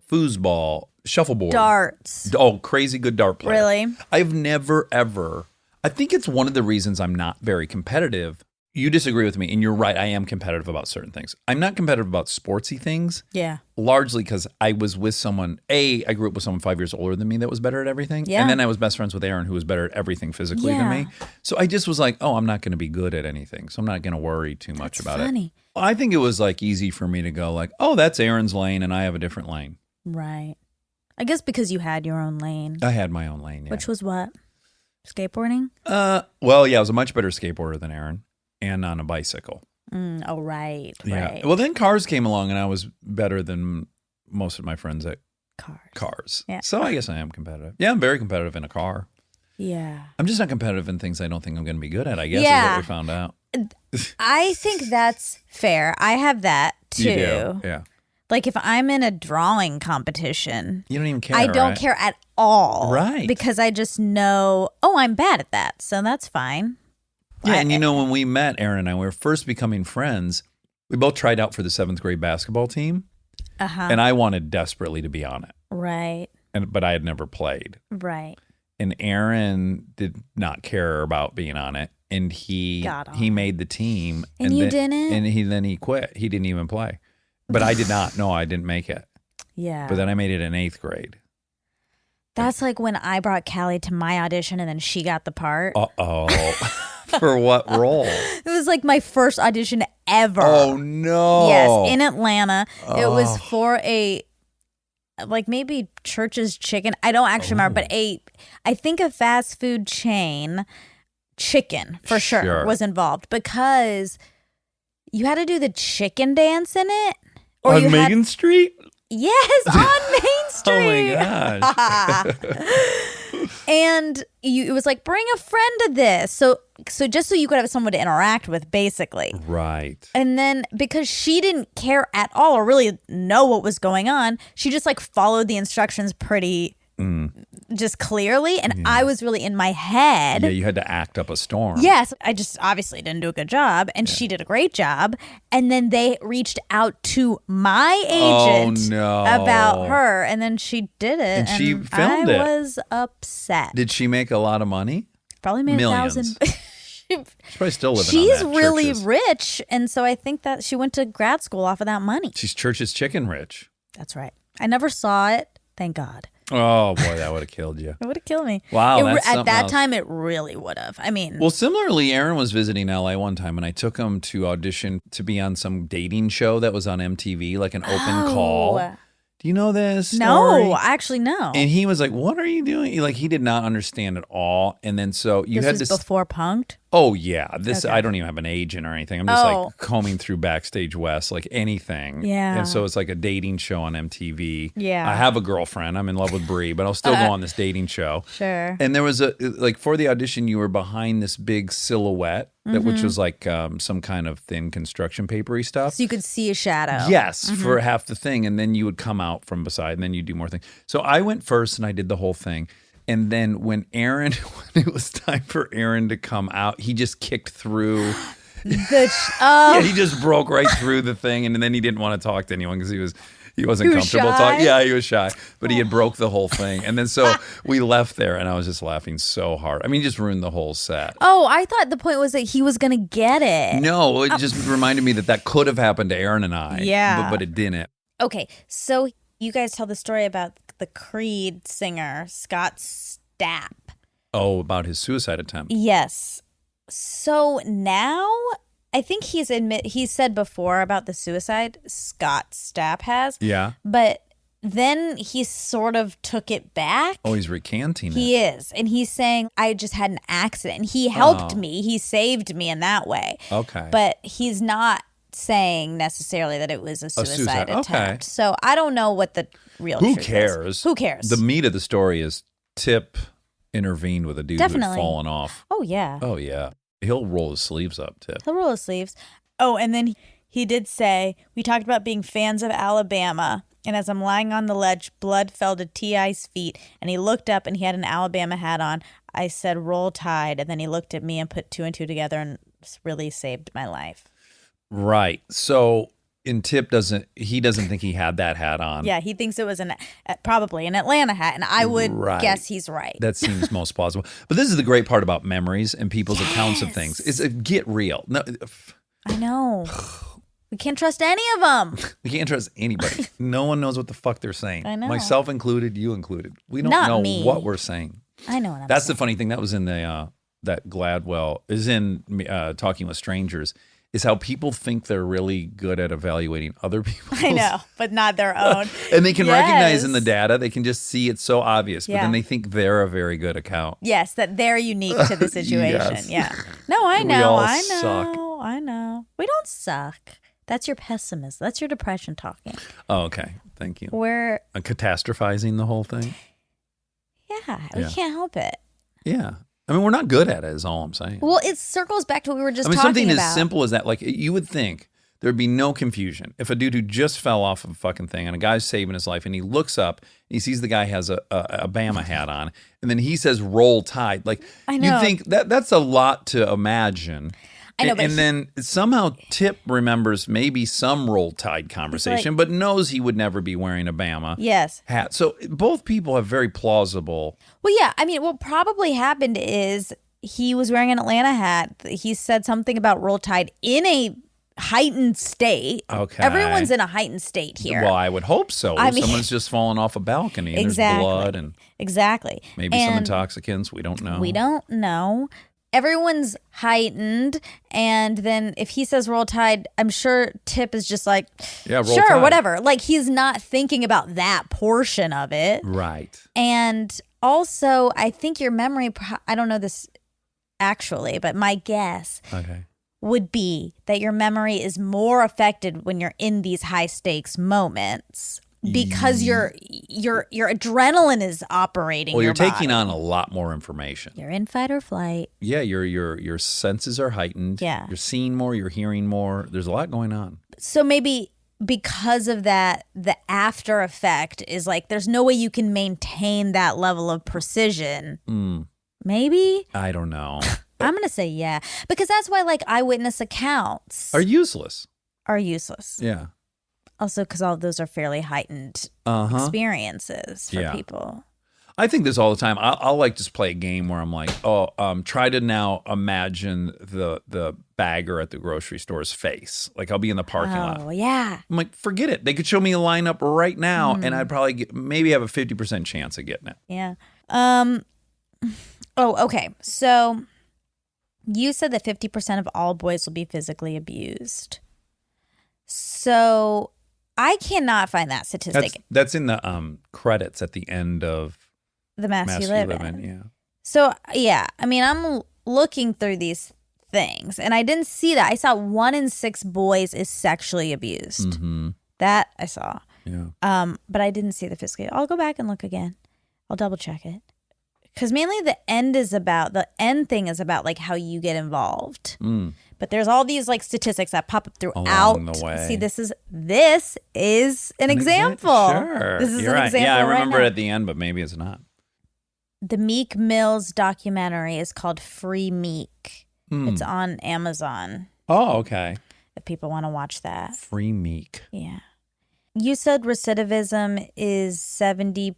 Foosball, shuffleboard. Darts. Oh, crazy good dart player. Really? I've never, ever. I think it's one of the reasons I'm not very competitive. You disagree with me, and you're right. I am competitive about certain things. I'm not competitive about sportsy things. Yeah. Largely because I was with someone, I grew up with someone 5 years older than me that was better at everything. Yeah. And then I was best friends with Aaron, who was better at everything physically than me. So I just was like, oh, I'm not going to be good at anything. So I'm not going to worry too much about funny. it. I think it was like easy for me to go like, oh, that's Aaron's lane and I have a different lane. Right. I guess because you had your own lane. I had my own lane, yeah. Which was what? Skateboarding? Well, yeah, I was a much better skateboarder than Aaron and on a bicycle. Oh, right. Yeah. Right. Well, then cars came along and I was better than most of my friends at Cars. Yeah. So I guess I am competitive. Yeah, I'm very competitive in a car. Yeah. I'm just not competitive in things I don't think I'm going to be good at, I guess, is what we found out. I think that's fair. I have that too. You do, yeah. Like if I'm in a drawing competition, You don't even care, I don't right? care at all. Right. Because I just know, I'm bad at that. So that's fine. Yeah, and you know, when we met, Aaron and I, we were first becoming friends, we both tried out for the 7th grade basketball team. Uh-huh. And I wanted desperately to be on it. Right. But I had never played. Right. And Aaron did not care about being on it. And he made the team. And you didn't? And he quit. He didn't even play. But I did not. No, I didn't make it. Yeah. But then I made it in 8th grade. That's like when I brought Callie to my audition and then she got the part. Uh-oh. For what role? It was like my first audition ever. Oh, no. Yes, in Atlanta. It was for like maybe Church's Chicken. I don't actually remember, but I think a fast food chain chicken for sure was involved because you had to do the chicken dance in it. Or on Megan Street? Yes, on Main Street. Oh my gosh. And it was like, bring a friend to this. So just so you could have someone to interact with, basically. Right. And then because she didn't care at all or really know what was going on, she just like followed the instructions pretty just clearly. And I was really in my head. Yeah, you had to act up a storm. Yes, I just obviously didn't do a good job. And she did a great job. And then they reached out to my agent about her. And then she did it. And she filmed it. I was upset. Did she make a lot of money? Probably made Millions. 1,000. She's probably still living She's on that. really Church's. rich. And so I think that she went to grad school off of that money. She's Church's Chicken rich. That's right. I never saw it. Thank God. Oh, boy, that would have killed you. It would have killed me. Wow, that's at something that else. time, it really would have. I mean, Well, similarly, Aaron was visiting LA one time, and I took him to audition to be on some dating show that was on MTV, like an open call. Do you know this story? No, actually, no. And he was like, "What are you doing?" Like he did not understand at all. And then so you this had was this before Punk'd? Oh yeah, this Okay. I don't even have an agent or anything. I'm just like combing through Backstage West, like anything. Yeah. And so it's like a dating show on MTV. Yeah. I have a girlfriend. I'm in love with Brie, but I'll still go on this dating show. Sure. And there was like for the audition, you were behind this big silhouette, which was like some kind of thin construction papery stuff. So you could see a shadow. Yes, for half the thing, and then you would come out from beside, and then you do more things. So I went first, and I did the whole thing. And then when it was time for Aaron to come out, he just kicked through. Yeah, he just broke right through the thing, and then he didn't want to talk to anyone because he wasn't comfortable talking. Yeah, he was shy, but he had broke the whole thing. And then so we left there, and I was just laughing so hard. I mean, he just ruined the whole set. Oh, I thought the point was that he was going to get it. No, it just reminded me that could have happened to Aaron and I. Yeah. But it didn't. Okay, so you guys tell the story about the Creed singer, Scott Stapp. Oh, about his suicide attempt. Yes. So now I think he's said before about the suicide, Scott Stapp has. Yeah. But then he sort of took it back. Oh, he's recanting it. He is. And he's saying, I just had an accident. And he helped me. He saved me in that way. Okay. But he's not saying necessarily that it was a suicide attempt. Okay. So I don't know what the real Who truth cares? is. Who cares? The meat of the story is Tip intervened with a dude who had fallen off. Oh, yeah. Oh, yeah. He'll roll his sleeves up, Tip. He'll roll his sleeves. Oh, and then he did say, we talked about being fans of Alabama. And as I'm lying on the ledge, blood fell to T.I.'s feet. And he looked up and he had an Alabama hat on. I said, roll Tide. And then he looked at me and put 2 and 2 together and really saved my life. Right. So, and Tip doesn't think he had that hat on. Yeah, he thinks it was probably an Atlanta hat. And I would guess he's right. That seems most plausible. But this is the great part about memories and people's accounts of things. It's get real. No, I know. We can't trust any of them. we can't trust anybody. No one knows what the fuck they're saying. I know. Myself included, you included. We don't Not know me. what we're saying. I know what I'm That's saying. the funny thing. That was in the that Gladwell is in Talking with Strangers. is how people think they're really good at evaluating other people. I know, but not their own. And they can recognize in the Yes. data, they can just see it's so obvious, but Yeah. then they think they're a very good account. Yes, that they're unique to the situation. Yes. Yeah. No, I We know. all I suck. know. I know. We don't suck. That's your pessimism. That's your depression talking. Oh, okay. Thank you. We're, Catastrophizing the whole thing? yeah, we Yeah. can't help it. Yeah. I mean, we're not good at it, is all I'm saying. Well, it circles back to what we were just I mean, talking something about. as simple as that, like you would think there'd be no confusion if a dude who just fell off of a fucking thing and a guy's saving his life and he looks up and he sees the guy has a Bama hat on and then he says roll tide. Like I know. you think that's a lot to imagine. I know, but and then somehow Tip remembers maybe some roll tide conversation, but knows he would never be wearing a Bama Yes. hat. So both people have very plausible. Well, yeah. I mean, what probably happened is he was wearing an Atlanta hat. He said something about roll tide in a heightened state. Okay. Everyone's in a heightened state here. Well, I would hope so. I mean- Someone's just fallen off a balcony and Exactly. there's blood and Exactly. maybe some And intoxicants. We don't know. we don't know. Everyone's heightened. And then if he says roll tide, I'm sure Tip is just like, Yeah, roll sure, tide. whatever. Like he's not thinking about that portion of it. Right. And also, I think your memory, I don't know this actually, but my guess Okay. would be that your memory is more affected when you're in these high stakes moments because your adrenaline is operating. Well, you're your taking body. on a lot more information. You're in fight or flight. Yeah, your senses are heightened. Yeah. You're seeing more, you're hearing more. There's a lot going on. So maybe because of that, the after effect is like there's no way you can maintain that level of precision. Maybe? I don't know. I'm going to say yeah. Because that's why like eyewitness accounts Are useless. are useless. Yeah. Also because all of those are fairly heightened experiences for Yeah. people. I think this all the time. I'll like just play a game where I'm like, try to now imagine the bagger at the grocery store's face. Like I'll be in the parking lot. Oh, yeah. I'm like, forget it. They could show me a lineup right now, and I'd probably maybe have a 50% chance of getting it. Yeah. Okay. So you said that 50% of all boys will be physically abused. So I cannot find that statistic. That's in the credits at the end of The Mass You Live In. Yeah. So, yeah. I mean, I'm looking through these things, and I didn't see that. I saw 1 in 6 boys is sexually abused. Mm-hmm. That I saw. Yeah. But I didn't see the physically. I'll go back and look again. I'll double check it. Because mainly the end thing is about like how you get involved. But there's all these like statistics that pop up throughout. Along the way. See, this is an example. Sure. This is You're an right. example. Yeah, I right remember now. it at the end, but maybe it's not. The Meek Mills documentary is called Free Meek. It's on Amazon. Oh, okay. If people want to watch that. Free Meek. Yeah. You said recidivism is 70%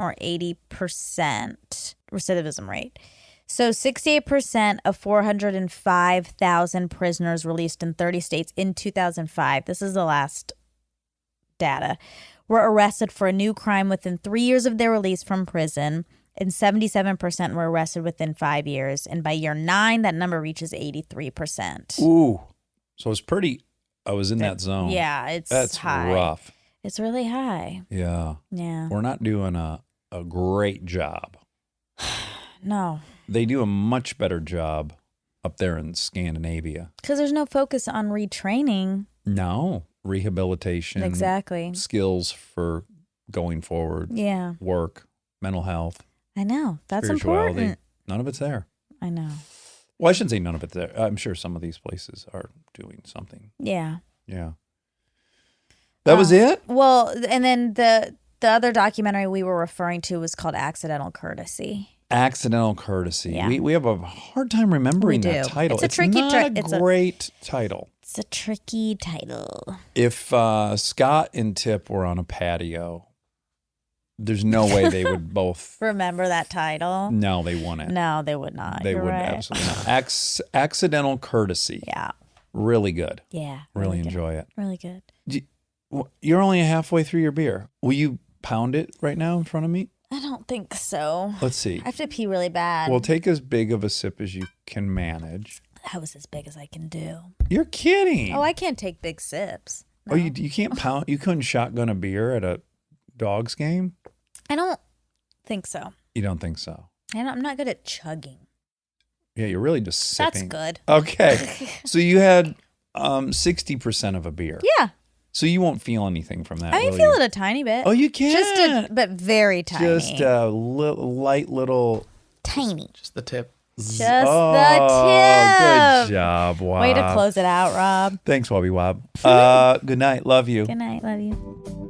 or 80% recidivism rate. So 68% of 405,000 prisoners released in 30 states in 2005, this is the last data, were arrested for a new crime within 3 years of their release from prison, and 77% were arrested within 5 years. And by year 9, that number reaches 83%. Ooh. So it's pretty, I was in that zone. Yeah, it's That's high. rough. It's really high. Yeah. Yeah. We're not doing a great job. No. They do a much better job up there in Scandinavia. Because there's no focus on retraining. No. Rehabilitation. Exactly. Skills for going forward. Yeah. Work. Mental health. I know. That's spirituality. important. None of it's there. I know. Well, I shouldn't say none of it's there. I'm sure some of these places are doing something. Yeah. Yeah. That was it? Well, and then the other documentary we were referring to was called Accidental Courtesy. Accidental Courtesy. Yeah. We have a hard time remembering We that do. title. It's a tricky not a great title. It's a tricky title. If Scott and Tip were on a patio, there's no way they would both. Remember that title? No, they wouldn't. No, they would not. They You're would right. absolutely not. Accidental Courtesy. Yeah. Really good. Yeah. Really good. enjoy it. Really good. You're only halfway through your beer. Will you pound it right now in front of me? I don't think so. Let's see. I have to pee really bad. Well, take as big of a sip as you can manage. That was as big as I can do. You're kidding. Oh, I can't take big sips. Oh, you can't pound. You couldn't shotgun a beer at a Dogs game? I don't think so. You don't think so? I'm not good at chugging. Yeah, you're really just sipping. That's good. Okay. So you had 60% of a beer. Yeah. So you won't feel anything from that. I will feel you? it a tiny bit. Oh, you can. But very tiny. Just a light little. tiny. Just the tip. Just Oh, the tip. good job, Wob. Way to close it out, Rob. Thanks, Wobby Wob. Good night. Love you. Good night. Love you.